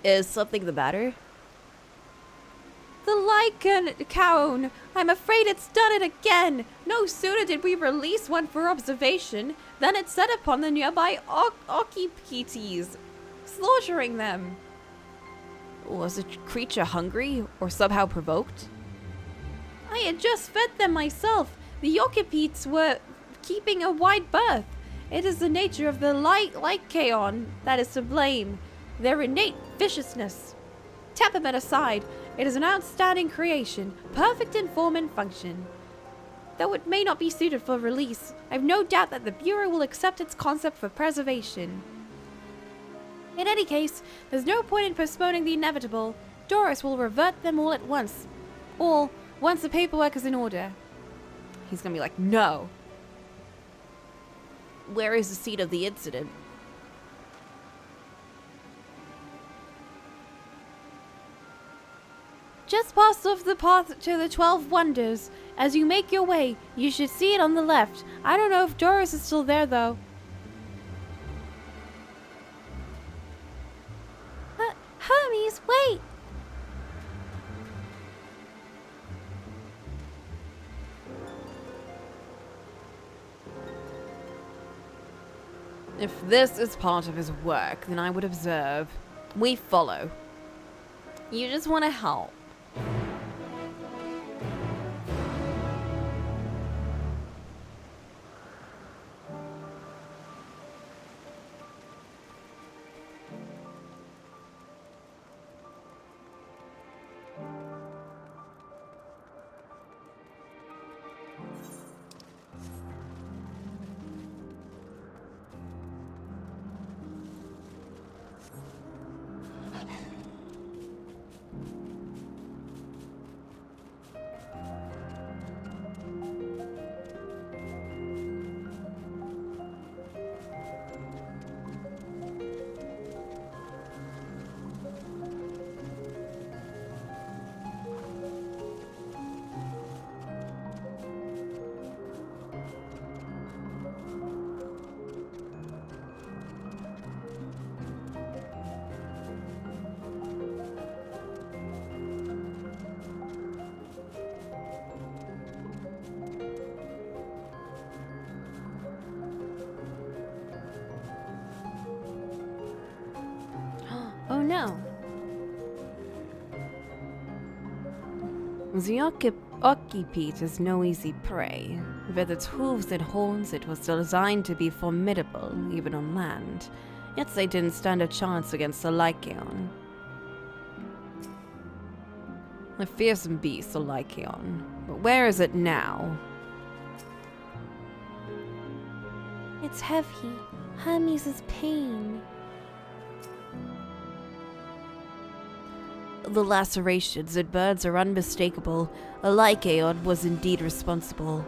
Is something the matter? The Lycan cone. I'm afraid it's done it again. No sooner did we release one for observation than it set upon the nearby occupities, slaughtering them. Was the creature hungry or somehow provoked? I had just fed them myself. The occupites were keeping a wide berth. It is the nature of the Lycaon that is to blame. Their innate viciousness. Temperament aside, it is an outstanding creation, perfect in form and function. Though it may not be suited for release, I have no doubt that the Bureau will accept its concept for preservation. In any case, there's no point in postponing the inevitable. Doris will revert them all at once. All, once the paperwork is in order. He's gonna be like, no. Where is the seat of the incident? Just past off the path to the 12 Wonders. As you make your way, you should see it on the left. I don't know if Doris is still there, though. Hermes, wait! If this is part of his work, then I would observe. We follow. You just want to help. no. The Occipede is no easy prey. With its hooves and horns, it was designed to be formidable, even on land. Yet they didn't stand a chance against the Lycaon. A fearsome beast, the Lycaon. But where is it now? It's heavy. Hermes' pain. The lacerations and burns are unmistakable. A Lycaon was indeed responsible.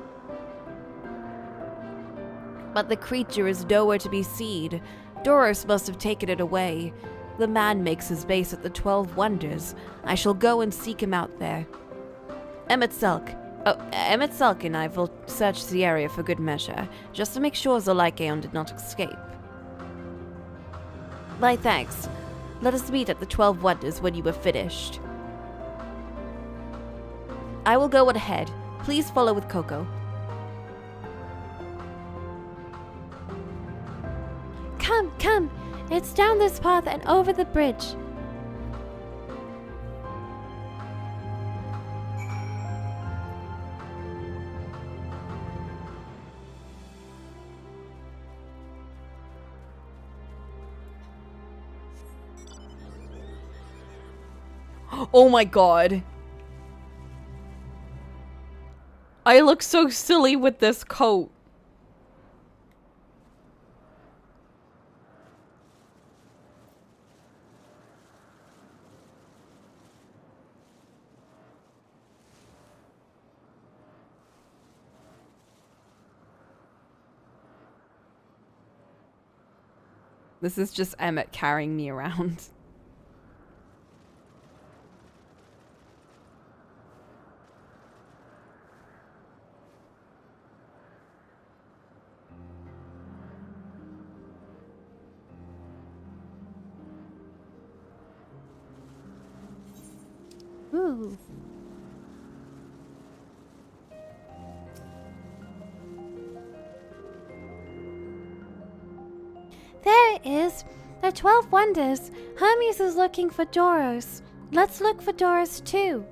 But the creature is nowhere to be seen. Doros must have taken it away. The man makes his base at the 12 Wonders. I shall go and seek him out there. Emmett Selk and I will search the area for good measure, just to make sure the Lycaon did not escape. My thanks. Let us meet at the 12 Wonders when you have finished. I will go ahead. Please follow with Coco. Come, come. It's down this path and over the bridge. Oh my god. I look so silly with this coat. This is just Emmett carrying me around. Ooh. There it is. The 12 Wonders. Hermes is looking for Doros. Let's look for Doros too.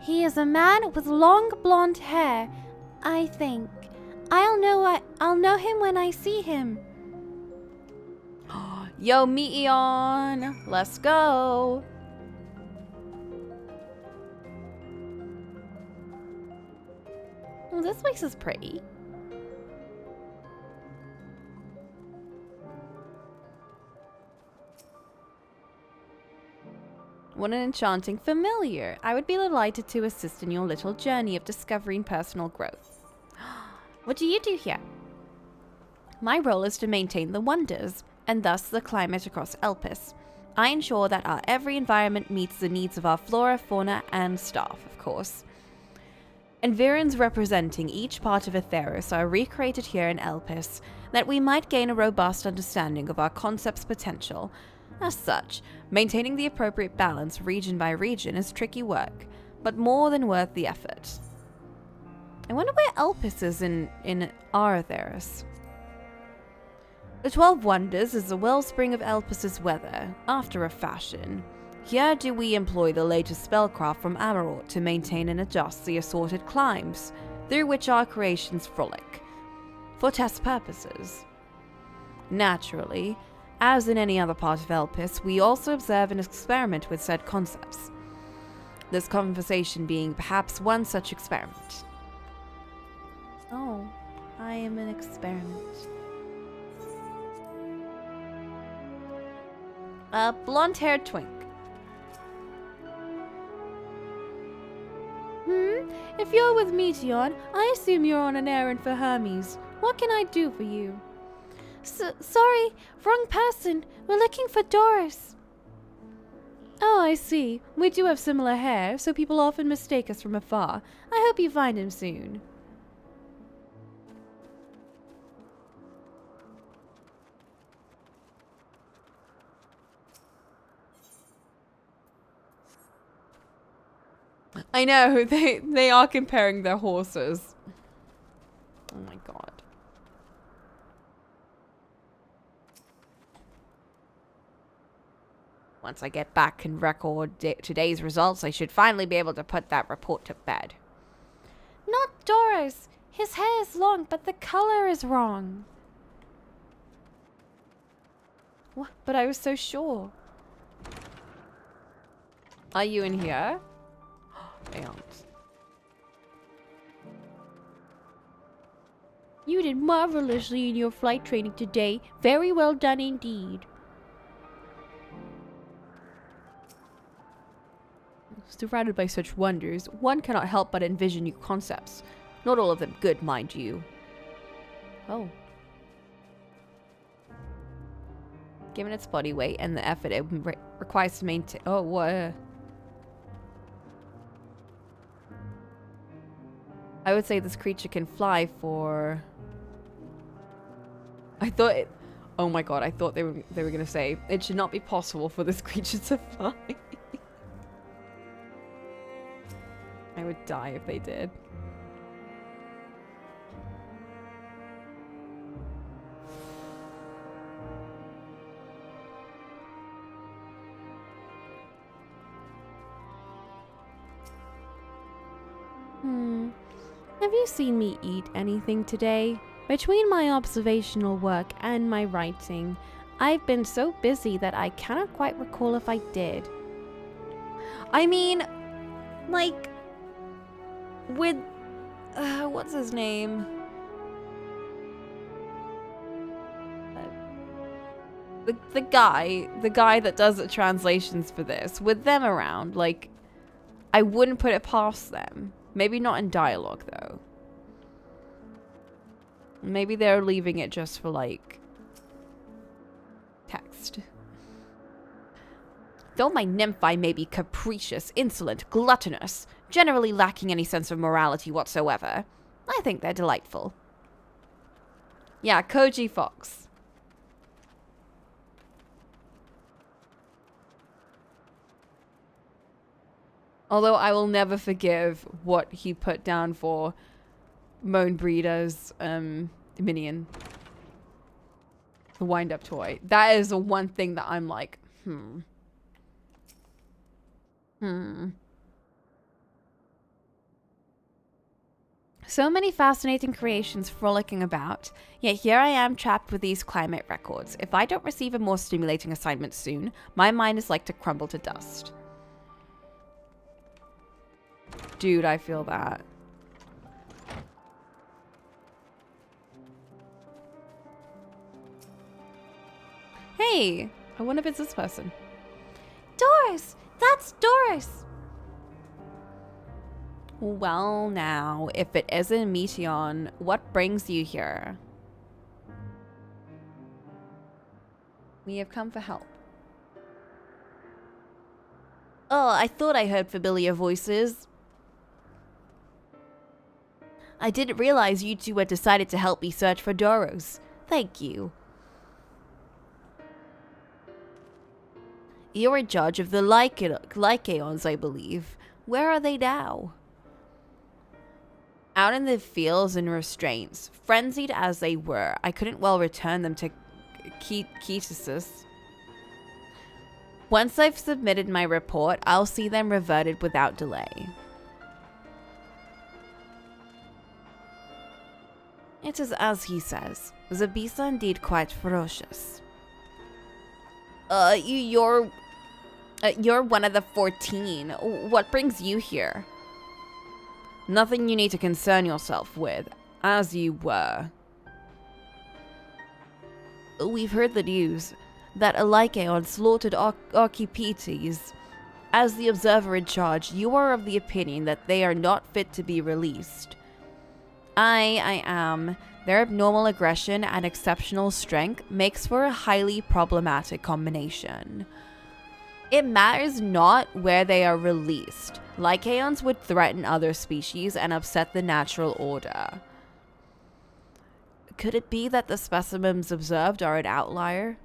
He is a man with long blonde hair, I think. I'll know him when I see him. Yo, Meteon, let's go. Oh, this place is pretty. What an enchanting familiar. I would be delighted to assist in your little journey of discovery and personal growth. What do you do here? My role is to maintain the wonders, and thus the climate across Elpis. I ensure that our every environment meets the needs of our flora, fauna, and staff, of course. Environs representing each part of Atheros are recreated here in Elpis, that we might gain a robust understanding of our concept's potential. As such, maintaining the appropriate balance region by region is tricky work, but more than worth the effort. I wonder where Elpis is in our Atheros. The 12 Wonders is the wellspring of Elpis's weather, after a fashion. Here do we employ the latest spellcraft from Amarort to maintain and adjust the assorted climes, through which our creations frolic, for test purposes. Naturally, as in any other part of Elpis, we also observe and experiment with said concepts. This conversation being perhaps one such experiment. Oh, I am an experiment. A blonde-haired twink. If you're with Meteon, I assume you're on an errand for Hermes. What can I do for you? Sorry, wrong person. We're looking for Doros. Oh, I see. We do have similar hair, so people often mistake us from afar. I hope you find him soon. I know, they are comparing their horses. Oh my god. Once I get back and record today's results, I should finally be able to put that report to bed. Not Doris. His hair is long, but the color is wrong. What? But I was so sure. Are you in here? They aren't. You did marvelously in your flight training today. Very well done indeed. Surrounded by such wonders, one cannot help but envision new concepts. Not all of them good, mind you. Oh. Given its body weight and the effort it requires to maintain... Oh, what? I would say this creature can fly for... I thought it... Oh my god, I thought they were going to say, it should not be possible for this creature to fly. I would die if they did. Have you seen me eat anything today? Between my observational work and my writing, I've been so busy that I cannot quite recall if I did. I mean, like, with, what's his name? The guy that does the translations for this, with them around, like, I wouldn't put it past them. Maybe not in dialogue, though. Maybe they're leaving it just for, like, text. Though my nymphi may be capricious, insolent, gluttonous, generally lacking any sense of morality whatsoever, I think they're delightful. Yeah, Koji Fox. Although I will never forgive what he put down for Moan Breeder's minion. The wind-up toy. That is the one thing that I'm like, So many fascinating creations frolicking about, yet here I am trapped with these climate records. If I don't receive a more stimulating assignment soon, my mind is like to crumble to dust. Dude, I feel that. Hey, I wonder if it's this person. Doris! That's Doris! Well now, if it isn't Meteon, what brings you here? We have come for help. Oh, I thought I heard familiar voices. I didn't realize you two had decided to help me search for Doros. Thank you. You're in charge of the Lycaons, I believe. Where are they now? Out in the fields and restraints. Frenzied as they were, I couldn't well return them to Ketosis. Once I've submitted my report, I'll see them reverted without delay. It is as he says. The beasts are indeed quite ferocious. You're one of the 14. What brings you here? Nothing you need to concern yourself with, as you were. We've heard the news that a Lycaon slaughtered Archipetes. As the observer in charge, you are of the opinion that they are not fit to be released. I am. Their abnormal aggression and exceptional strength makes for a highly problematic combination. It matters not where they are released. Lycaons would threaten other species and upset the natural order. Could it be that the specimens observed are an outlier?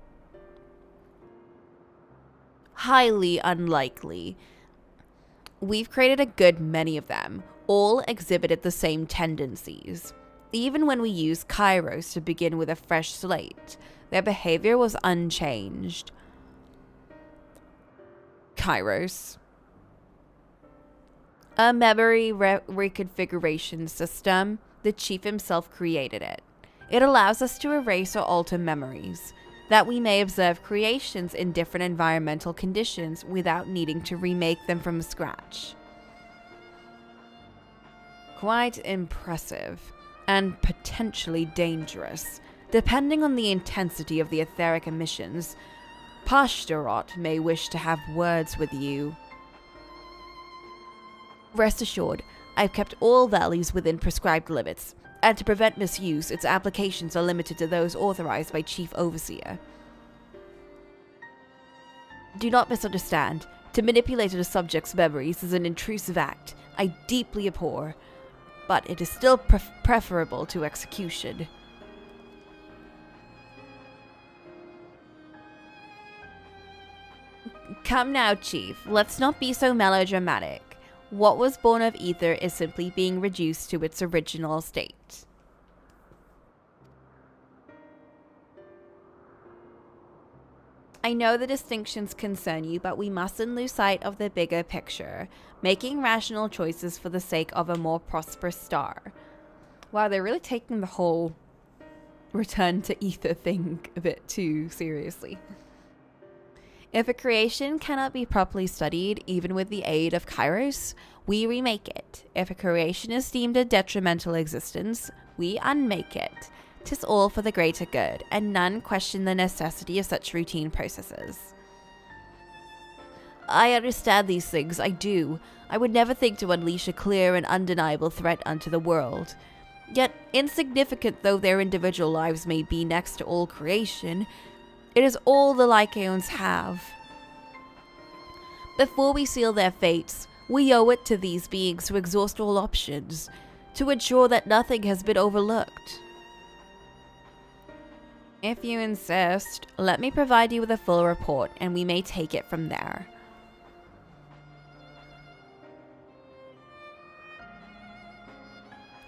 Highly unlikely. We've created a good many of them. All exhibited the same tendencies. Even when we used Kairos to begin with a fresh slate, their behavior was unchanged. Kairos. A memory reconfiguration system. The chief himself created it. It allows us to erase or alter memories, that we may observe creations in different environmental conditions without needing to remake them from scratch. Quite impressive, and potentially dangerous. Depending on the intensity of the etheric emissions, Pashtarot may wish to have words with you. Rest assured, I've kept all values within prescribed limits, and to prevent misuse, its applications are limited to those authorized by Chief Overseer. Do not misunderstand. To manipulate a subject's memories is an intrusive act I deeply abhor, but it is still preferable to execution. Come now, Chief. Let's not be so melodramatic. What was born of ether is simply being reduced to its original state. I know the distinctions concern you, but we mustn't lose sight of the bigger picture, making rational choices for the sake of a more prosperous star. Wow, they're really taking the whole return to ether thing a bit too seriously. If a creation cannot be properly studied, even with the aid of Kairos, we remake it. If a creation is deemed a detrimental existence, we unmake it. 'Tis all for the greater good, and none question the necessity of such routine processes. I understand these things, I do. I would never think to unleash a clear and undeniable threat unto the world. Yet, insignificant though their individual lives may be next to all creation, it is all the Lycaons have. Before we seal their fates, we owe it to these beings to exhaust all options, to ensure that nothing has been overlooked. If you insist, let me provide you with a full report, and we may take it from there.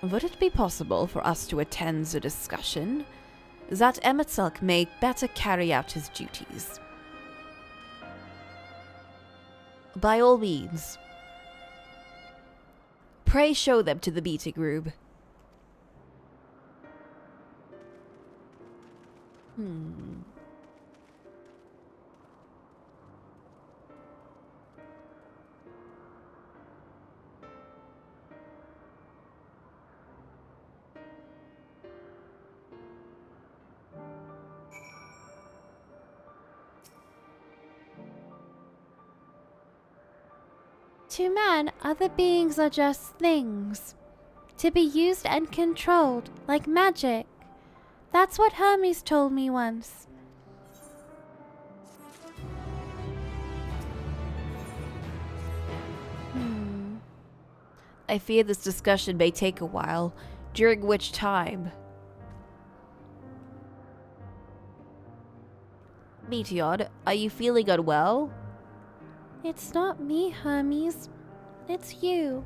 Would it be possible for us to attend the discussion? That Emetzelk may better carry out his duties. By all means. Pray show them to the meeting room. To man, other beings are just things, to be used and controlled, like magic. That's what Hermes told me once. I fear this discussion may take a while, during which time... Meteor, are you feeling unwell? It's not me, Hermes. It's you.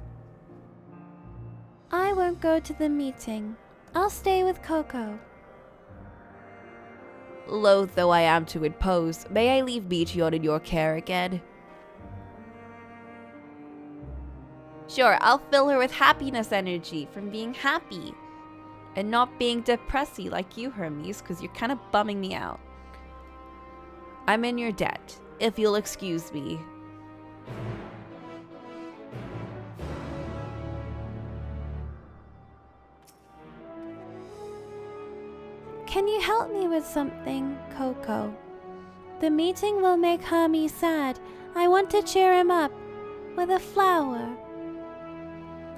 I won't go to the meeting. I'll stay with Coco. Loath though I am to impose, may I leave Meteor in your care again? Sure, I'll fill her with happiness energy from being happy. And not being depressy like you, Hermes, because you're kind of bumming me out. I'm in your debt, if you'll excuse me. Can you help me with something, Coco? The meeting will make Hermes sad. I want to cheer him up with a flower.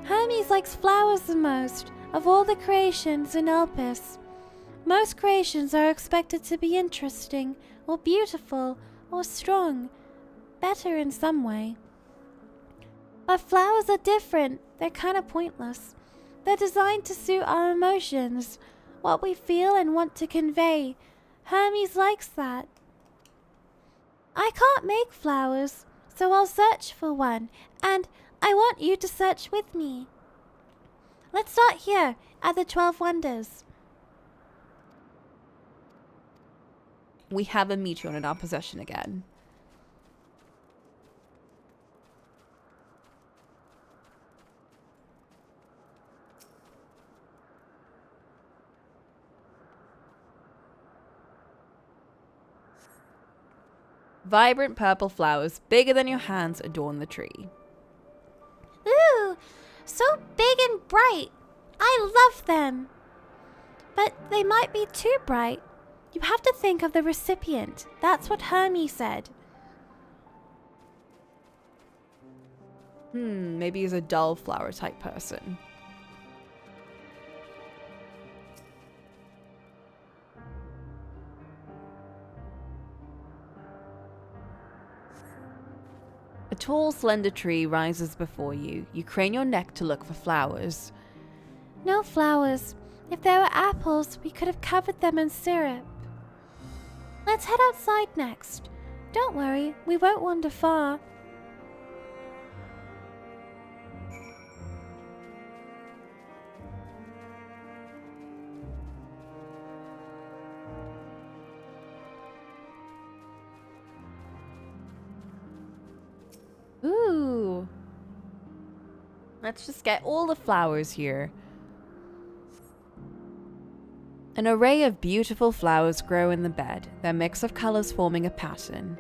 Hermes likes flowers the most of all the creations in Elpis. Most creations are expected to be interesting, or beautiful, or strong, better in some way. But flowers are different. They're kind of pointless. They're designed to suit our emotions, what we feel and want to convey. Hermes likes that. I can't make flowers, so I'll search for one, and I want you to search with me. Let's start here, at the 12 Wonders. We have a Meteor in our possession again. Vibrant purple flowers bigger than your hands adorn the tree. Ooh, so big and bright. I love them. But they might be too bright. You have to think of the recipient. That's what Hermes said. Maybe he's a dull flower type person. A tall, slender tree rises before you. You crane your neck to look for flowers. No flowers. If there were apples, we could have covered them in syrup. Let's head outside next. Don't worry, we won't wander far. Ooh. Let's just get all the flowers here. An array of beautiful flowers grow in the bed, their mix of colors forming a pattern.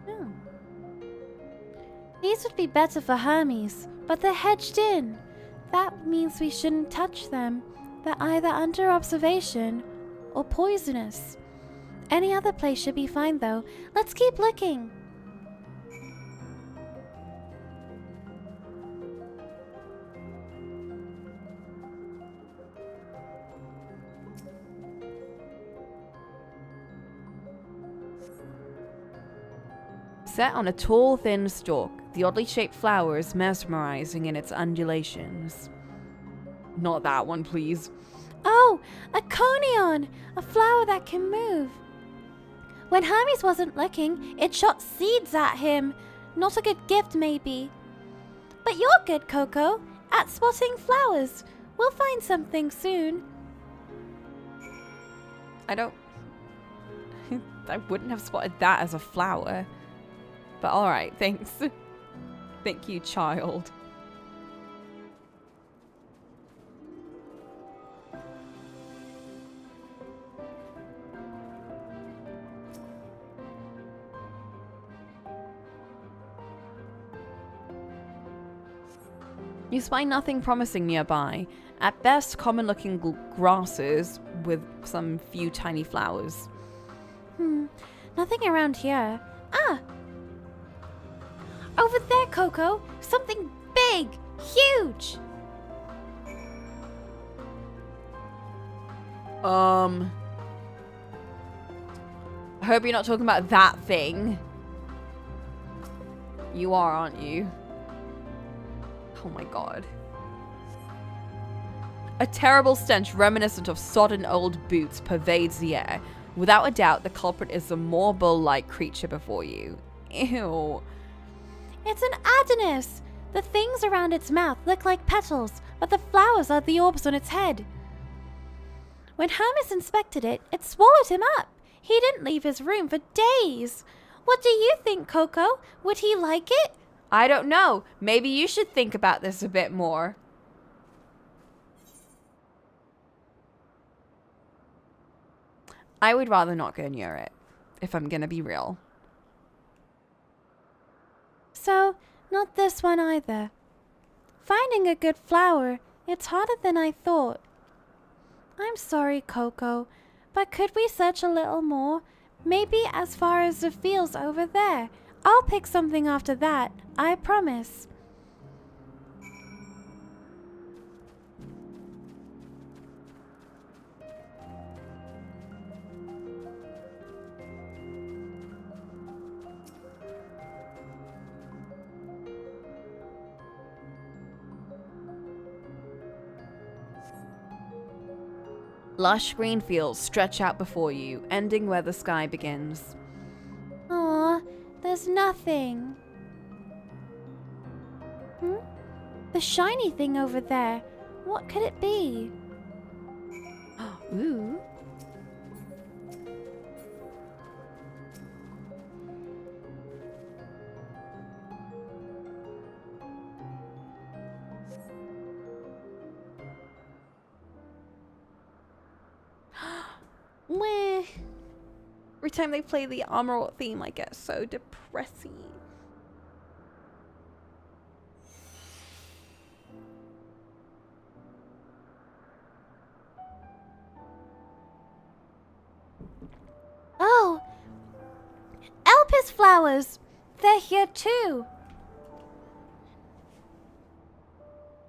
Oh. These would be better for Hermes, but they're hedged in. That means we shouldn't touch them. They're either under observation or poisonous. Any other place should be fine though. Let's keep looking. Set on a tall, thin stalk, the oddly shaped flower is mesmerizing in its undulations. Not that one, please. Oh, a conion! A flower that can move. When Hermes wasn't looking, it shot seeds at him. Not a good gift, maybe. But you're good, Coco, at spotting flowers. We'll find something soon. I wouldn't have spotted that as a flower. But alright, thanks. Thank you, child. You spy nothing promising nearby. At best, common-looking grasses with some few tiny flowers. Nothing around here. Ah! Over there, Coco! Something big! Huge! I hope you're not talking about that thing. You are, aren't you? Oh my god. A terrible stench reminiscent of sodden old boots pervades the air. Without a doubt, the culprit is the more bull-like creature before you. Ew. It's an Adonis! The things around its mouth look like petals, but the flowers are the orbs on its head. When Hermes inspected it, it swallowed him up. He didn't leave his room for days. What do you think, Coco? Would he like it? I don't know. Maybe you should think about this a bit more. I would rather not go near it, if I'm gonna be real. So, not this one either. Finding a good flower, it's harder than I thought. I'm sorry, Coco, but could we search a little more? Maybe as far as the fields over there. I'll pick something after that, I promise. Lush green fields stretch out before you, ending where the sky begins. Aw, there's nothing. The shiny thing over there. What could it be? Ooh. Meh. Every time they play the Armor theme, I get so depressing. Oh! Elpis flowers! They're here too!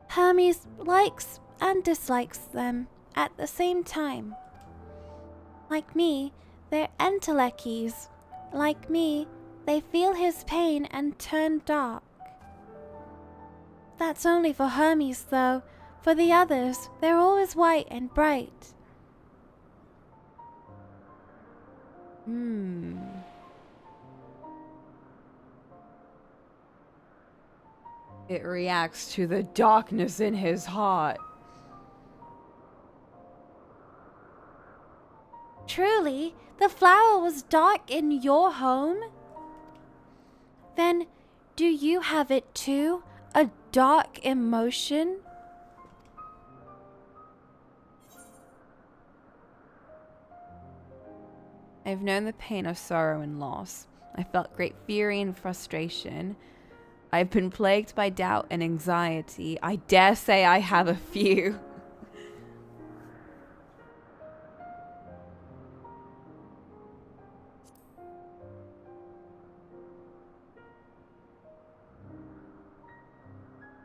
Hermes likes and dislikes them at the same time. Like me, they're entelechies. Like me, they feel his pain and turn dark. That's only for Hermes though. For the others, they're always white and bright. It reacts to the darkness in his heart. Truly, the flower was dark in your home? Then, do you have it too? A dark emotion? I've known the pain of sorrow and loss. I felt great fury and frustration. I've been plagued by doubt and anxiety. I dare say I have a few.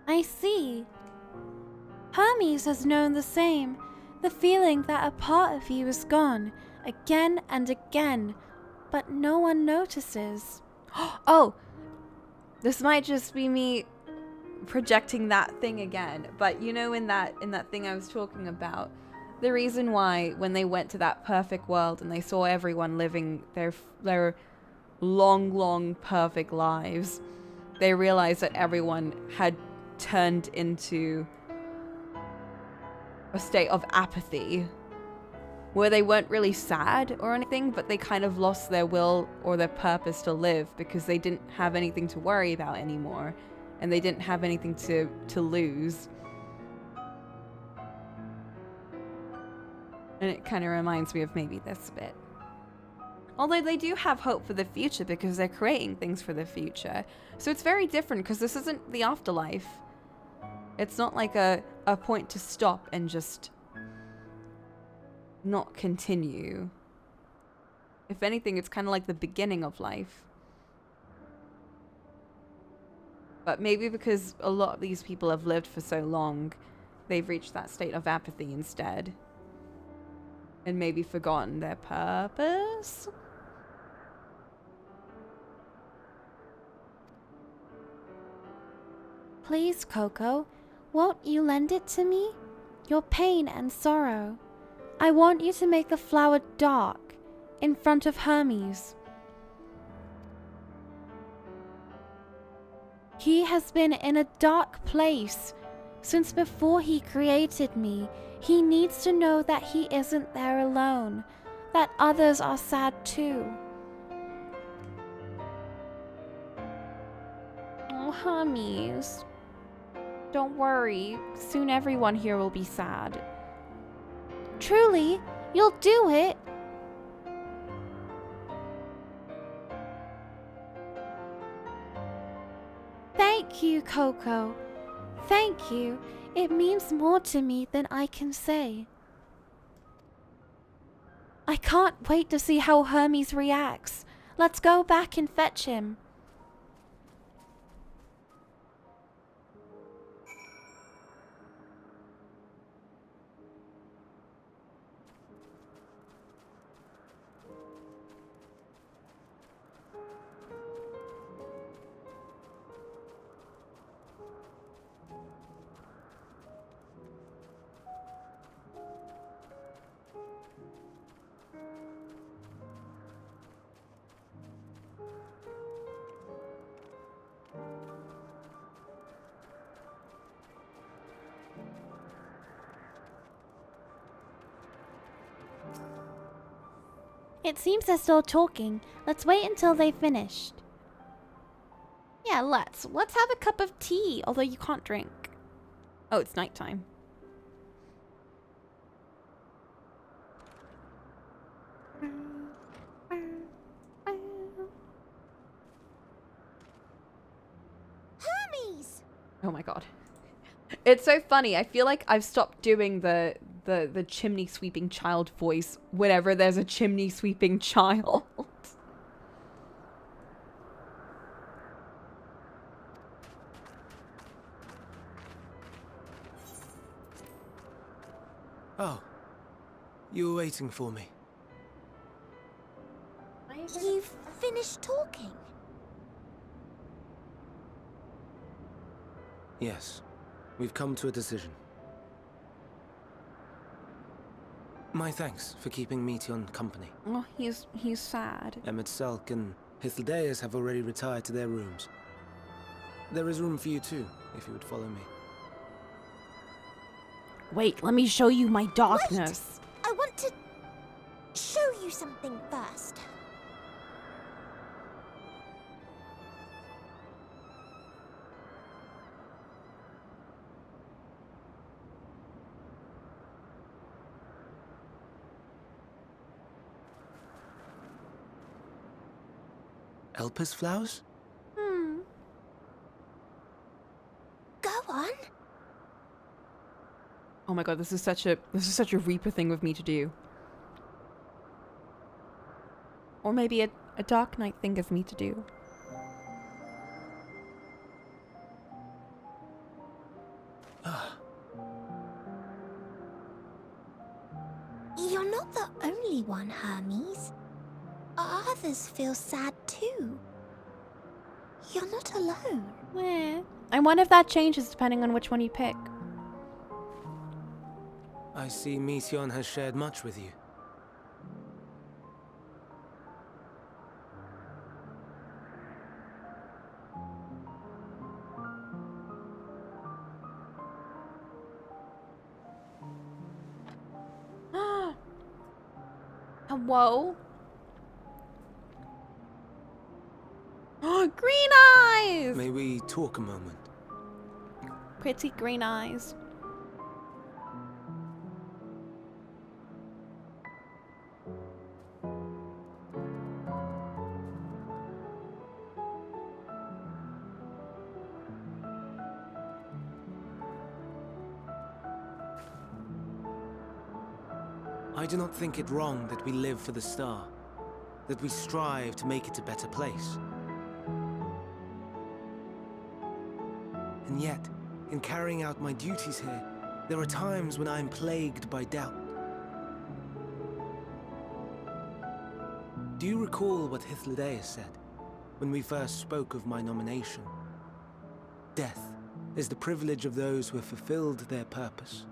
I see. Hermes has known the same. The feeling that a part of you is gone, again and again, but no one notices. Oh! This might just be me projecting that thing again, but you know, in that thing I was talking about, the reason why when they went to that perfect world and they saw everyone living their long perfect lives, they realized that everyone had turned into a state of apathy where they weren't really sad or anything, but they kind of lost their will or their purpose to live because they didn't have anything to worry about anymore and they didn't have anything to lose. And it kind of reminds me of maybe this bit. Although they do have hope for the future because they're creating things for the future. So it's very different because this isn't the afterlife. It's not like a point to stop and just not continue. If anything, it's kind of like the beginning of life. But maybe because a lot of these people have lived for so long, they've reached that state of apathy instead. And maybe forgotten their purpose? Please, Coco, won't you lend it to me? Your pain and sorrow. I want you to make the flower dark in front of Hermes. He has been in a dark place since before he created me. He needs to know that he isn't there alone, that others are sad too. Oh, Hermes. Don't worry, soon everyone here will be sad. Truly, you'll do it? Thank you, Coco. Thank you. It means more to me than I can say. I can't wait to see how Hermes reacts. Let's go back and fetch him. It seems they're still talking. Let's wait until they've finished. Yeah, let's have a cup of tea, although you can't drink. Oh, it's nighttime. Oh my god. It's so funny. I feel like I've stopped doing the chimney sweeping child voice whenever there's a chimney sweeping child. Oh, you were waiting for me. You've finished talking? Yes, we've come to a decision. My thanks for keeping Meteon company. Oh, he's sad. Emmett Selk and Hythlodaeus have already retired to their rooms. There is room for you too, if you would follow me. Wait, let me show you my darkness. Wait! I want to show you something first. Elpis flowers? Go on. Oh my god, this is such a Reaper thing of me to do. Or maybe a Dark Knight thing of me to do. You're not the only one, Hermes. Others feel sad too. You're not alone. Eh. I wonder if that changes depending on which one you pick. I see Meteon has shared much with you. Whoa. Green eyes! May we talk a moment? Pretty green eyes. I do not think it wrong that we live for the star, that we strive to make it a better place. And yet, in carrying out my duties here, there are times when I am plagued by doubt. Do you recall what Hythlodaeus said when we first spoke of my nomination? Death is the privilege of those who have fulfilled their purpose,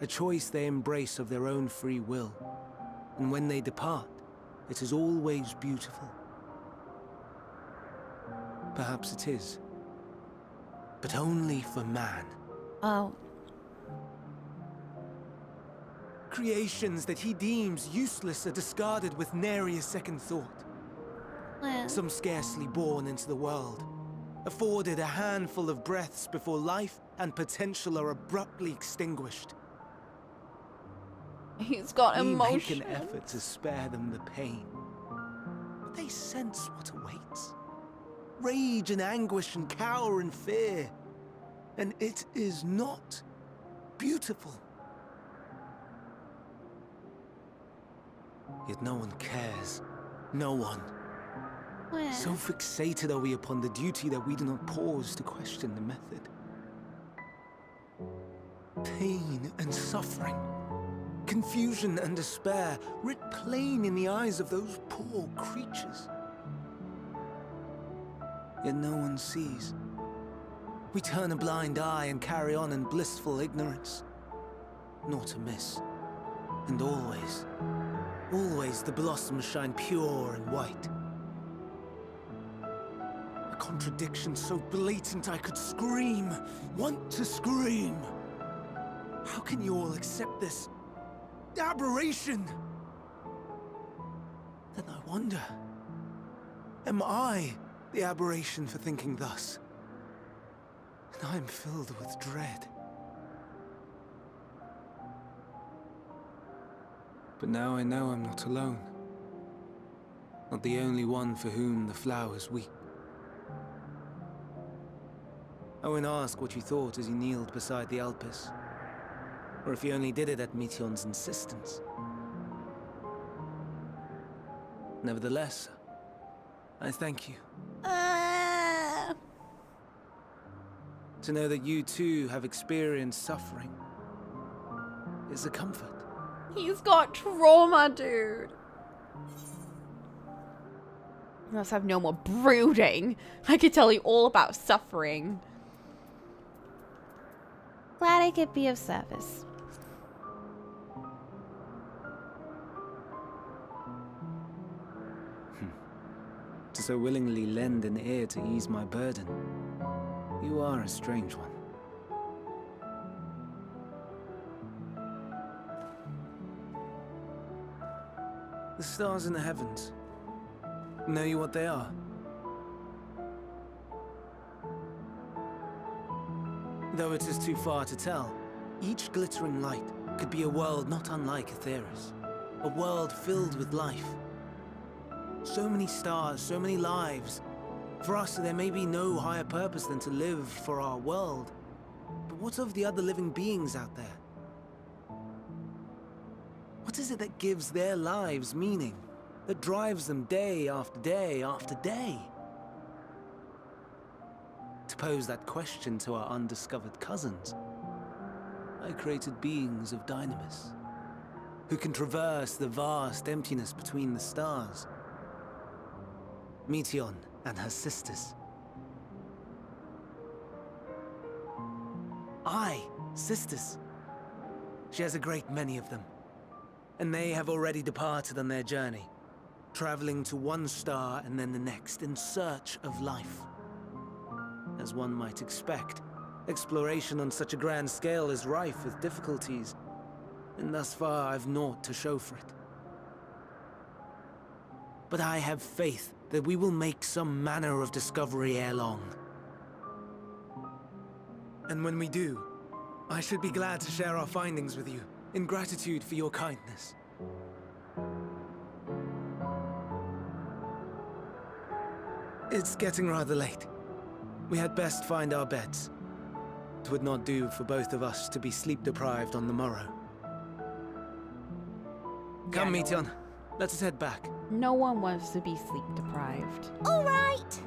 a choice they embrace of their own free will, and when they depart, it is always beautiful. Perhaps it is, but only for man. Oh. Creations that he deems useless are discarded with nary a second thought. Well. Some scarcely born into the world, afforded a handful of breaths before life and potential are abruptly extinguished. He's got We emotion. make an effort to spare them the pain, but they sense what awaits. Rage and anguish and cower and fear. And it is not beautiful. Yet no one cares. No one. Well. So fixated are we upon the duty that we do not pause to question the method. Pain and suffering, confusion and despair, writ plain in the eyes of those poor creatures. Yet no one sees. We turn a blind eye and carry on in blissful ignorance. Not amiss. And always, always the blossoms shine pure and white. A contradiction so blatant I could scream, want to scream. How can you all accept this aberration? Then I wonder, am I the aberration for thinking thus? And I am filled with dread. But now I know I'm not alone. Not the only one for whom the flowers weep. I won't ask what you thought as you kneeled beside the Alpes, or if you only did it at Meteon's insistence. Nevertheless, I thank you. To know that you too have experienced suffering is a comfort. He's got trauma, dude. Let's have no more brooding. I could tell you all about suffering. Glad I could be of service. To so willingly lend an ear to ease my burden, you are a strange one. The stars in the heavens. Know you what they are? Though it is too far to tell, each glittering light could be a world not unlike Aetheris. A world filled with life. So many stars, so many lives. For us, there may be no higher purpose than to live for our world. But what of the other living beings out there? What is it that gives their lives meaning? That drives them day after day after day? To pose that question to our undiscovered cousins, I created beings of Dynamis, who can traverse the vast emptiness between the stars. Meteon and her sisters. Aye, sisters. She has a great many of them. And they have already departed on their journey, traveling to one star and then the next in search of life. As one might expect, exploration on such a grand scale is rife with difficulties, and thus far I've naught to show for it. But I have faith that we will make some manner of discovery ere long. And when we do, I should be glad to share our findings with you, in gratitude for your kindness. It's getting rather late. We had best find our beds. It would not do for both of us to be sleep-deprived on the morrow. Come, Meteon. Let us head back. No one wants to be sleep-deprived. All right.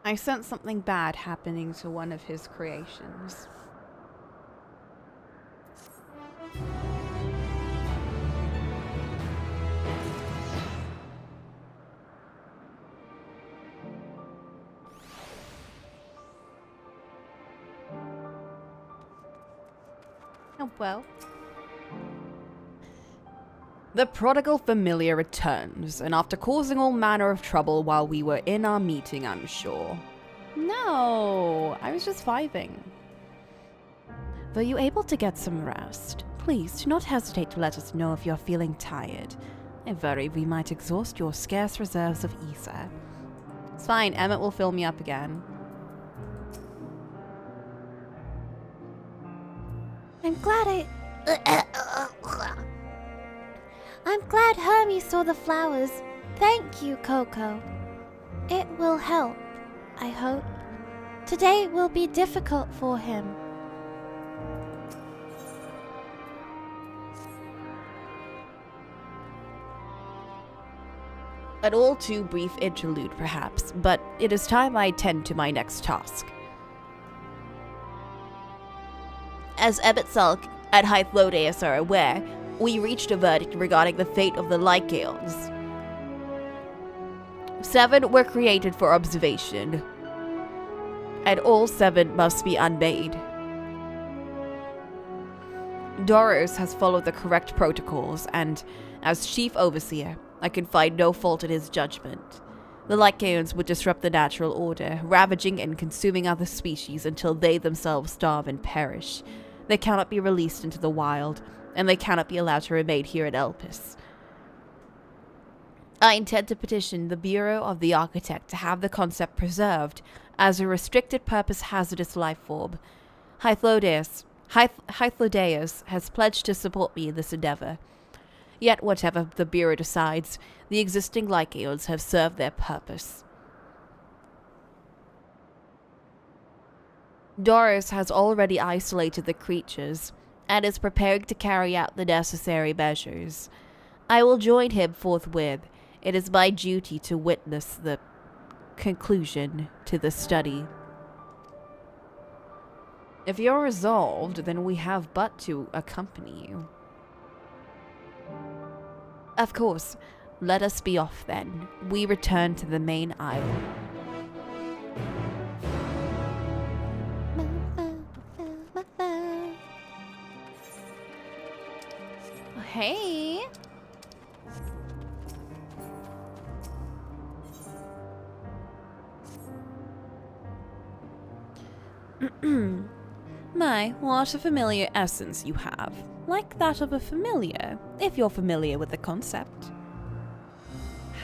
I sense something bad happening to one of his creations. Oh, well. The prodigal familiar returns, and after causing all manner of trouble while we were in our meeting, I'm sure. No, I was just vibing. Were you able to get some rest? Please do not hesitate to let us know if you're feeling tired. I worry we might exhaust your scarce reserves of ether. It's fine, Emmett will fill me up again. I'm glad Hermes saw the flowers. Thank you, Coco. It will help, I hope. Today will be difficult for him. An all too brief interlude, perhaps, but it is time I attend to my next task. As Emmett Sulk and Hythlodeus are aware, we reached a verdict regarding the fate of the Lycaons. 7 were created for observation, and all 7 must be unmade. Doros has followed the correct protocols, and as Chief Overseer, I can find no fault in his judgment. The Lycaons would disrupt the natural order, ravaging and consuming other species until they themselves starve and perish. They cannot be released into the wild, and they cannot be allowed to remain here at Elpis. I intend to petition the Bureau of the Architect to have the concept preserved as a restricted purpose hazardous life form. Hythlodeus has pledged to support me in this endeavor. Yet whatever the Bureau decides, the existing Lycaons have served their purpose. Doris has already isolated the creatures and is preparing to carry out the necessary measures. I will join him forthwith. It is my duty to witness the conclusion to the study. If you're resolved, then we have but to accompany you. Of course. Let us be off then. We return to the main isle. Hey. My, what a familiar essence you have. Like that of a familiar, if you're familiar with the concept.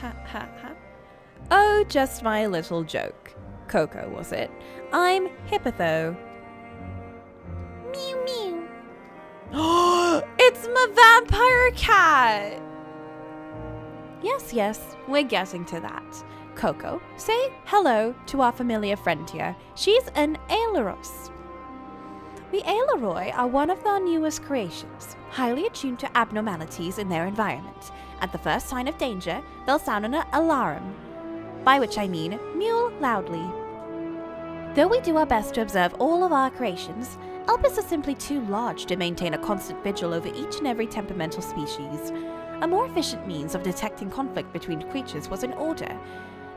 Ha ha ha. Oh, just my little joke. Coco, was it? I'm Hippotho. Mew mew. It's my vampire cat! Yes, we're getting to that. Coco, say hello to our familiar friend here. She's an Aileros. The Aileroi are one of our newest creations, highly attuned to abnormalities in their environment. At the first sign of danger, they'll sound an alarm, by which I mean mew loudly. Though we do our best to observe all of our creations, Elpis is simply too large to maintain a constant vigil over each and every temperamental species. A more efficient means of detecting conflict between creatures was in order.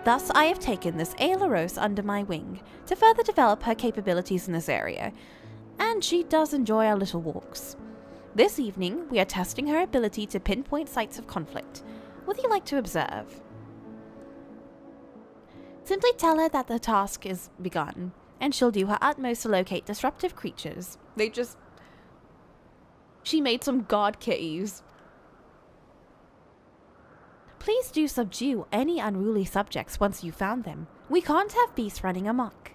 Thus, I have taken this Aileros under my wing to further develop her capabilities in this area, and she does enjoy our little walks. This evening, we are testing her ability to pinpoint sites of conflict. Would you like to observe? Simply tell her that the task is begun, and she'll do her utmost to locate disruptive creatures. She made some god kitties. Please do subdue any unruly subjects once you've found them. We can't have beasts running amok.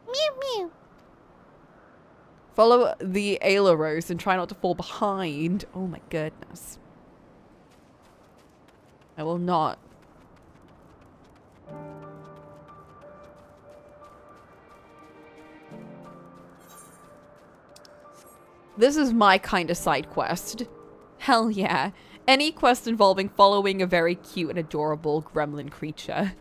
Mew mew. Follow the Aileros and try not to fall behind. Oh my goodness. I will not. This is my kind of side quest. Hell yeah. Any quest involving following a very cute and adorable gremlin creature.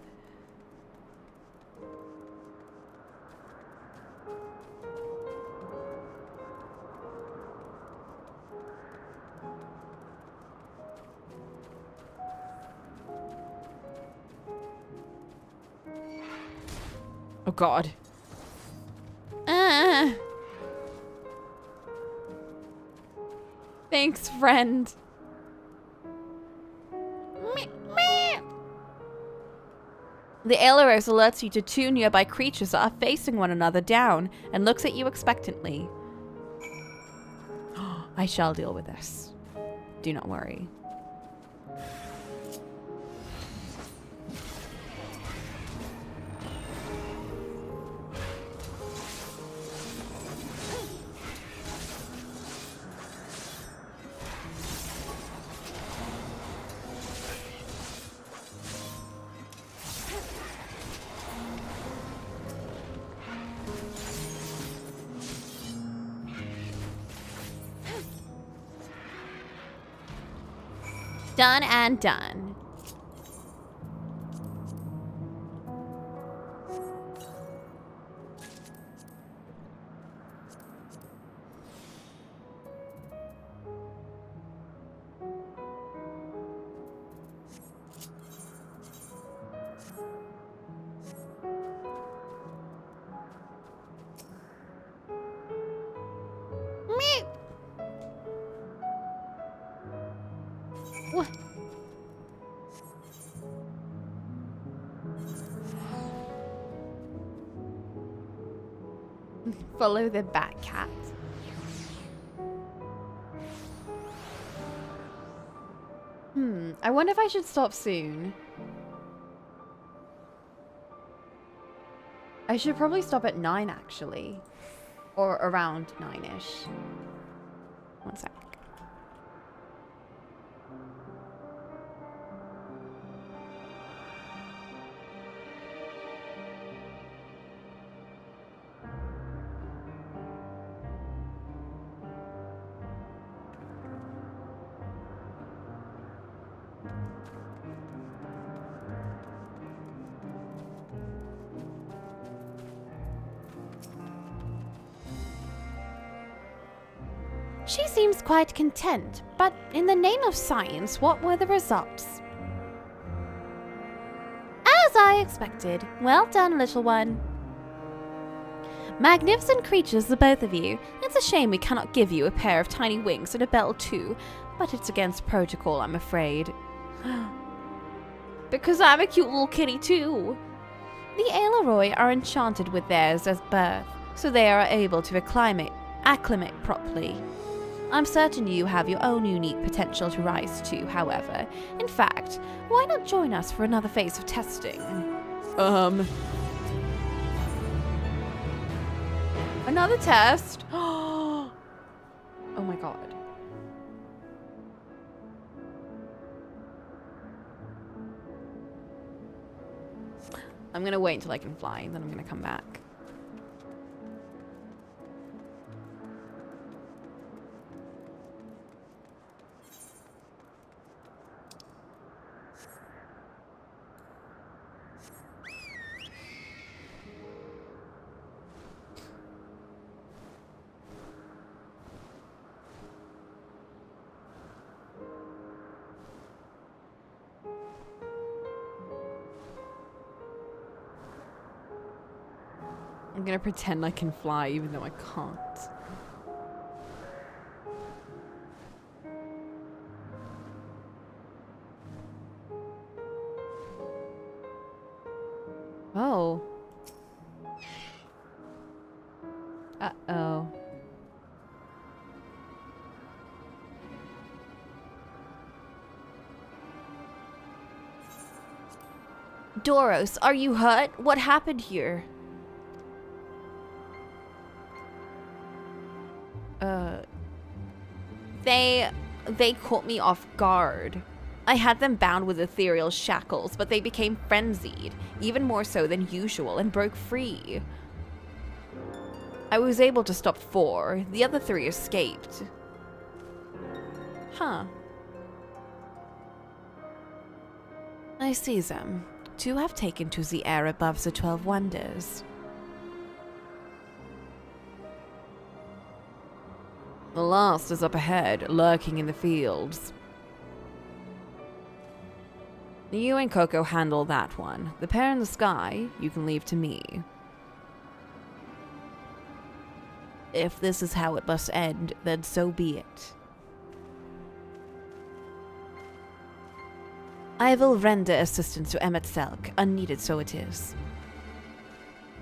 Oh god. Thanks, friend. The Aileros alerts you to two nearby creatures that are facing one another down and looks at you expectantly. I shall deal with this. Do not worry. Done and done. What? Follow the bat cat. I wonder if I should stop soon. I should probably stop at 9 actually. Or around 9-ish. One sec. She seems quite content, but in the name of science, what were the results? As I expected. Well done, little one. Magnificent creatures, the both of you. It's a shame we cannot give you a pair of tiny wings and a bell too, but it's against protocol, I'm afraid. Because I'm a cute little kitty too. The Aeloroi are enchanted with theirs as birth, so they are able to acclimate properly. I'm certain you have your own unique potential to rise to, however. In fact, why not join us for another phase of testing? Another test? Oh my god. I'm gonna wait until I can fly, and then I'm gonna come back. I'm gonna pretend I can fly even though I can't. Oh. Uh-oh. Doros, are you hurt? What happened here? They caught me off guard. I had them bound with ethereal shackles, but they became frenzied, even more so than usual, and broke free. I was able to stop 4. The other 3 escaped. Huh. I see them. 2 have taken to the air above the 12 wonders. The last is up ahead, lurking in the fields. You and Coco handle that one. The pair in the sky, you can leave to me. If this is how it must end, then so be it. I will render assistance to Emmet Selk, unneeded so it is.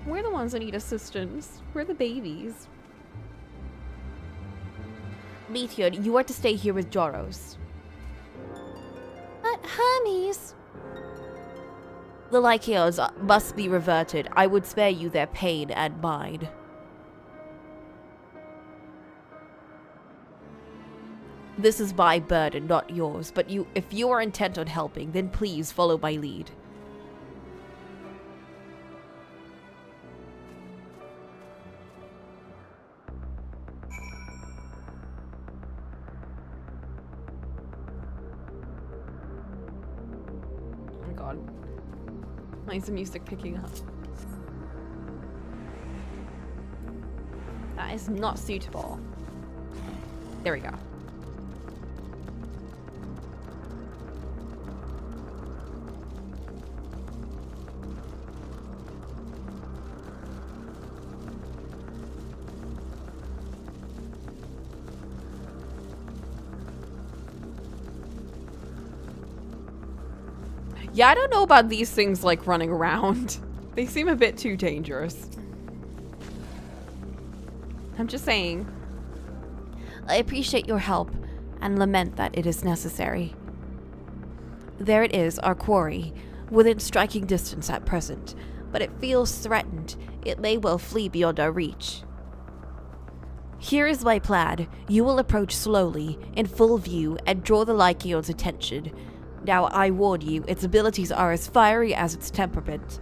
We're the ones that need assistance. We're the babies. Meteor, you are to stay here with Joros. But Hermes... The Lycaons must be reverted. I would spare you their pain and mine. This is my burden, not yours, but if you are intent on helping, then please follow my lead. Oh my god. Why is the music picking up? That is not suitable. There we go. Yeah, I don't know about these things like running around. They seem a bit too dangerous. I'm just saying. I appreciate your help and lament that it is necessary. There it is, our quarry, within striking distance at present, but it feels threatened. It may well flee beyond our reach. Here is my plan. You will approach slowly, in full view, and draw the Lycaon's attention. Now, I warn you, its abilities are as fiery as its temperament.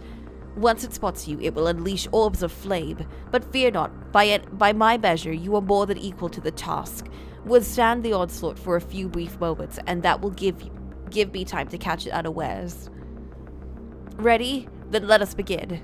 Once it spots you, it will unleash orbs of flame, but fear not. By my measure, you are more than equal to the task. Withstand the onslaught for a few brief moments, and that will give me time to catch it unawares. Ready? Then let us begin.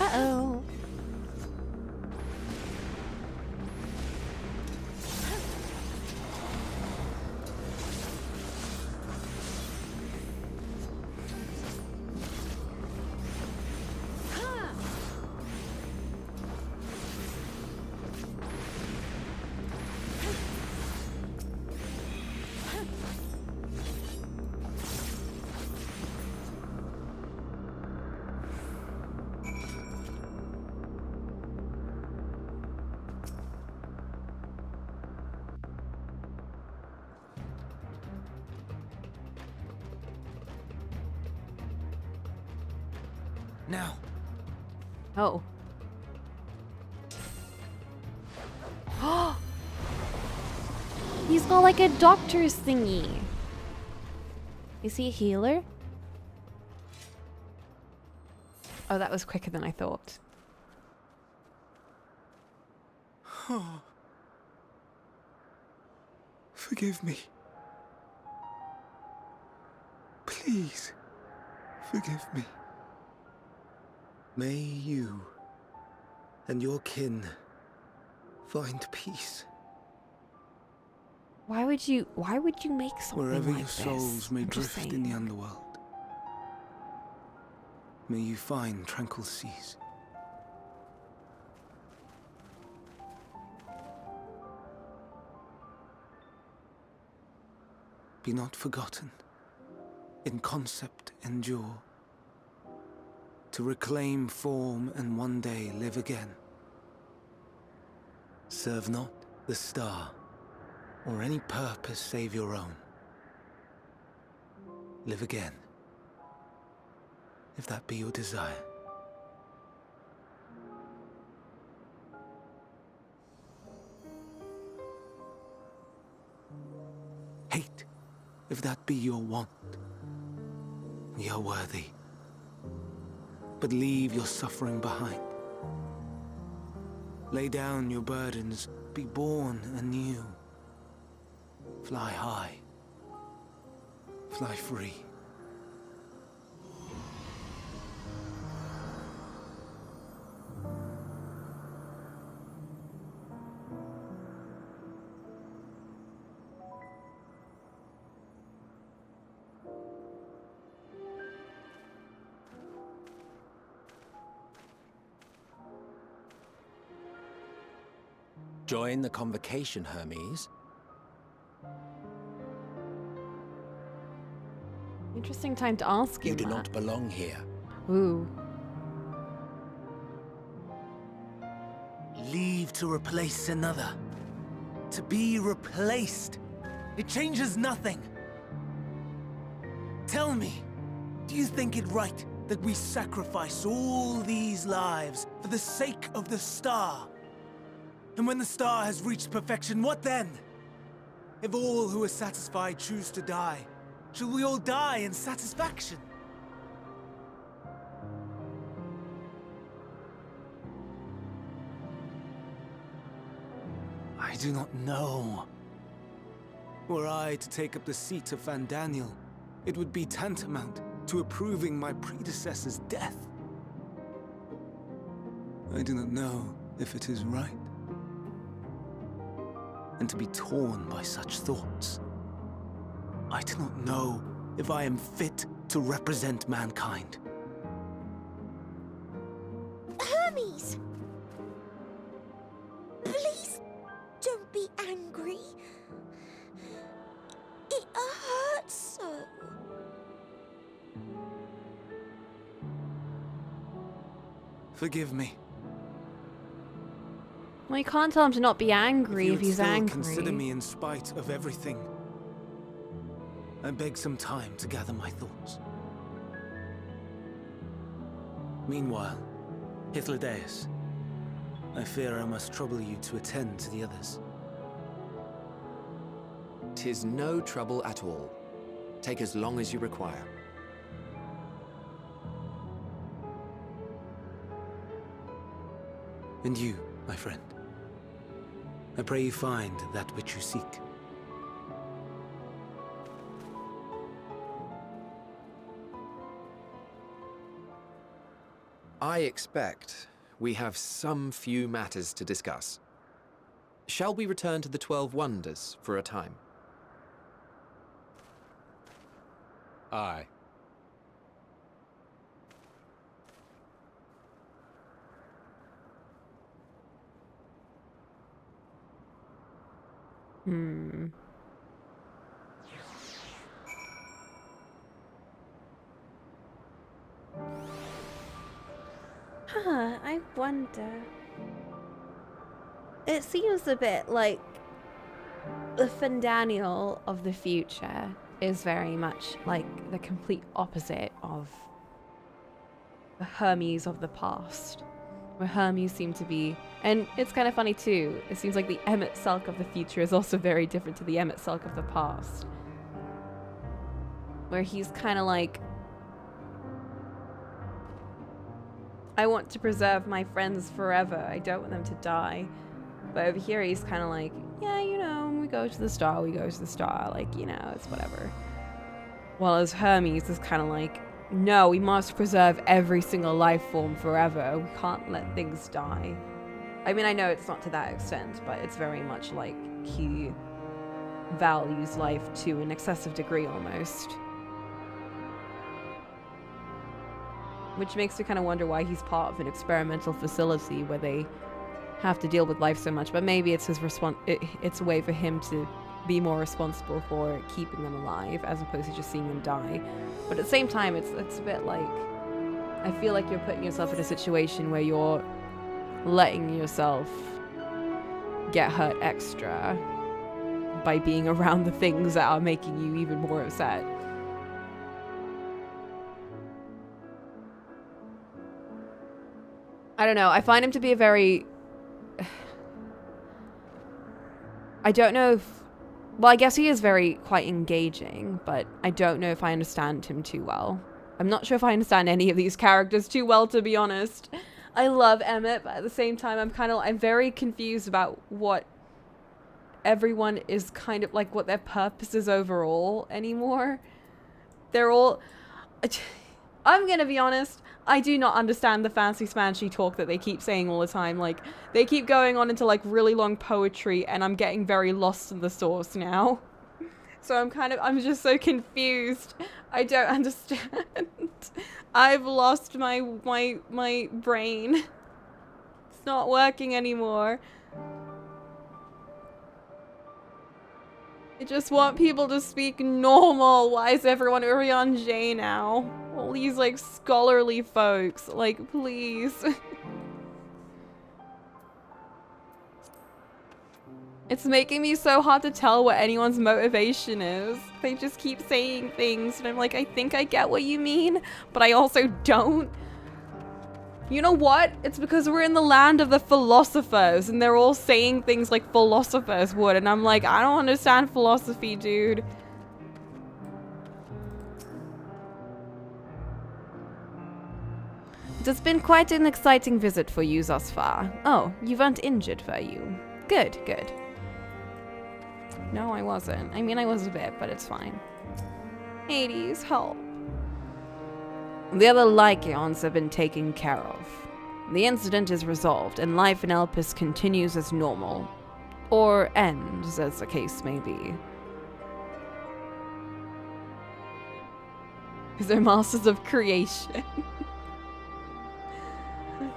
Uh-oh. Now. Oh. He's got like a doctor's thingy. Is he a healer? Oh, that was quicker than I thought. Forgive me. Please, forgive me. May you and your kin find peace. Why would you make something Wherever like your this? souls may I'm just drift in the saying. underworld, may you find tranquil seas. Be not forgotten, in concept endure, to reclaim form and one day live again. Serve not the star, or any purpose save your own. Live again, if that be your desire. Hate, if that be your want. We are worthy, but leave your suffering behind. Lay down your burdens, be born anew. Fly high, fly free. Join the convocation, Hermes. Interesting time to ask him You do that. not belong here. Ooh. Leave to replace another. To be replaced. It changes nothing. Tell me, do you think it right that we sacrifice all these lives for the sake of the star? And when the star has reached perfection, what then? If all who are satisfied choose to die, shall we all die in satisfaction? I do not know. Were I to take up the seat of Fandaniel, it would be tantamount to approving my predecessor's death. I do not know if it is right. And to be torn by such thoughts, I do not know if I am fit to represent mankind. Hermes! Please don't be angry. It hurts so. Forgive me. Well, you can't tell him to not be angry if he's angry. Consider me in spite of everything. I beg some time to gather my thoughts. Meanwhile, Hythlodaeus, I fear I must trouble you to attend to the others. 'Tis no trouble at all. Take as long as you require. And you, my friend, I pray you find that which you seek. I expect we have some few matters to discuss. Shall we return to the 12 Wonders for a time? Aye. I wonder. It seems a bit like The Fandaniel of the future is very much like the complete opposite of the Hermes of the past. Where Hermes seemed to be, and it's kind of funny too, it seems like the Emmett Selk of the future is also very different to the Emmett Selk of the past. Where he's kind of like, I want to preserve my friends forever, I don't want them to die. But over here he's kind of like, yeah, you know, we go to the star, like, you know, it's whatever. While as Hermes is kind of like, no, we must preserve every single life form forever. We can't let things die. I mean, I know it's not to that extent, but it's very much like he values life to an excessive degree almost. Which makes me kind of wonder why he's part of an experimental facility where they have to deal with life so much. But maybe it's his it's a way for him to be more responsible for keeping them alive as opposed to just seeing them die. But at the same time, it's a bit like, I feel like you're putting yourself in a situation where you're letting yourself get hurt extra by being around the things that are making you even more upset. I don't know, I find him to be a very... I don't know if... Well, I guess he is quite engaging, but I don't know if I understand him too well. I'm not sure if I understand any of these characters too well, to be honest. I love Emmett, but at the same time, I'm very confused about what everyone is kind of like, what their purpose is overall anymore. They're all... I'm gonna be honest, I do not understand the fancy smanchy talk that they keep saying all the time. Like, they keep going on into like really long poetry and I'm getting very lost in the source now. So I'm just so confused. I don't understand. I've lost my brain. It's not working anymore. I just want people to speak normal. Why is everyone Urian J now? All these like scholarly folks, like, please. It's making me so hard to tell what anyone's motivation is. They just keep saying things and I'm like, I think I get what you mean, but I also don't. You know what? It's because we're in the land of the philosophers and they're all saying things like philosophers would, and I'm like, I don't understand philosophy, dude. It has been quite an exciting visit for you thus far. Oh, you weren't injured, were you? Good, good. No, I wasn't. I mean, I was a bit, but it's fine. Hades, help. The other Lycaons have been taken care of. The incident is resolved, and life in Elpis continues as normal. Or ends, as the case may be. Because they're masters of creation.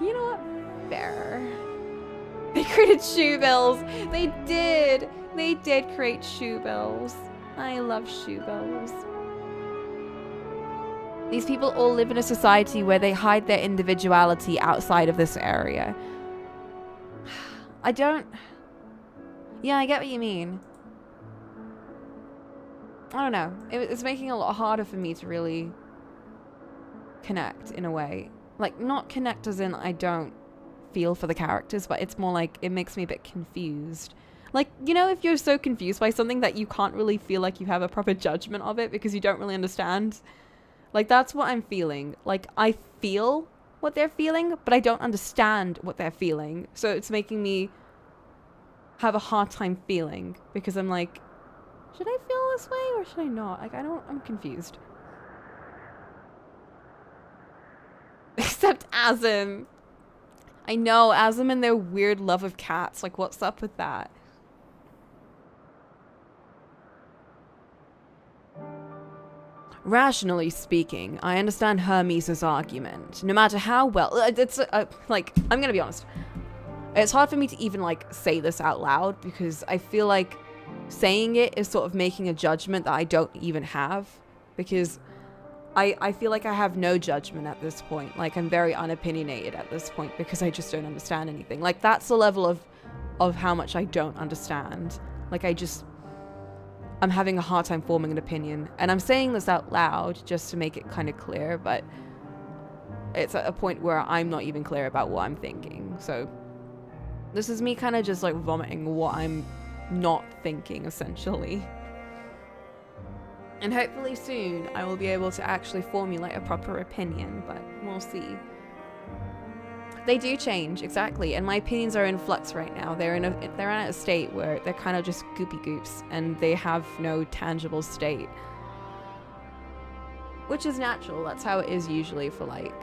You know what? Fair. They created shoe bills. They did. They did create shoe bills. I love shoe bills. These people all live in a society where they hide their individuality outside of this area. I don't... Yeah, I get what you mean. I don't know. It's making it a lot harder for me to really connect in a way. Like, not connect as in I don't feel for the characters, but it's more like it makes me a bit confused. Like, you know, if you're so confused by something that you can't really feel like you have a proper judgment of it because you don't really understand. Like, that's what I'm feeling. Like, I feel what they're feeling, but I don't understand what they're feeling. So it's making me have a hard time feeling because I'm like, should I feel this way or should I not? Like, I'm confused. Except Azim. I know, Azim and their weird love of cats. Like, what's up with that? Rationally speaking, I understand Hermes' argument. No matter how well... It's, like, I'm gonna be honest. It's hard for me to even, like, say this out loud because I feel like saying it is sort of making a judgment that I don't even have. Because I feel like I have no judgment at this point. Like, I'm very unopinionated at this point because I just don't understand anything. Like, that's the level of how much I don't understand. Like, I'm having a hard time forming an opinion. And I'm saying this out loud just to make it kind of clear, but it's at a point where I'm not even clear about what I'm thinking. So this is me kind of just like vomiting what I'm not thinking, essentially. And hopefully soon I will be able to actually formulate a proper opinion, but we'll see. They do change, exactly, and my opinions are in flux right now. They're in a state where they're kind of just goopy goops, and they have no tangible state. Which is natural, that's how it is usually for like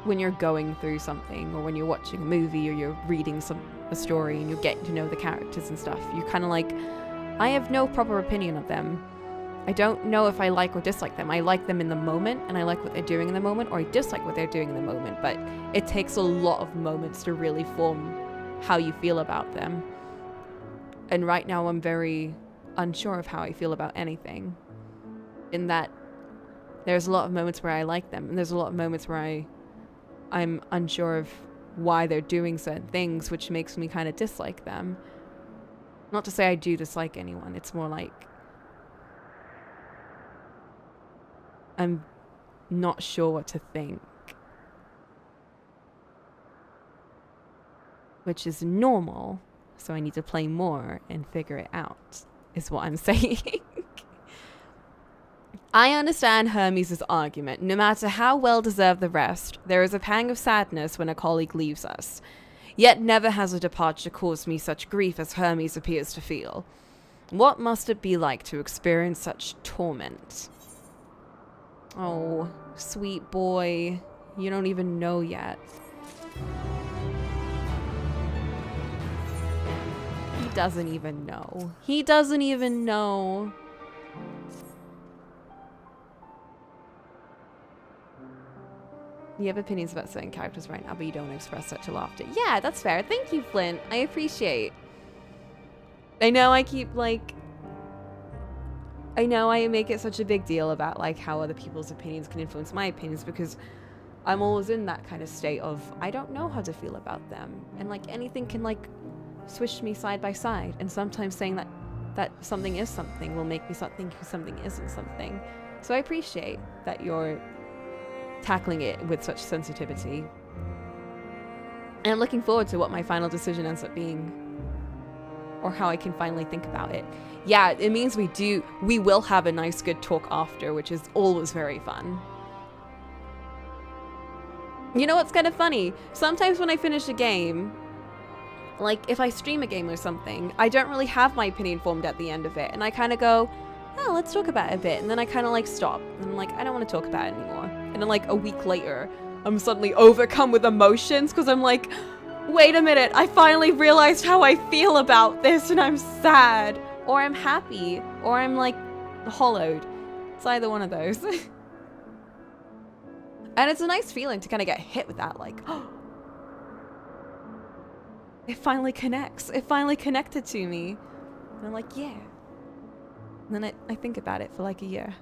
when you're going through something, or when you're watching a movie, or you're reading a story, and you're getting to know the characters and stuff. You're kind of like, I have no proper opinion of them. I don't know if I like or dislike them. I like them in the moment, and I like what they're doing in the moment, or I dislike what they're doing in the moment, but it takes a lot of moments to really form how you feel about them. And right now I'm very unsure of how I feel about anything. In that there's a lot of moments where I like them, and there's a lot of moments where I'm unsure of why they're doing certain things, which makes me kind of dislike them. Not to say I do dislike anyone, it's more like I'm not sure what to think. Which is normal, so I need to play more and figure it out, is what I'm saying. I understand Hermes' argument. No matter how well deserved the rest, there is a pang of sadness when a colleague leaves us. Yet never has a departure caused me such grief as Hermes appears to feel. What must it be like to experience such torment? Oh, sweet boy. You don't even know yet. He doesn't even know. He doesn't even know. You have opinions about certain characters right now, but you don't express such a laughter. Yeah, that's fair. Thank you, Flint. I appreciate. I know I keep, like... I know I make it such a big deal about, like, how other people's opinions can influence my opinions, because I'm always in that kind of state of, I don't know how to feel about them. And, like, anything can, like, swish me side by side. And sometimes saying that something is something will make me think something isn't something. So I appreciate that you're tackling it with such sensitivity. And I'm looking forward to what my final decision ends up being. Or how I can finally think about it. Yeah, it means we will have a nice good talk after, which is always very fun. You know what's kind of funny? Sometimes when I finish a game, like if I stream a game or something, I don't really have my opinion formed at the end of it. And I kind of go, oh, let's talk about it a bit. And then I kind of like stop. And I'm like, I don't want to talk about it anymore. And then like a week later, I'm suddenly overcome with emotions because I'm like, wait a minute, I finally realized how I feel about this and I'm sad. Or I'm happy. Or I'm like hollowed. It's either one of those. And it's a nice feeling to kind of get hit with that, like, oh, it finally connects. It finally connected to me. And I'm like, yeah. And then I think about it for like a year.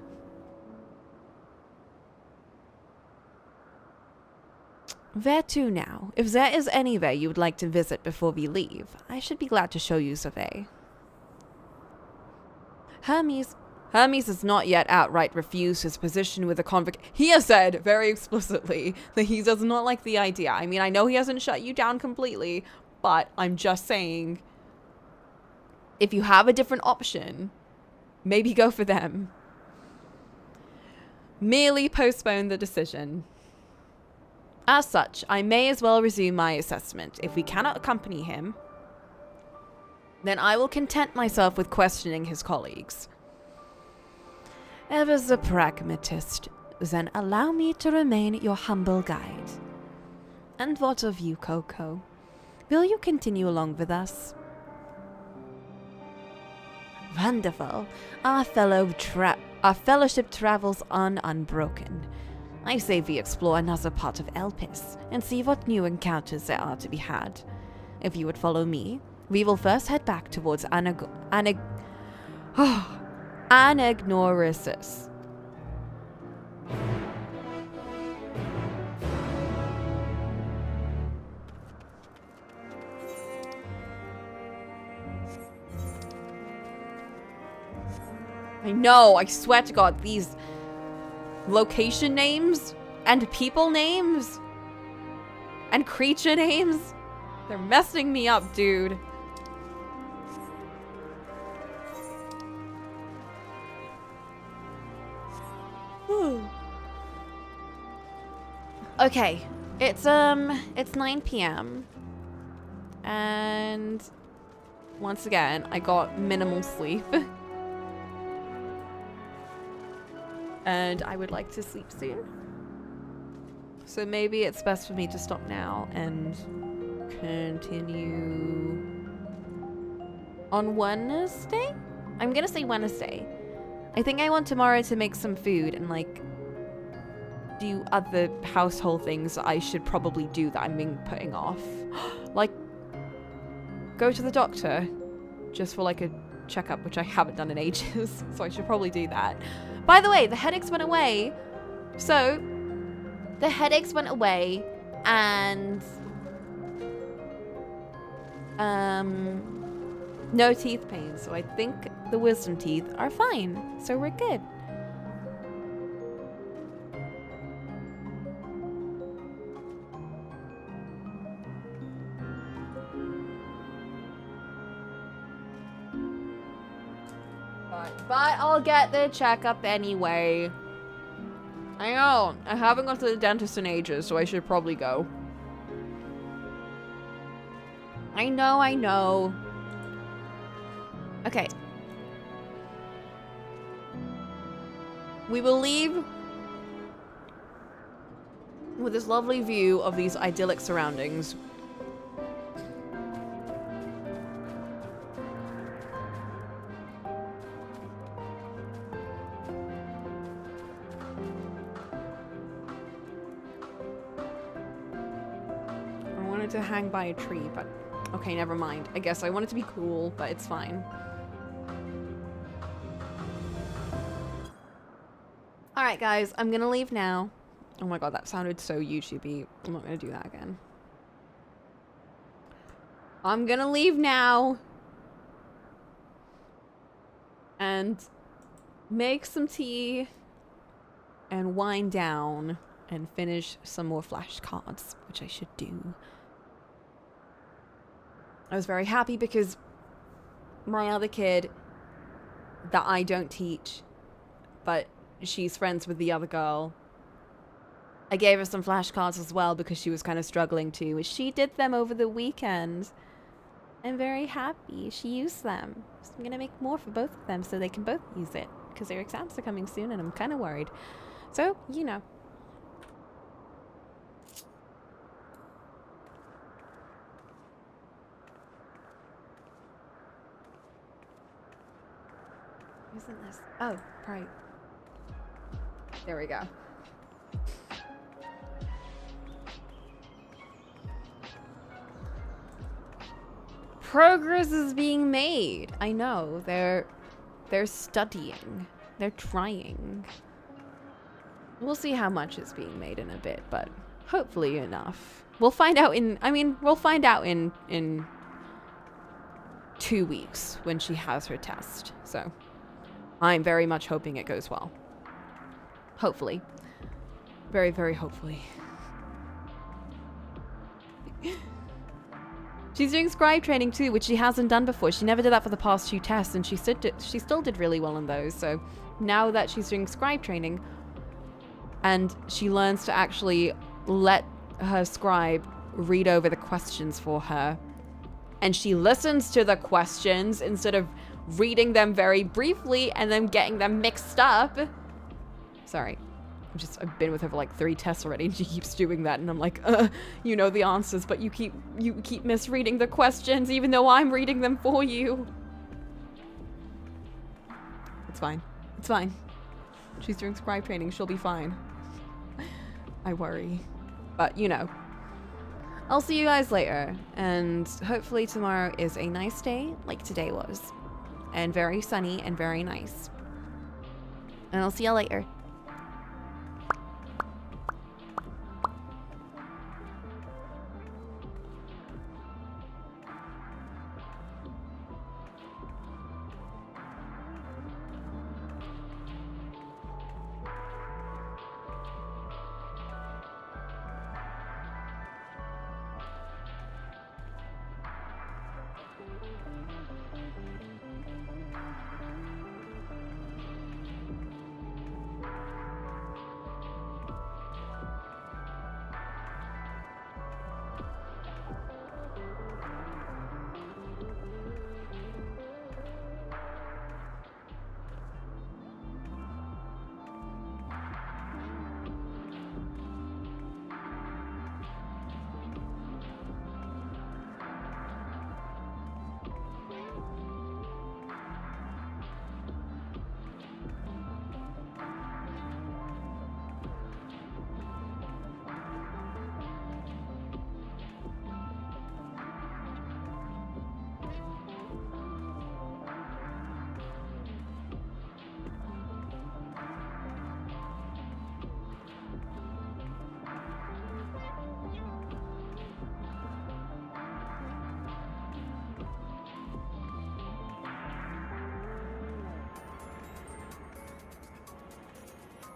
Where to now? If there is anywhere you would like to visit before we leave, I should be glad to show you the way. Hermes has not yet outright refused his position with the convict. He has said very explicitly that he does not like the idea. I mean, I know he hasn't shut you down completely, but I'm just saying, if you have a different option, maybe go for them. Merely postpone the decision. As such, I may as well resume my assessment. If we cannot accompany him, then I will content myself with questioning his colleagues. Ever the pragmatist, then allow me to remain your humble guide. And what of you, Coco? Will you continue along with us? Wonderful. Our fellowship travels on unbroken. I say we explore another part of Elpis and see what new encounters there are to be had. If you would follow me, we will first head back towards Anagnorisis. I know, I swear to God, these location names and people names and creature names, they're messing me up, dude. Okay, it's 9 p.m. and once again, I got minimal sleep. And I would like to sleep soon. So maybe it's best for me to stop now and continue on Wednesday? I'm gonna say Wednesday. I think I want tomorrow to make some food and like do other household things that I should probably do that I'm being putting off. Like go to the doctor just for like a checkup, which I haven't done in ages. So I should probably do that. By the way, the headaches went away. So, the headaches went away and no teeth pain. So I think the wisdom teeth are fine. So we're good. But I'll get the checkup anyway. I know. I haven't gone to the dentist in ages, so I should probably go. I know. Okay. We will leave with this lovely view of these idyllic surroundings. To hang by a tree, but okay, never mind. I guess I want it to be cool, but it's fine. Alright guys, I'm gonna leave now. Oh my god, that sounded so YouTubey. I'm not gonna do that again. I'm gonna leave now and make some tea and wind down and finish some more flashcards, which I should do. I was very happy because my other kid that I don't teach, but she's friends with the other girl, I gave her some flashcards as well because she was kind of struggling too. She did them over the weekend. I'm very happy she used them. So I'm going to make more for both of them so they can both use it because their exams are coming soon and I'm kind of worried. So, you know. Isn't this? Oh, right. There we go. Progress is being made. I know. They're studying. They're trying. We'll see how much is being made in a bit, but hopefully enough. We'll find out we'll find out in 2 weeks when she has her test. So I'm very much hoping it goes well. Hopefully. Very, very hopefully. She's doing scribe training too, which she hasn't done before. She never did that for the past 2 tests, and she still did really well in those. So now that she's doing scribe training, and she learns to actually let her scribe read over the questions for her, and she listens to the questions instead of reading them very briefly and then getting them mixed up. Sorry. I've been with her for like 3 tests already and she keeps doing that and I'm like, you know the answers, but you keep misreading the questions even though I'm reading them for you. It's fine. It's fine. She's doing scribe training. She'll be fine. I worry. But, you know. I'll see you guys later. And hopefully tomorrow is a nice day like today was. And very sunny and very nice. And I'll see you later.